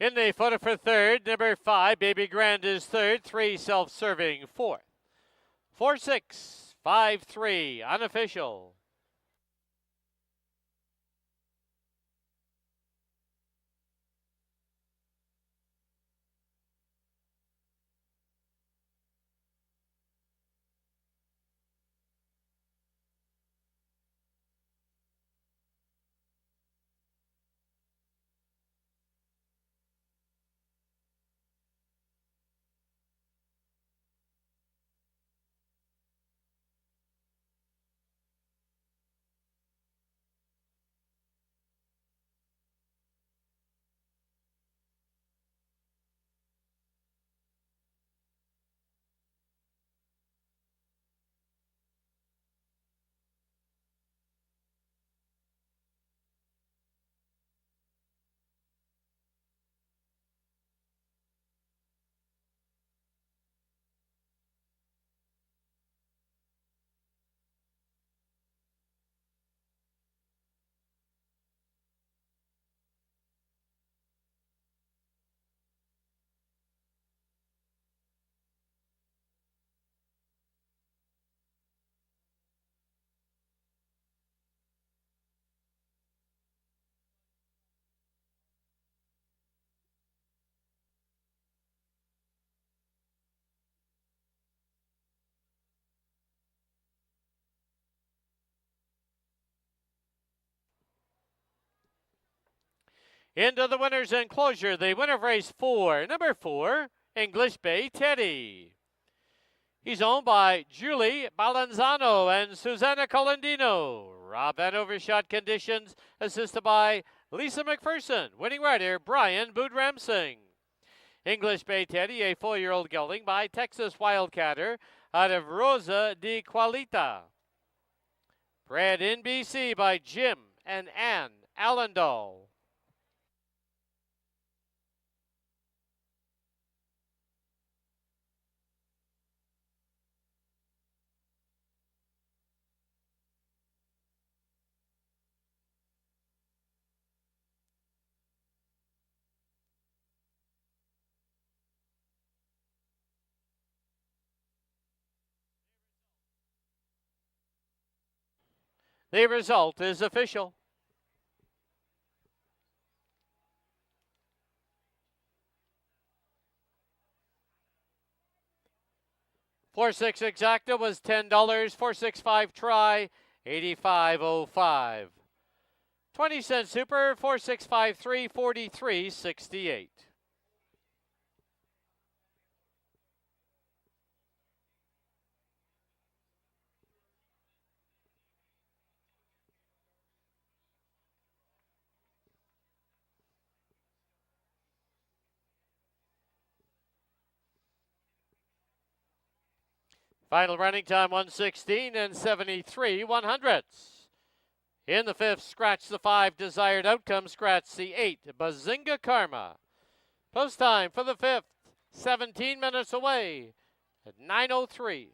Speaker 1: In the photo for third, number 5, Baby Grand is third, 3 Self-Serving fourth. 4-6, 5-3, unofficial. Into the winner's enclosure, the winner of race 4, number 4, English Bay Teddy. He's owned by Julie Balanzano and Susanna Colandino. Rob Van Overshot conditions, assisted by Lisa McPherson. Winning rider, Brian Boudramsing. English Bay Teddy, a 4-year-old gelding by Texas Wildcatter out of Rosa de Qualita. Bred in BC by Jim and Ann Allendale. The result is official. 4-6 exacta was $10. 4-6-5 try, $85.05. 20-cent super, 4-6-5-3, $43.68. Final running time 1:16 and 73/100ths. In the 5th, scratch the 5, desired outcome, scratch the 8, Bazinga Karma. Post time for the 5th, 17 minutes away at 9:03.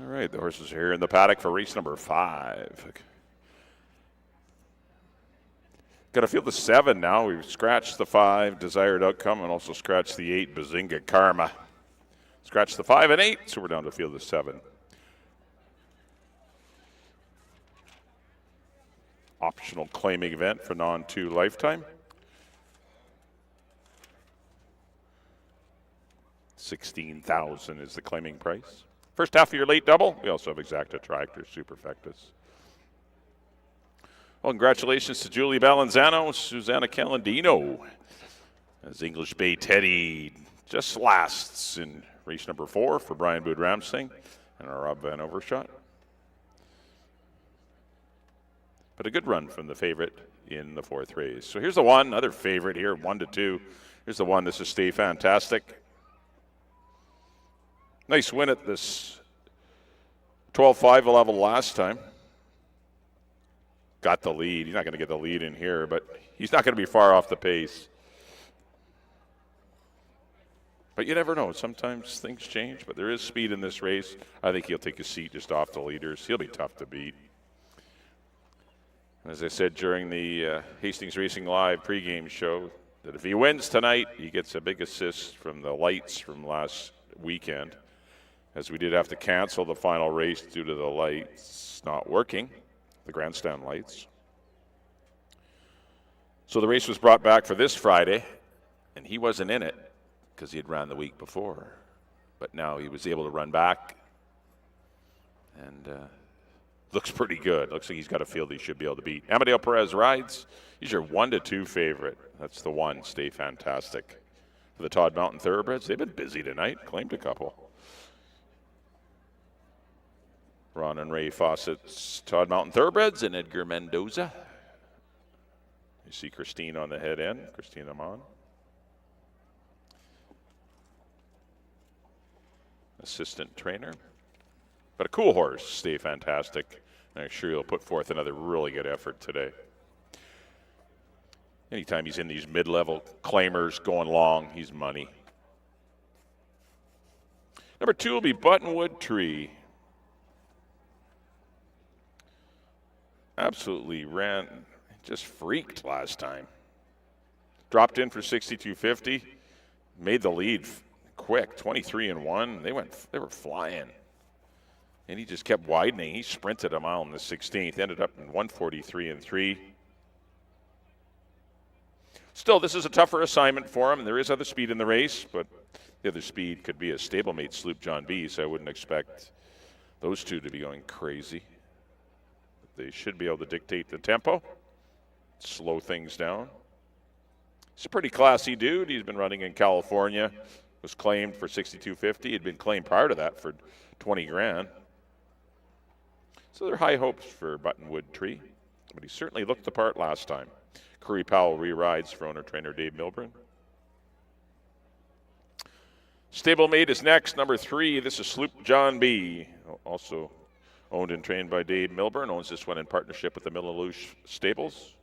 Speaker 2: All right, the horses here in the paddock for race number 5. Got to feel the 7 now. We've scratched the 5, Desired Outcome, and also scratched the 8, Bazinga Karma. Scratched the 5 and 8, so we're down to field the 7. Optional claiming event for non-2 lifetime. 16,000 is the claiming price. First half of your late double. We also have Exacta Tractor, Superfectus. Well, congratulations to Julie Balanzano, Susanna Calandino, as English Bay Teddy just lasts in race number 4 for Brian Boud-Ramsing and our Rob Van Overshot. But a good run from the favorite in the 4th race. So here's the one, another favorite here, 1-2. Here's the one. This is Stay Fantastic. Nice win at this 12-5 level last time. Got the lead. He's not going to get the lead in here, but he's not going to be far off the pace. But you never know. Sometimes things change, but there is speed in this race. I think he'll take a seat just off the leaders. He'll be tough to beat. As I said during the Hastings Racing Live pregame show, that if he wins tonight, he gets a big assist from the lights from last weekend, as we did have to cancel the final race due to the lights not working, the grandstand lights. So the race was brought back for this Friday, and he wasn't in it because he had ran the week before. But now he was able to run back, and looks pretty good. Looks like he's got a field he should be able to beat. Amadeo Perez rides. He's your 1-2 favorite. That's the one. Stay Fantastic. For the Todd Mountain Thoroughbreds, they've been busy tonight. Claimed a couple. Ron and Ray Fawcett's Todd Mountain Thoroughbreds and Edgar Mendoza. You see Christine on the head end, Christine Amon. Assistant trainer. But a cool horse, Stay Fantastic. I'm sure he'll put forth another really good effort today. Anytime he's in these mid-level claimers going long, he's money. Number 2 will be Buttonwood Tree. Absolutely ran, just freaked last time. Dropped in for 62.50, made the lead quick, 23-1. They were flying. And he just kept widening. He sprinted a mile in the 16th, ended up in 143-3. Still, this is a tougher assignment for him, and there is other speed in the race, but the other speed could be a stablemate Sloop John B, so I wouldn't expect those two to be going crazy. They should be able to dictate the tempo, slow things down. He's a pretty classy dude. He's been running in California, was claimed for 62.50. He'd been claimed prior to that for 20 grand. So there are high hopes for Buttonwood Tree, but he certainly looked the part last time. Curry Powell re-rides for owner-trainer Dave Milburn. Stablemate is next, number 3. This is Sloop John B, also owned and trained by Dave Milburn. Owns this one in partnership with the Millalouche Stables.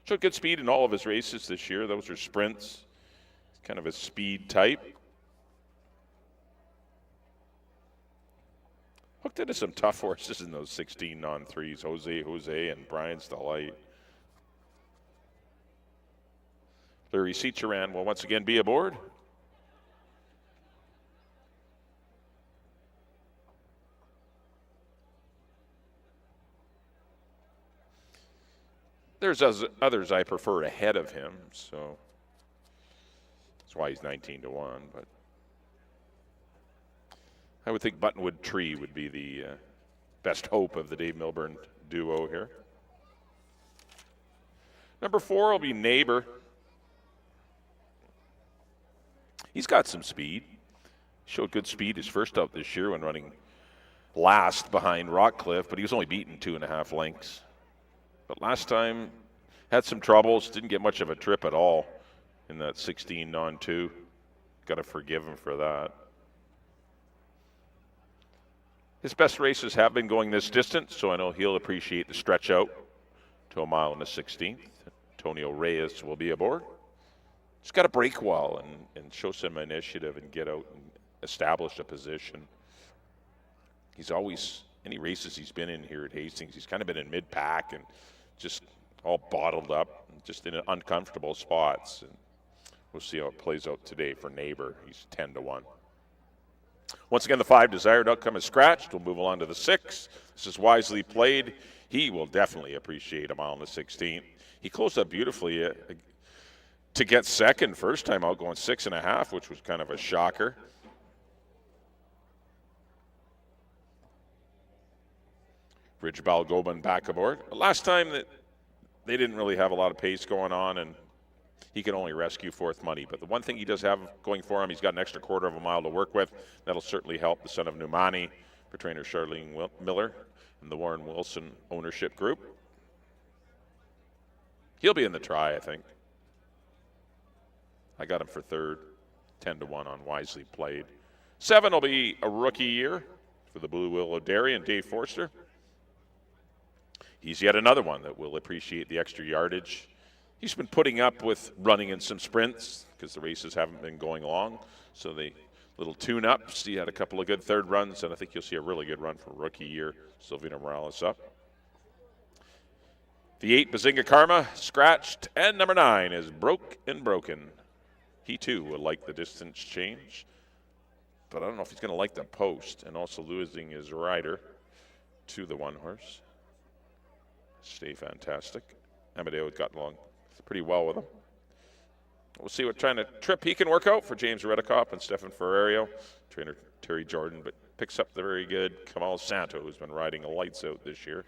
Speaker 2: Showed good speed in all of his races this year. Those are sprints. Kind of a speed type. Hooked into some tough horses in those 16 non-3s. Jose, and Brian's Delight. Larry Seacharan will once again be aboard. There's others I prefer ahead of him, so that's why he's 19-1. But I would think Buttonwood Tree would be the best hope of the Dave Milburn duo here. Number 4 will be Neighbor. He's got some speed. Showed good speed his first out this year when running last behind Rockcliffe, but he was only beaten 2.5 lengths. But last time had some troubles, didn't get much of a trip at all in that 16 non-2. Got to forgive him for that. His best races have been going this distance, so I know he'll appreciate the stretch out to a mile in the 16th. Antonio Reyes will be aboard. He's got to break well and show some initiative and get out and
Speaker 5: established a position. He's always, any races he's been in here at Hastings, he's kind of been in mid-pack and just all bottled up, just in uncomfortable spots. And we'll see how it plays out today for Neighbor. He's 10-1. Once again, the 5 desired outcome is scratched. We'll move along to the 6. This is wisely played. He will definitely appreciate a mile in the 16th. He closed up beautifully to get second first time out, going 6.5, which was kind of a shocker. Ridge Balgobin back aboard. Last time that they didn't really have a lot of pace going on, and he can only rescue fourth money. But the one thing he does have going for him, he's got an extra quarter of a mile to work with. That'll certainly help the son of Numani for trainer Charlene Miller and the Warren Wilson ownership group. He'll be in the try, I think. I got him for third, 10-1 on wisely played. 7 will be a rookie year for the Blue Willow Dairy and Dave Forster. He's yet another one that will appreciate the extra yardage. He's been putting up with running in some sprints because the races haven't been going long. So the little tune-ups, he had a couple of good third runs, and I think you'll see a really good run for rookie year. Silvino Morales up. The 8, Bazinga Karma, scratched, and number 9 is Broke and Broken. He too will like the distance change, but I don't know if he's going to like the post, and also losing his rider to the one horse. Stay fantastic. Amadeo got along pretty well with him. We'll see what kind of trip he can work out for James Redekop and Stefan Ferrario. Trainer Terry Jordan, but picks up the very good Kamal Santo, who's been riding lights out this year.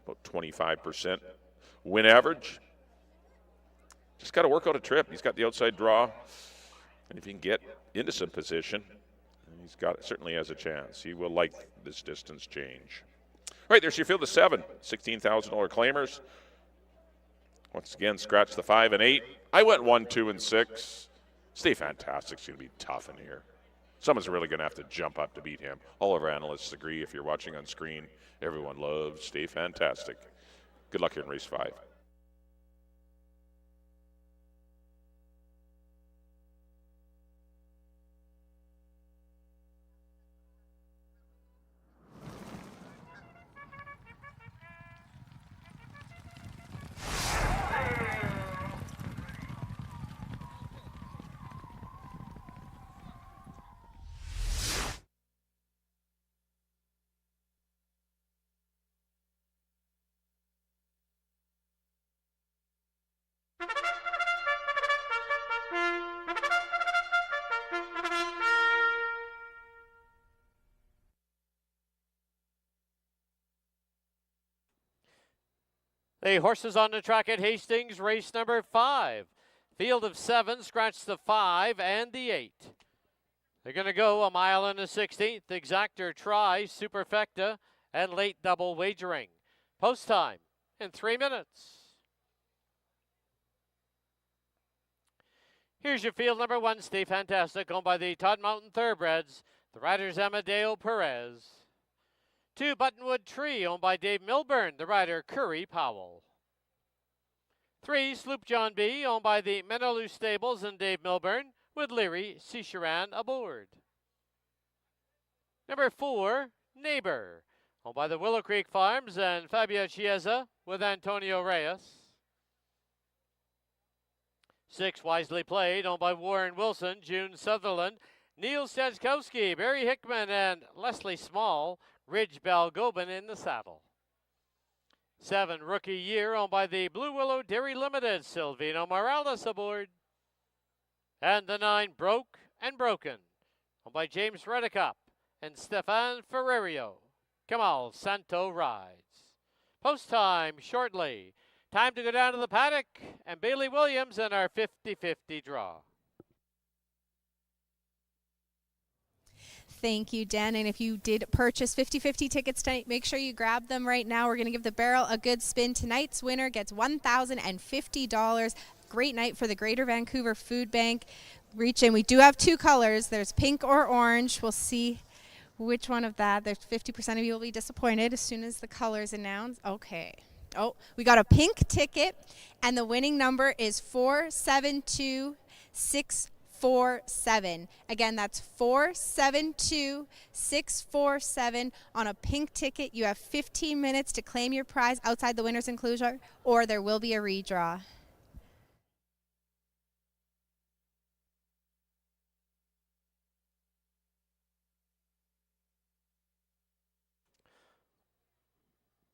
Speaker 5: About 25% win average. Just got to work out a trip. He's got the outside draw, and if he can get into some position, he's got certainly has a chance. He will like this distance change. All right, there's your field of 7, $16,000 claimers. Once again, scratch the 5 and 8. I went 1, 2, and 6. Stay Fantastic's going to be tough in here. Someone's really going to have to jump up to beat him. All of our analysts agree. If you're watching on screen, everyone loves Stay Fantastic. Good luck here in race 5.
Speaker 1: The horses on the track at Hastings, race number 5. Field of 7, scratch the 5 and the 8. They're going to go a mile and a 16th, exactor try, superfecta, and late double wagering. Post time in 3 minutes. Here's your field number 1, Stay Fantastic, owned by the Todd Mountain Thoroughbreds. The rider's Amadeo Perez. 2, Buttonwood Tree, owned by Dave Milburn, the rider Curry Powell. 3, Sloop John B, owned by the Menaloo Stables and Dave Milburn, with Leary Cicheran aboard. Number 4, Neighbor, owned by the Willow Creek Farms and Fabio Chiesa, with Antonio Reyes. 6, Wisely Played, owned by Warren Wilson, June Sutherland, Neil Stadzkowski, Barry Hickman, and Leslie Small, Ridge Balgobin in the saddle. 7, Rookie Year, owned by the Blue Willow Dairy Limited, Silvino Morales aboard. And the 9, Broke and Broken, owned by James Redekop and Stefan Ferrario. Kamal Santo rides. Post time shortly. Time to go down to the paddock and Bailey Williams in our 50-50 draw.
Speaker 4: Thank you, Dan. And if you did purchase 50-50 tickets tonight, make sure you grab them right now. We're going to give the barrel a good spin. Tonight's winner gets $1,050. Great night for the Greater Vancouver Food Bank. Reach in. We do have 2 colors. There's pink or orange. We'll see which one of that. There's 50% of you will be disappointed as soon as the colors announced. Okay. Oh, we got a pink ticket, and the winning number is 4726 647. Again, that's 472-647 on a pink ticket. You have 15 minutes to claim your prize outside the winner's enclosure, or there will be a redraw.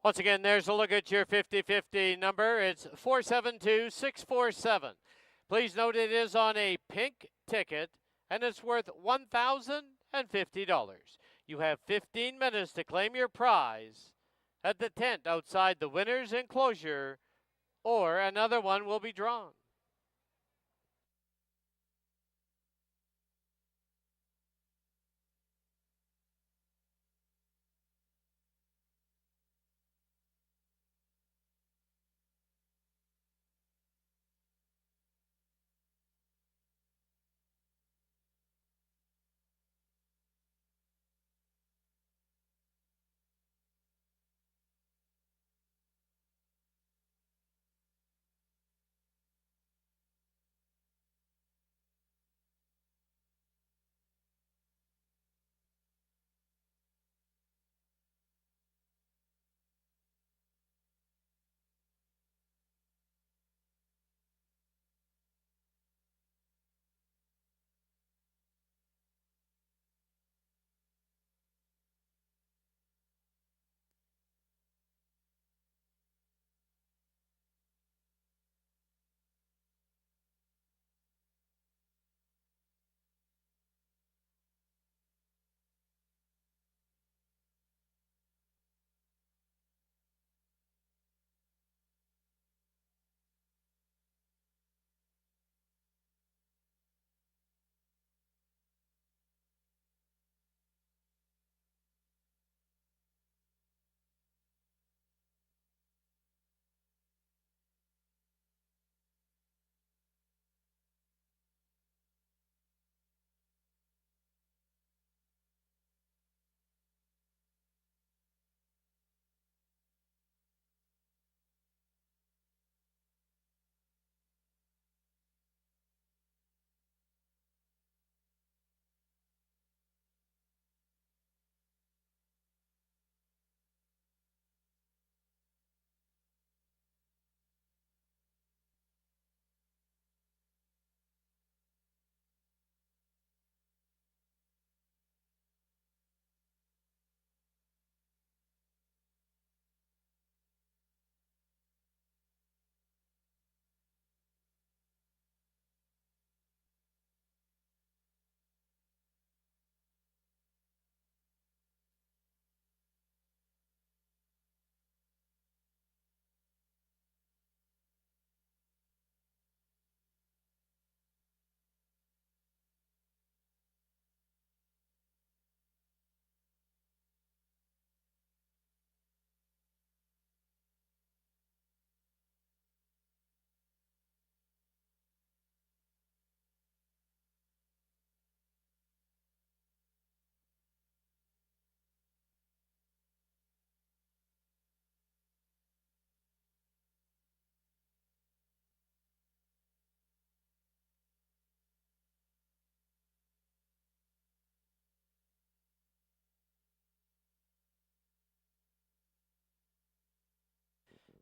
Speaker 1: Once again, there's a look at your 50-50 number. It's 472-647. Please note it is on a pink ticket, and it's worth $1,050. You have 15 minutes to claim your prize at the tent outside the winner's enclosure, or another one will be drawn.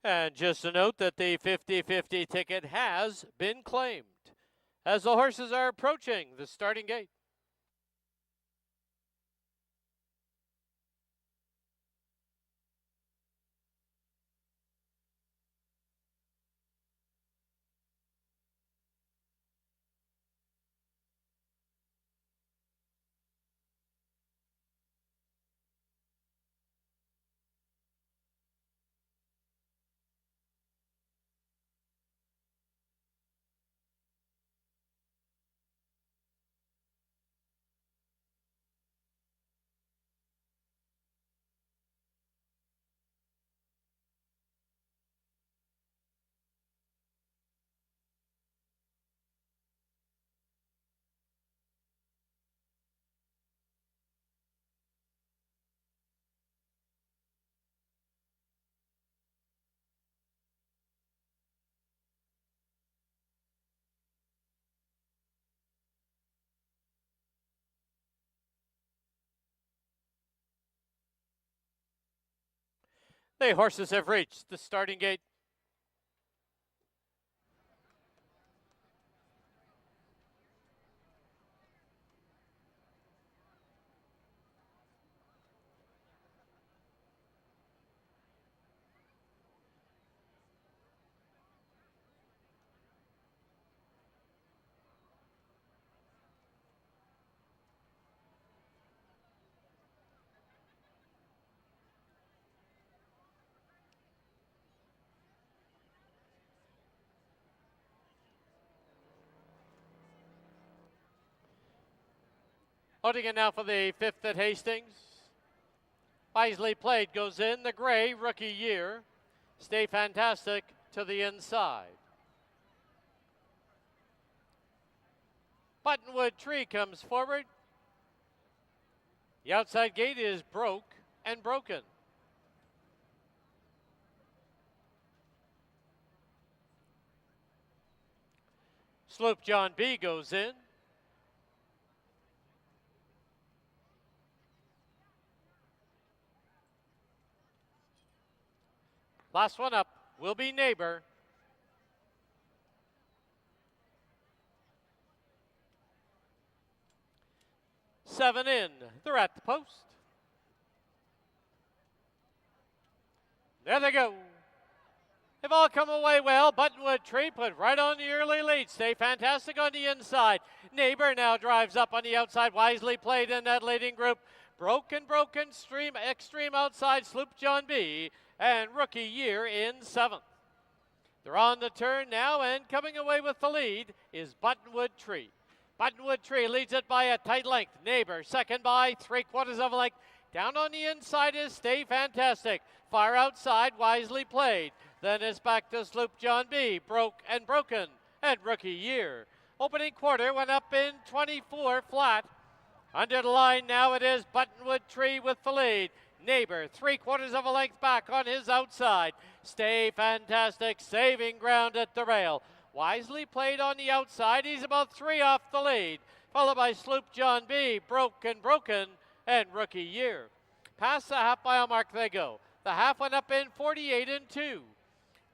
Speaker 1: And just a note that the 50-50 ticket has been claimed as the horses are approaching the starting gate. The horses have reached the starting gate. Loading in now for the 5th at Hastings. Wisely Played goes in. The gray, Rookie Year. Stay Fantastic to the inside. Buttonwood Tree comes forward. The outside gate is Broke and Broken. Sloop John B goes in. Last one up will be Neighbor. Seven in. They're at the post. There they go. They've all come away well. Buttonwood Tree put right on the early lead. Stay Fantastic on the inside. Neighbor now drives up on the outside. Wisely Played in that leading group. Broken, Extreme outside. Sloop John B. And Rookie Year in 7th. They're on the turn now, and coming away with the lead is Buttonwood Tree. Buttonwood Tree leads it by a tight length. Neighbor second by 3/4 of a length. Down on the inside is Stay Fantastic. Far outside, Wisely Played. Then it's back to Sloop John B. Broke and Broken and Rookie Year. Opening quarter went up in 24 flat. Under the line now it is Buttonwood Tree with the lead. Neighbor 3/4 of a length back on his outside. Stay Fantastic saving ground at the rail. Wisely Played on the outside. He's about 3 off the lead. Followed by Sloop John B. Broke and Broken and Rookie Year. Past the half mile mark they go. The half went up in 48-2.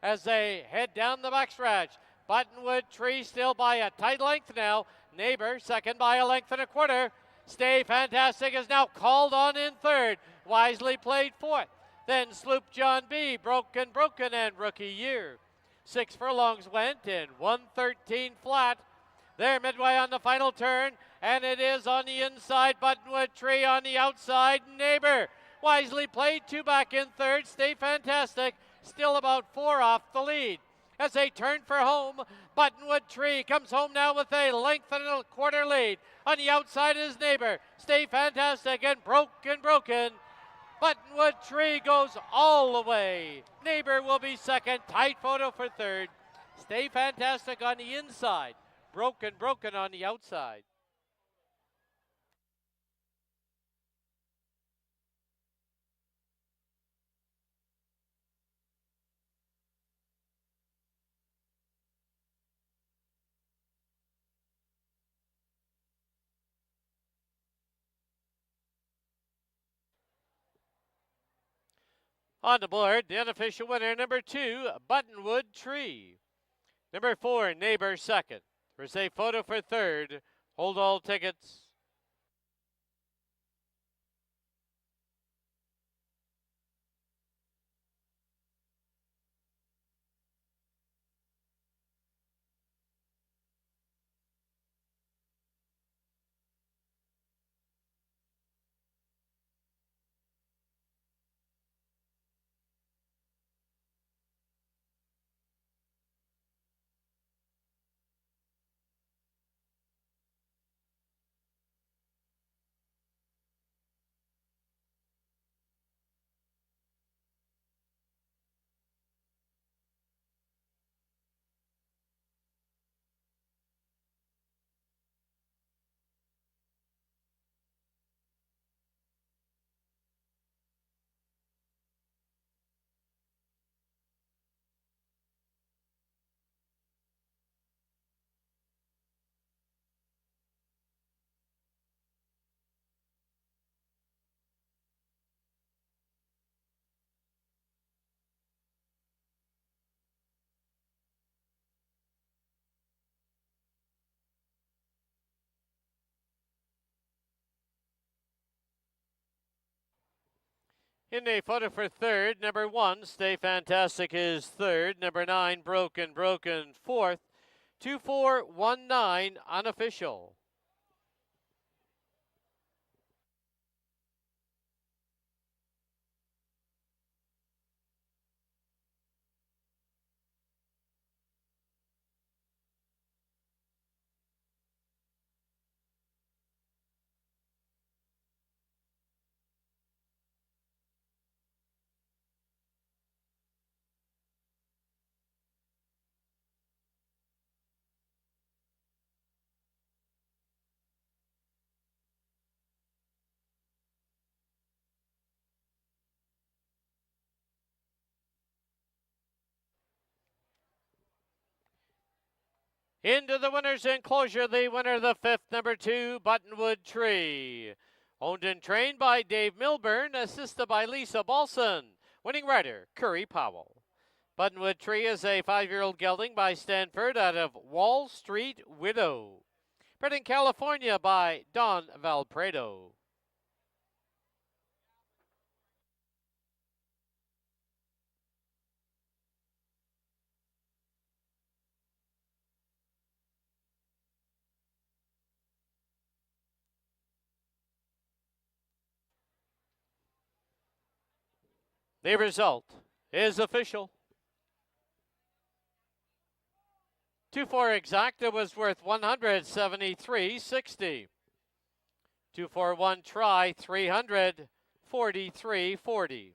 Speaker 1: As they head down the backstretch, Buttonwood Tree still by a tight length now. Neighbor second by a length and a quarter. Stay Fantastic is now called on in third. Wisely Played fourth. Then Sloop John B. Broken and Rookie Year. 6 furlongs went in 1:13 flat. They're midway on the final turn, and it is on the inside. Buttonwood Tree on the outside. Neighbor Wisely Played 2 back in third. Stay Fantastic still about 4 off the lead. As they turn for home, Buttonwood Tree comes home now with a length and a quarter lead. On the outside is Neighbor. Stay Fantastic and Broken. Buttonwood Tree goes all the way. Neighbor will be second. Tight photo for third. Stay Fantastic on the inside. Broken on the outside. On the board, the unofficial winner, number 2, Buttonwood Tree. Number 4, Neighbor second. There's a photo for third. Hold all tickets. In the photo for third, number 1, Stay Fantastic is third. Number 9, Broken Broken, fourth. 2419, unofficial. Into the winner's enclosure, the winner, the fifth, number 2, Buttonwood Tree. Owned and trained by Dave Milburn, assisted by Lisa Balson. Winning rider, Curry Powell. Buttonwood Tree is a 5-year-old gelding by Stanford out of Wall Street Widow. Bred in California by Don Valprado. The result is official. 2-4 exacta was worth $173.60. 2-4-1 try, $343.40.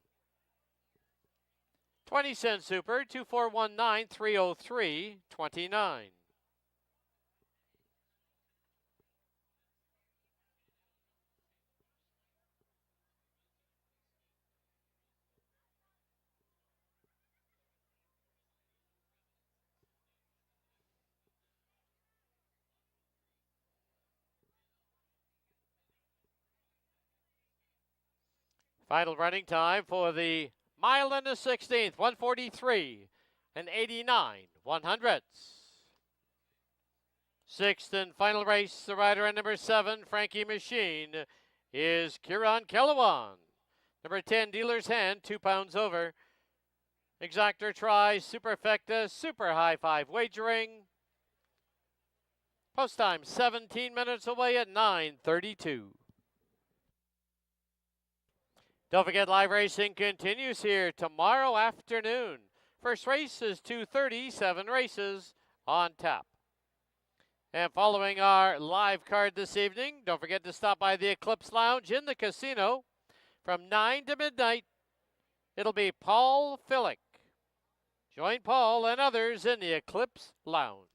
Speaker 1: 20-cent super, 2-4-1-9, $303.29. Final running time for the mile and the 16th, 143 and 89/100ths. Sixth and final race, the rider on number 7, Frankie Machine, is Kieran Kellewan. Number 10, Dealer's Hand, 2 pounds over. Exactor try, Superfecta, Super High 5 wagering. Post time 17 minutes away at 9:32. Don't forget, live racing continues here tomorrow afternoon. First race is 2:30, 7 races on tap. And following our live card this evening, don't forget to stop by the Eclipse Lounge in the casino from 9 to midnight. It'll be Paul Fillick. Join Paul and others in the Eclipse Lounge.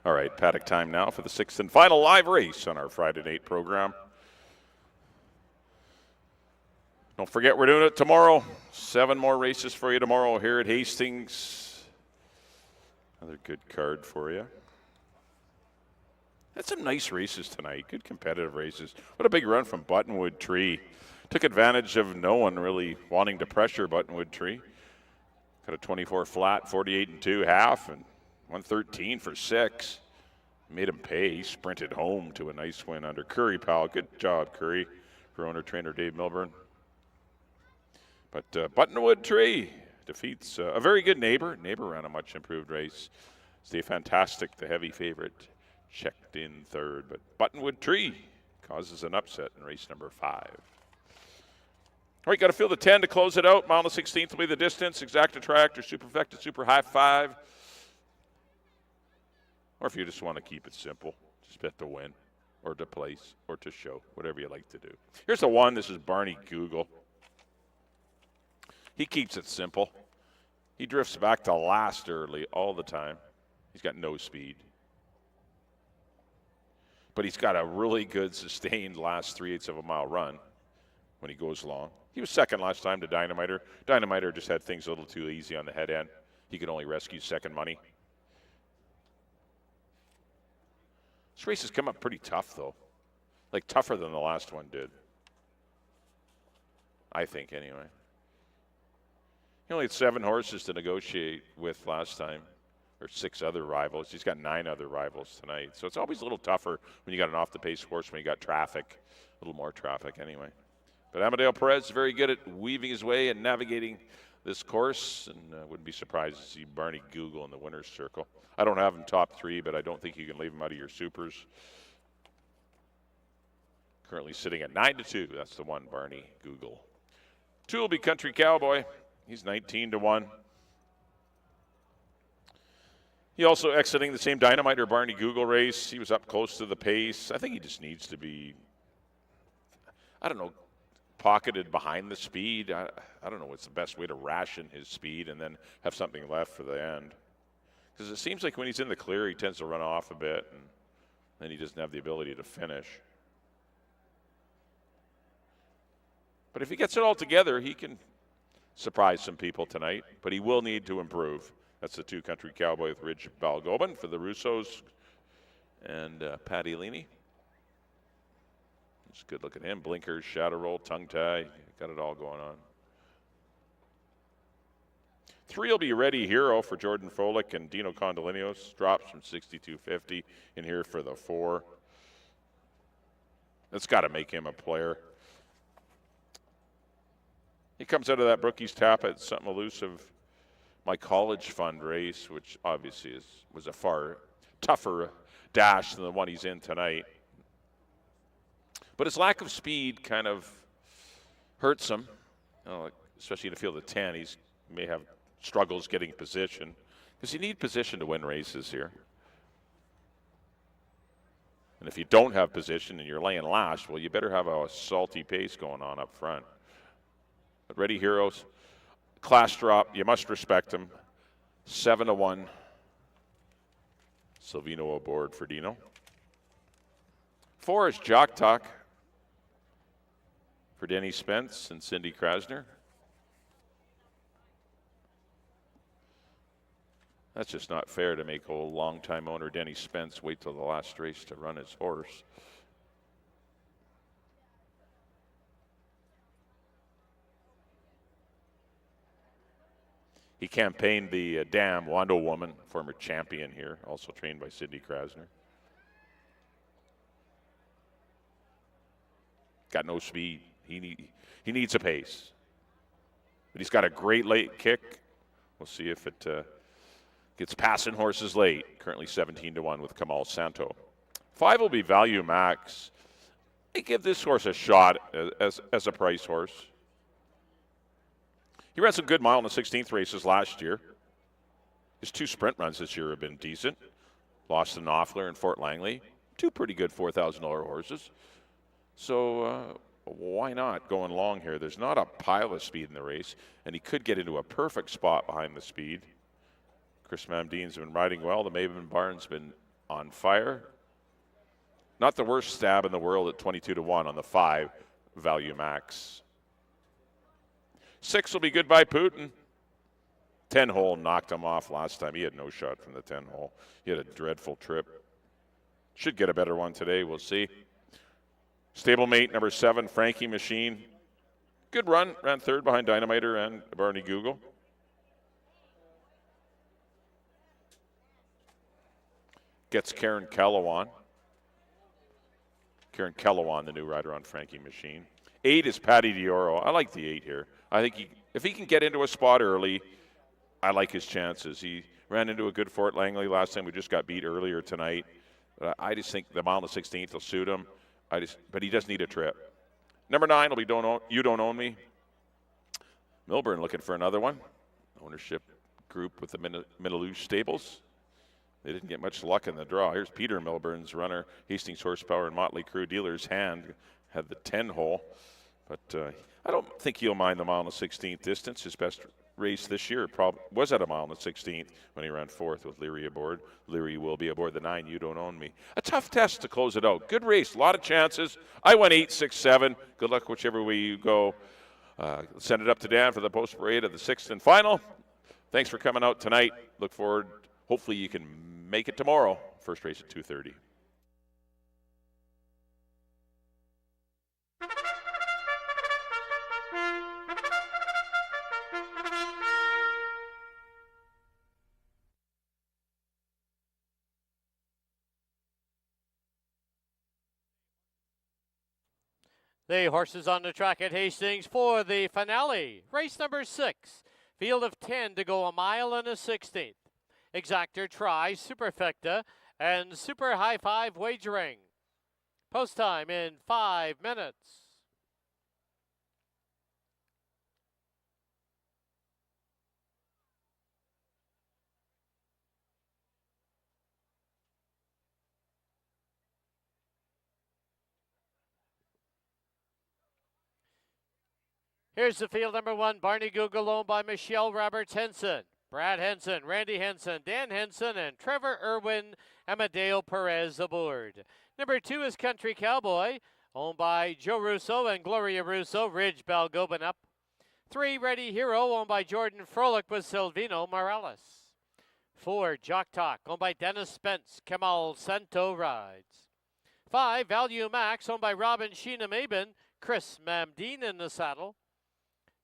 Speaker 5: All right, paddock time now for the 6th and final live race on our Friday night program. Don't forget we're doing it tomorrow. 7 more races for you tomorrow here at Hastings. Another good card for you. Had some nice races tonight, good competitive races. What a big run from Buttonwood Tree. Took advantage of no one really wanting to pressure Buttonwood Tree. Got a 24 flat, 48 and 2 half, and 113 for 6. Made him pay. He sprinted home to a nice win under Curry Powell. Good job, Curry, for owner-trainer Dave Milburn. But Buttonwood Tree defeats a very good neighbor. Neighbor ran a much improved race. Stay Fantastic, the heavy favorite, checked in third. But Buttonwood Tree causes an upset in race number 5. All right, got to field the 10 to close it out. Mile and 16th will be the distance. Exacta Tractor, Superfecta, Super High 5. Or if you just want to keep it simple, just bet to win or to place or to show, whatever you like to do. Here's the 1. This is Barney Google. He keeps it simple. He drifts back to last early all the time. He's got no speed. But he's got a really good sustained last 3/8 of a mile run when he goes long. He was second last time to Dynamiter. Dynamiter just had things a little too easy on the head end. He could only rescue second money. This race has come up pretty tough, though. Like, tougher than the last one did. I think, anyway. He only had 7 horses to negotiate with last time, or 6 other rivals. He's got 9 other rivals tonight. So it's always a little tougher when you got an off-the-pace horse, when you got traffic, a little more traffic anyway. But Amadeo Perez is very good at weaving his way and navigating this course, and wouldn't be surprised to see Barney Google in the winner's circle. I don't have him top 3, but I don't think you can leave him out of your supers. Currently sitting at 9-2. That's the 1, Barney Google. 2 will be Country Cowboy. He's 19-1. He also exiting the same Dynamiter Barney Google race. He was up close to the pace. I think he just needs to be, I don't know, pocketed behind the speed. I don't know what's the best way to ration his speed and then have something left for the end. Because it seems like when he's in the clear, he tends to run off a bit, and then he doesn't have the ability to finish. But if he gets it all together, he can surprise some people tonight, but he will need to improve. That's the 2 Country Cowboy with Ridge Balgobin for the Russos and Patty Leaney. It's a good look at him. Blinkers, shadow roll, tongue tie. Got it all going on. 3 will be Ready Hero for Jordan Frolick and Dino Condolinos. Drops from 62.50 in here for the 4. That's got to make him a player. He comes out of that Brookies Tap at something elusive. My college fund race, which obviously was a far tougher dash than the one he's in tonight. But his lack of speed kind of hurts him, especially in the field of 10. He may have struggles getting position because you need position to win races here. And if you don't have position and you're laying last, well, you better have a salty pace going on up front. But Ready Heroes, class drop, you must respect him. 7-1. Silvino aboard for Dino. 4 is Jock Talk for Denny Spence and Cindy Krasner. That's just not fair to make old longtime owner Denny Spence wait till the last race to run his horse. He campaigned the Dam Wando Woman, former champion here, also trained by Cindy Krasner. Got no speed. He needs a pace. But he's got a great late kick. We'll see if it gets passing horses late. Currently 17-1 with Kamal Santo. 5 will be Value Max. I give this horse a shot as a price horse. He ran some good mile in the 16th races last year. His 2 sprint runs this year have been decent. Lost to Knopfler and Fort Langley. 2 pretty good $4,000 horses. So why not going long here? There's not a pile of speed in the race, and he could get into a perfect spot behind the speed. Chris Mamdeen's been riding well. The Maven Barn's been on fire. Not the worst stab in the world at 22-1 on the 5 value max. 6 will be Goodbye Putin. 10 hole knocked him off last time. He had no shot from the 10 hole. He had a dreadful trip. Should get a better one today. We'll see. Stablemate number 7, Frankie Machine. Good run. Ran third behind Dynamiter and Barney Google. Gets Karen Kellowan. Karen Kellowan, the new rider on Frankie Machine. 8 is Patty Dioro. I like the 8 here. I think if he can get into a spot early, I like his chances. He ran into a good Fort Langley last time. We just got beat earlier tonight. I just think the mile and the 16th will suit him. But he does need a trip. Number 9 will be You Don't Own Me. Milburn looking for another one. Ownership group with the Middaloo Stables. They didn't get much luck in the draw. Here's Peter Milburn's runner, Hastings Horsepower and Motley Crew Dealer's Hand. Had the 10 hole. But I don't think he'll mind the mile and the 16th distance. His best race this year was at a mile and the 16th when he ran 4th with Leary aboard. Leary will be aboard the 9, You Don't Own Me. A tough test to close it out. Good race, a lot of chances. I went 8, 6, 7. Good luck whichever way you go. Send it up to Dan for the post parade of the 6th and final. Thanks for coming out tonight. Look forward. Hopefully you can make it tomorrow. First race at 2:30.
Speaker 1: The horses on the track at Hastings for the finale. Race number 6. Field of 10 to go a mile and a 16th. Exactor Try, Superfecta, and Super High Five Wagering. Post time in 5 minutes. Here's the field number 1, Barney Google, owned by Michelle Roberts Henson, Brad Henson, Randy Henson, Dan Henson, and Trevor Irwin, Amadeo Perez aboard. Number 2 is Country Cowboy, owned by Joe Russo and Gloria Russo, Ridge Balgobin up. 3, Ready Hero, owned by Jordan Frolic with Silvino Morales. 4, Jock Talk, owned by Dennis Spence, Kemal Santo rides. 5, Value Max, owned by Robin Sheena Mabin, Chris Mamdine in the saddle.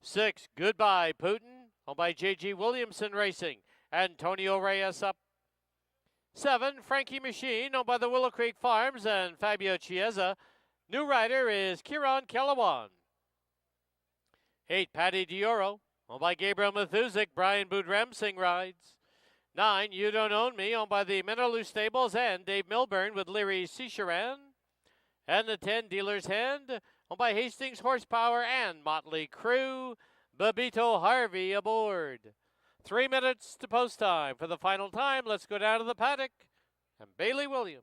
Speaker 1: 6, Goodbye Putin, owned by J.G. Williamson Racing, Antonio Reyes up. 7, Frankie Machine, owned by the Willow Creek Farms and Fabio Chiesa. New rider is Kieran Kellowan. 8, Patty Dioro, owned by Gabriel Mathusic, Brian Budremsing rides. 9, You Don't Own Me, owned by the Minnaloo Stables and Dave Milburn with Leary Cicheran. And the 10, Dealer's Hand, owned by Hastings Horsepower and Motley Crew, Babito Harvey aboard. 3 minutes to post time. For the final time, let's go down to the paddock and Bailey Williams.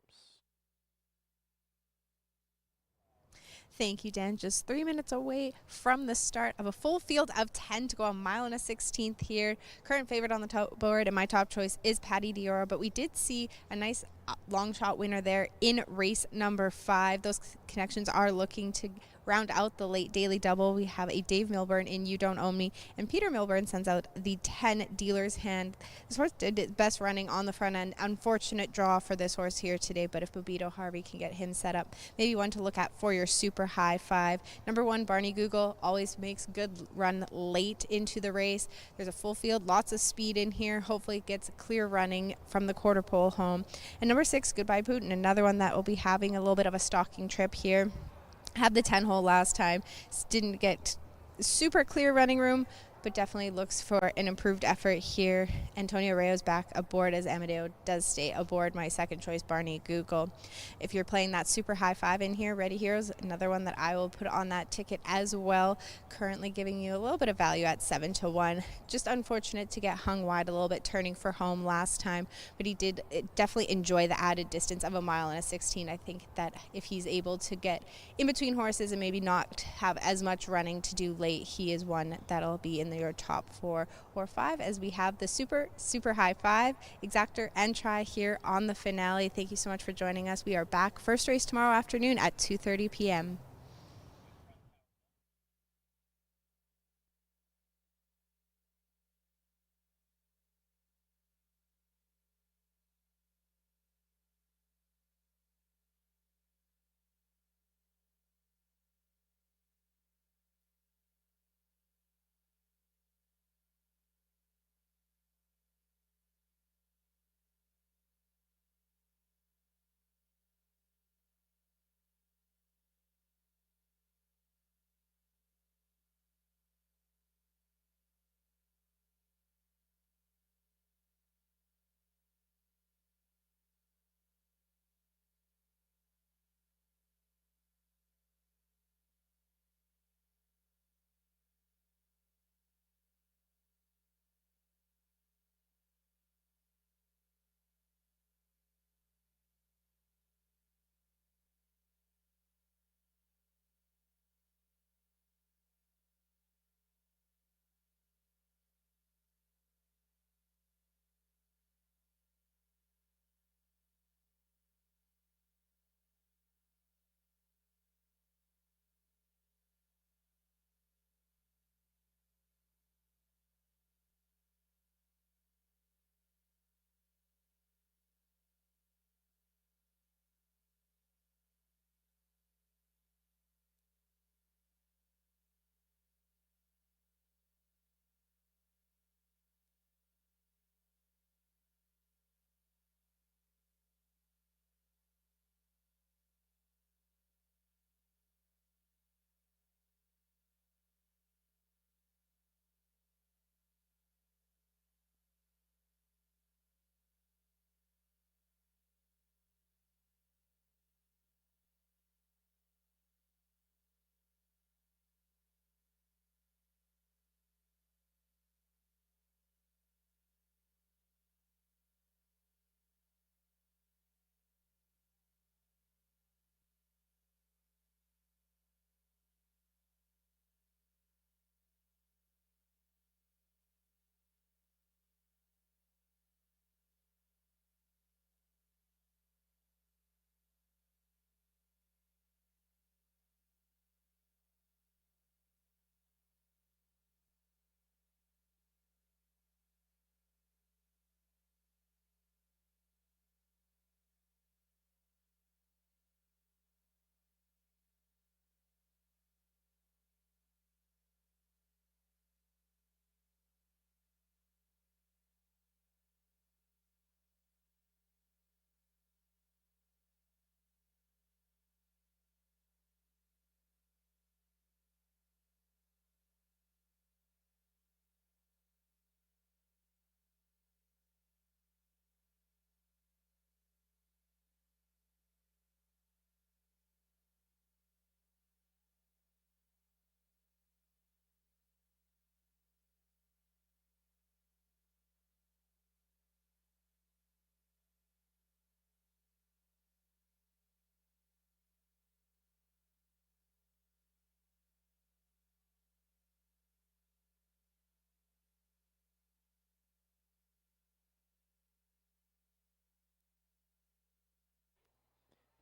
Speaker 4: Thank you, Dan. Just 3 minutes away from the start of a full field of 10 to go a mile and a 16th here. Current favorite on the top board, and my top choice is Patty Dioro, but we did see a nice long shot winner there in race number 5. Those connections are looking to round out the late daily double. We have a Dave Milburn in You Don't Own Me, and Peter Milburn sends out the 10 Dealer's Hand. This horse did its best running on the front end. Unfortunate draw for this horse here today, but if Babito Harvey can get him set up, maybe one to look at for your Super High Five. Number 1, Barney Google, always makes good run late into the race. There's a full field, lots of speed in here. Hopefully it gets clear running from the quarter pole home. And number 6, Goodbye Putin, another one that will be having a little bit of a stalking trip here. Had the 10 hole last time, didn't get super clear running room, but definitely looks for an improved effort here. Antonio Reyes back aboard as Amadeo does stay aboard. My second choice, Barney Google. If you're playing that Super High Five in here, Ready Heroes, another one that I will put on that ticket as well. Currently giving you a little bit of value at 7 to 1. Just unfortunate to get hung wide a little bit turning for home last time, but he did definitely enjoy the added distance of a mile and a 16. I think that if he's able to get in between horses and maybe not have as much running to do late, he is one that'll be in your top 4 or 5, as we have the super high 5 exactor and try here on the finale. Thank you so much for joining us. We are back first race tomorrow afternoon at 2:30 p.m.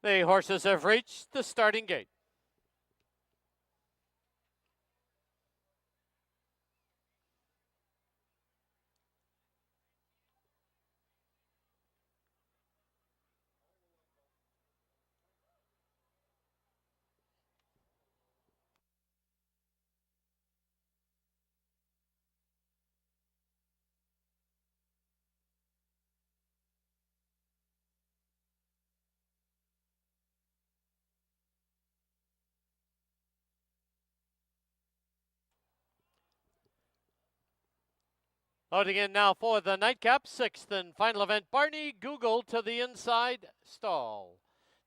Speaker 1: The horses have reached the starting gate. Loading in now for the nightcap, 6th and final event, Barney Google to the inside stall.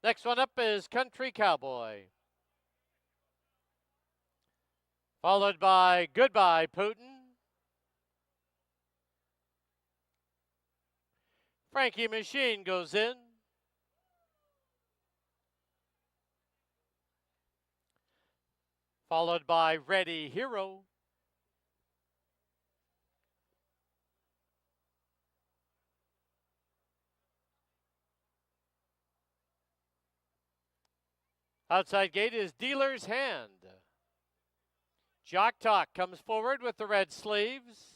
Speaker 1: Next one up is Country Cowboy. Followed by Goodbye Putin. Frankie Machine goes in. Followed by Ready Hero. Outside gate is Dealer's Hand. Jock Talk comes forward with the red sleeves.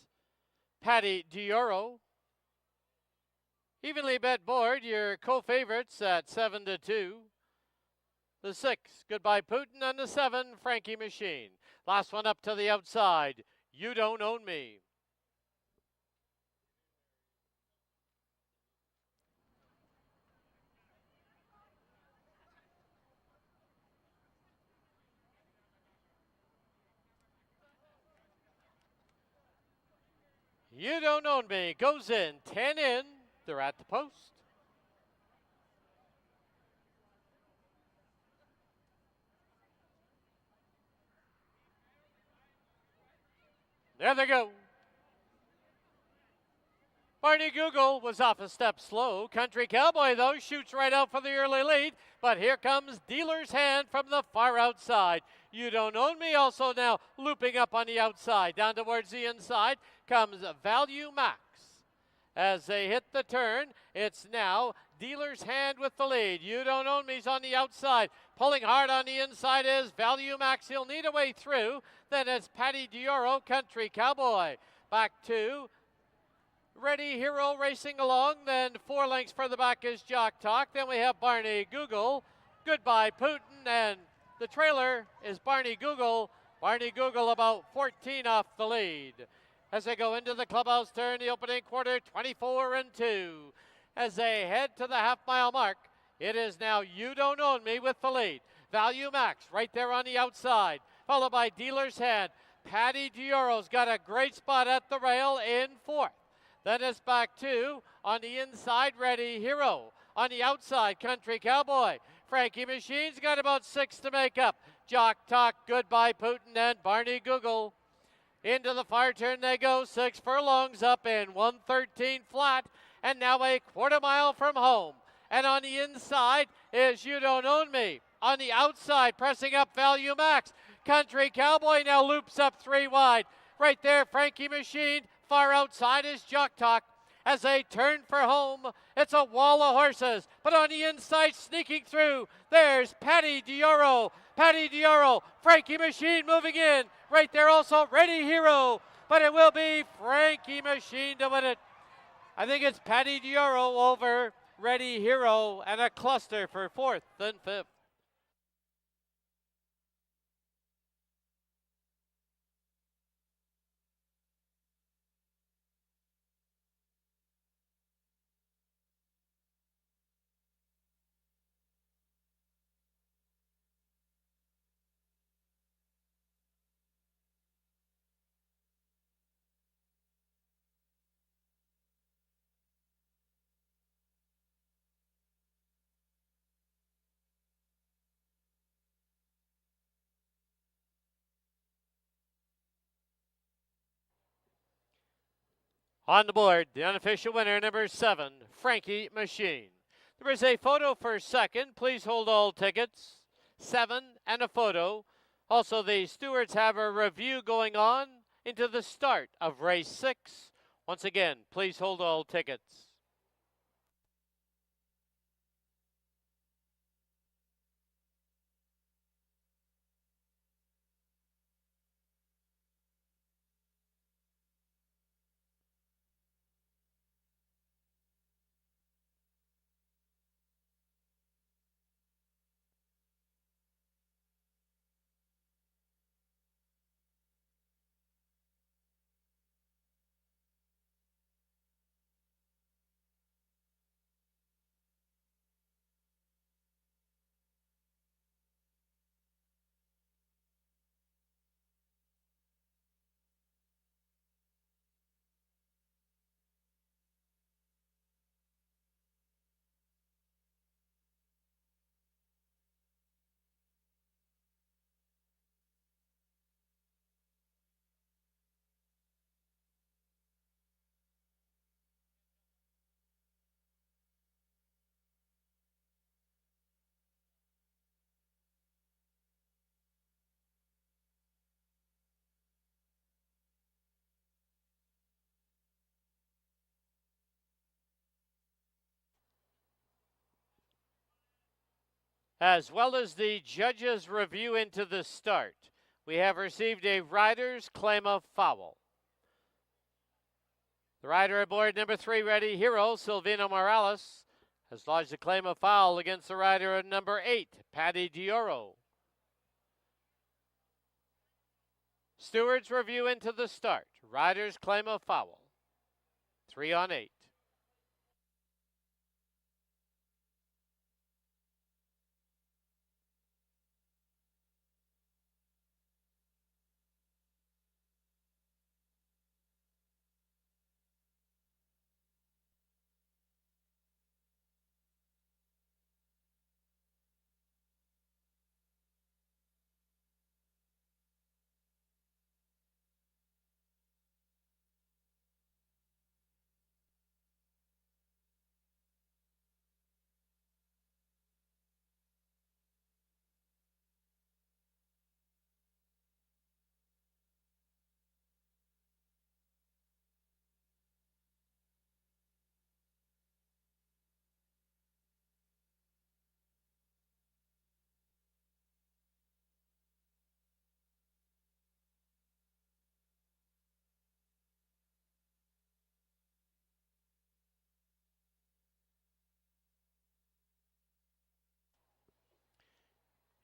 Speaker 1: Patty Dioro. Evenly bet board, your co-favorites at 7-2. The 6, Goodbye Putin, and the 7, Frankie Machine. Last one up to the outside, You Don't Own Me. You Don't Own Me goes in, 10 in. They're at the post. There they go. Barney Google was off a step slow. Country Cowboy, though, shoots right out for the early lead. But here comes Dealer's Hand from the far outside. You Don't Own Me also now looping up on the outside. Down towards the inside comes Value Max. As they hit the turn, it's now Dealer's Hand with the lead. You Don't Own Me's on the outside. Pulling hard on the inside is Value Max. He'll need a way through. Then it's Patty Dioro, Country Cowboy. Back to Ready Hero racing along. Then 4 lengths further back is Jock Talk. Then we have Barney Google. Goodbye Putin. And the trailer is Barney Google. Barney Google about 14 off the lead. As they go into the clubhouse turn, the opening quarter, 24-2. As they head to the half-mile mark, it is now You Don't Own Me with the lead. Value Max right there on the outside, followed by Dealer's Hand. Patty Dioro's got a great spot at the rail in 4th. Then it's back to, on the inside, Ready Hero. On the outside, Country Cowboy. Frankie Machine's got about 6 to make up. Jock Talk, Goodbye Putin, and Barney Google. Into the far turn they go, 6 furlongs up in 113 flat, and now a quarter mile from home. And on the inside is You Don't Own Me. On the outside, pressing up Value Max. Country Cowboy now loops up 3 wide. Right there, Frankie Machine. Far outside is Jock Talk. As they turn for home, it's a wall of horses. But on the inside, sneaking through, there's Patty Dioro. Patty Dioro, Frankie Machine moving in. Right there also, Ready Hero. But it will be Frankie Machine to win it. I think it's Patty Dioro over Ready Hero and a cluster for 4th and 5th. On the board, the unofficial winner, number 7, Frankie Machine. There is a photo for 2nd. Please hold all tickets. 7 and a photo. Also, the stewards have a review going on into the start of race 6. Once again, please hold all tickets. As well as the judges' review into the start, we have received a rider's claim of foul. The rider aboard number 3, Ready Hero, Silvino Morales, has lodged a claim of foul against the rider at number 8, Patty Dioro. Stewards review into the start. Riders claim of foul. 3 on 8.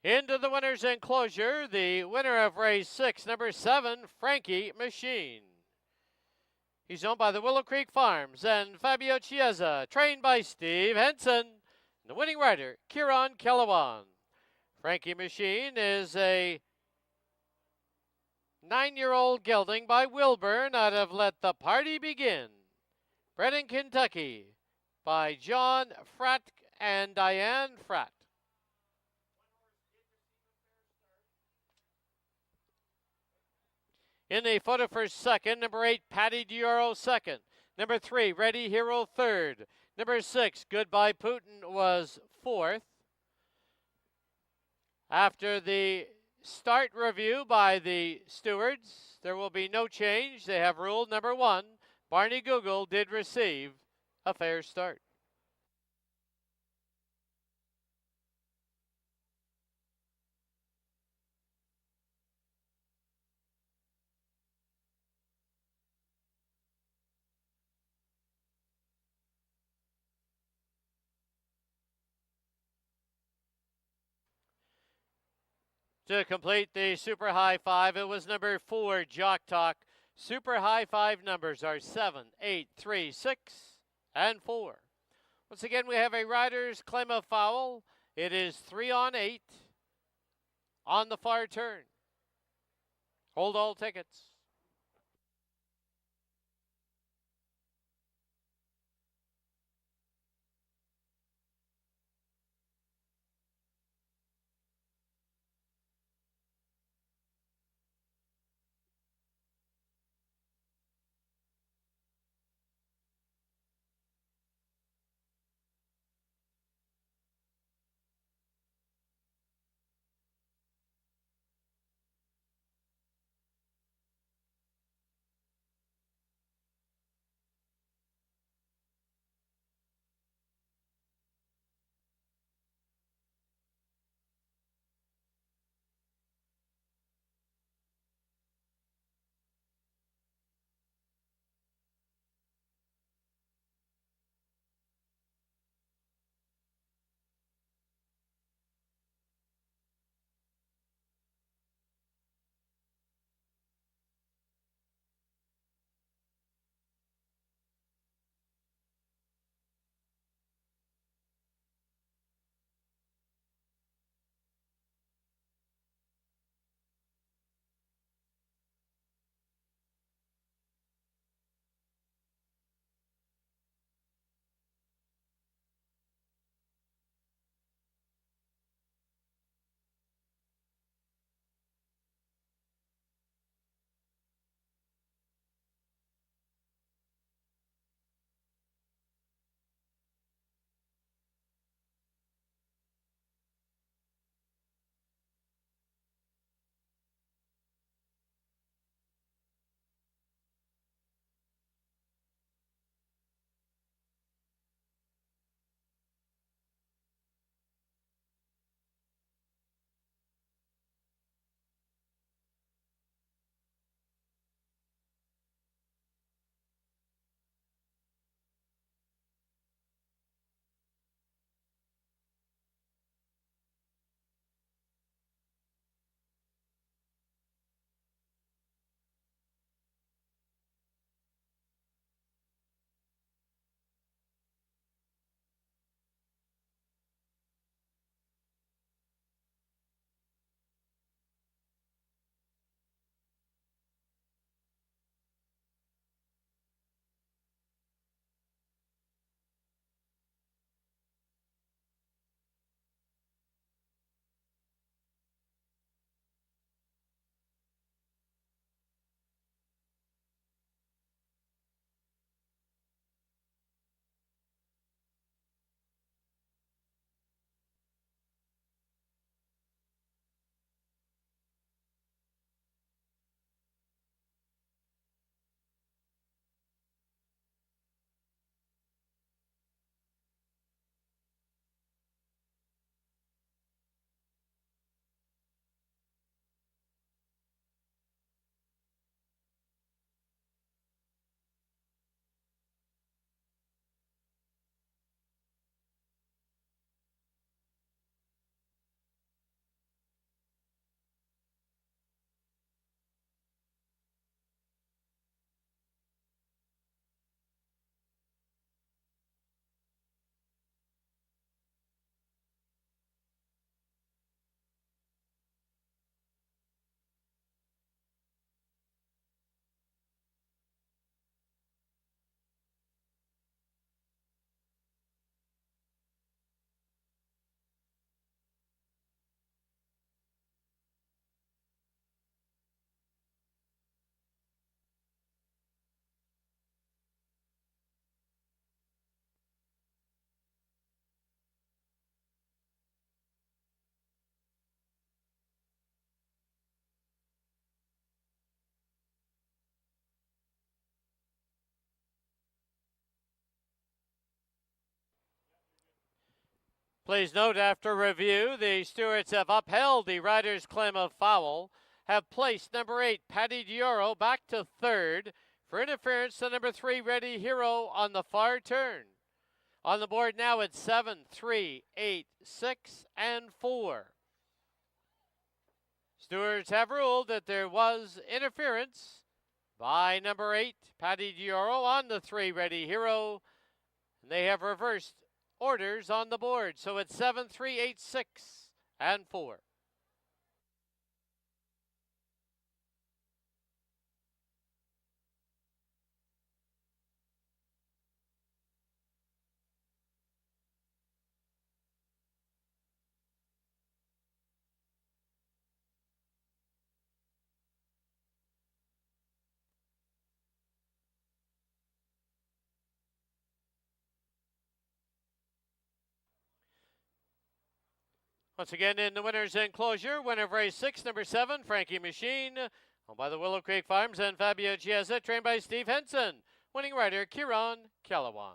Speaker 1: Into the winner's enclosure, the winner of race 6, number 7, Frankie Machine. He's owned by the Willow Creek Farms and Fabio Chiesa, trained by Steve Henson. And the winning rider, Kieran Kellewan. Frankie Machine is a 9-year-old gelding by Wilburn out of Let the Party Begin. Bred in Kentucky by John Fratt and Diane Fratt. In the photo for second, number 8, Patty Dioro second. Number 3, Ready Hero third. Number 6, Goodbye Putin was fourth. After the start review by the stewards, there will be no change. They have ruled number 1, Barney Google did receive a fair start. To complete the Super High Five, it was number 4, Jock Talk. Super High Five numbers are 7, 8, 3, 6, and 4. Once again, we have a rider's claim of foul. It is 3 on 8 on the far turn. Hold all tickets. Please note, after review, the stewards have upheld the rider's claim of foul, have placed number 8, Patty Dioro, back to third for interference to number 3, Ready Hero, on the far turn. On the board now it's 7, 3, 8, 6, and 4. Stewards have ruled that there was interference by number 8, Patty Dioro, on the 3, Ready Hero. And they have reversed orders on the board. So it's 7, 3, 8, 6, and 4. Once again, in the winner's enclosure, winner of race 6, number 7, Frankie Machine, owned by the Willow Creek Farms and Fabio Chiesa, trained by Steve Henson. Winning rider, Kieran Calawan.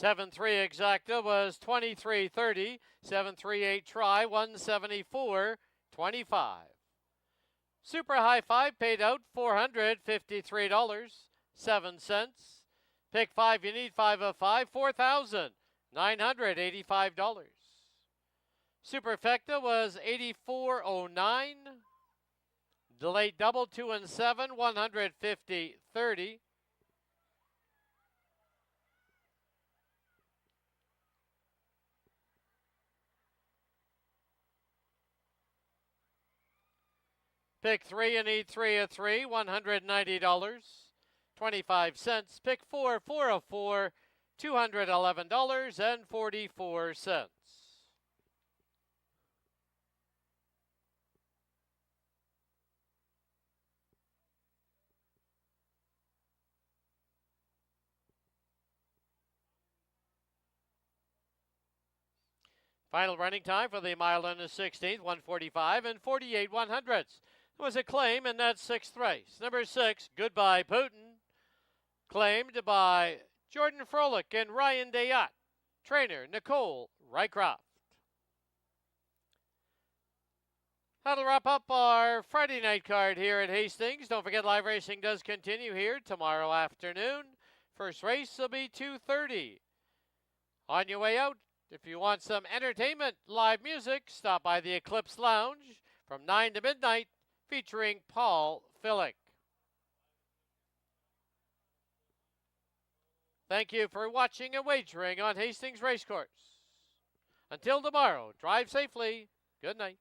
Speaker 1: Seven three exacta was 23.30. 738 try 174.25. Super high five paid out $453.07. Pick 5, you need 5 of 5, $4,985. Superfecta was 84.09. Delayed double 2 and 7, 150.30. Pick 3, you need 3 of 3, $190.25. Pick 4, 4 of 4, $211.44. Final running time for the mile and the 16th, 1:45 and 48 100ths. There was a claim in that 6th race. Number 6, Goodbye Putin, claimed by Jordan Froelich and Ryan Dayat. Trainer, Nicole Rycroft. That'll wrap up our Friday night card here at Hastings. Don't forget, live racing does continue here tomorrow afternoon. First race will be 2:30. On your way out, if you want some entertainment, live music, stop by the Eclipse Lounge from 9 to midnight, featuring Paul Fillick. Thank you for watching and wagering on Hastings Racecourse. Until tomorrow, drive safely. Good night.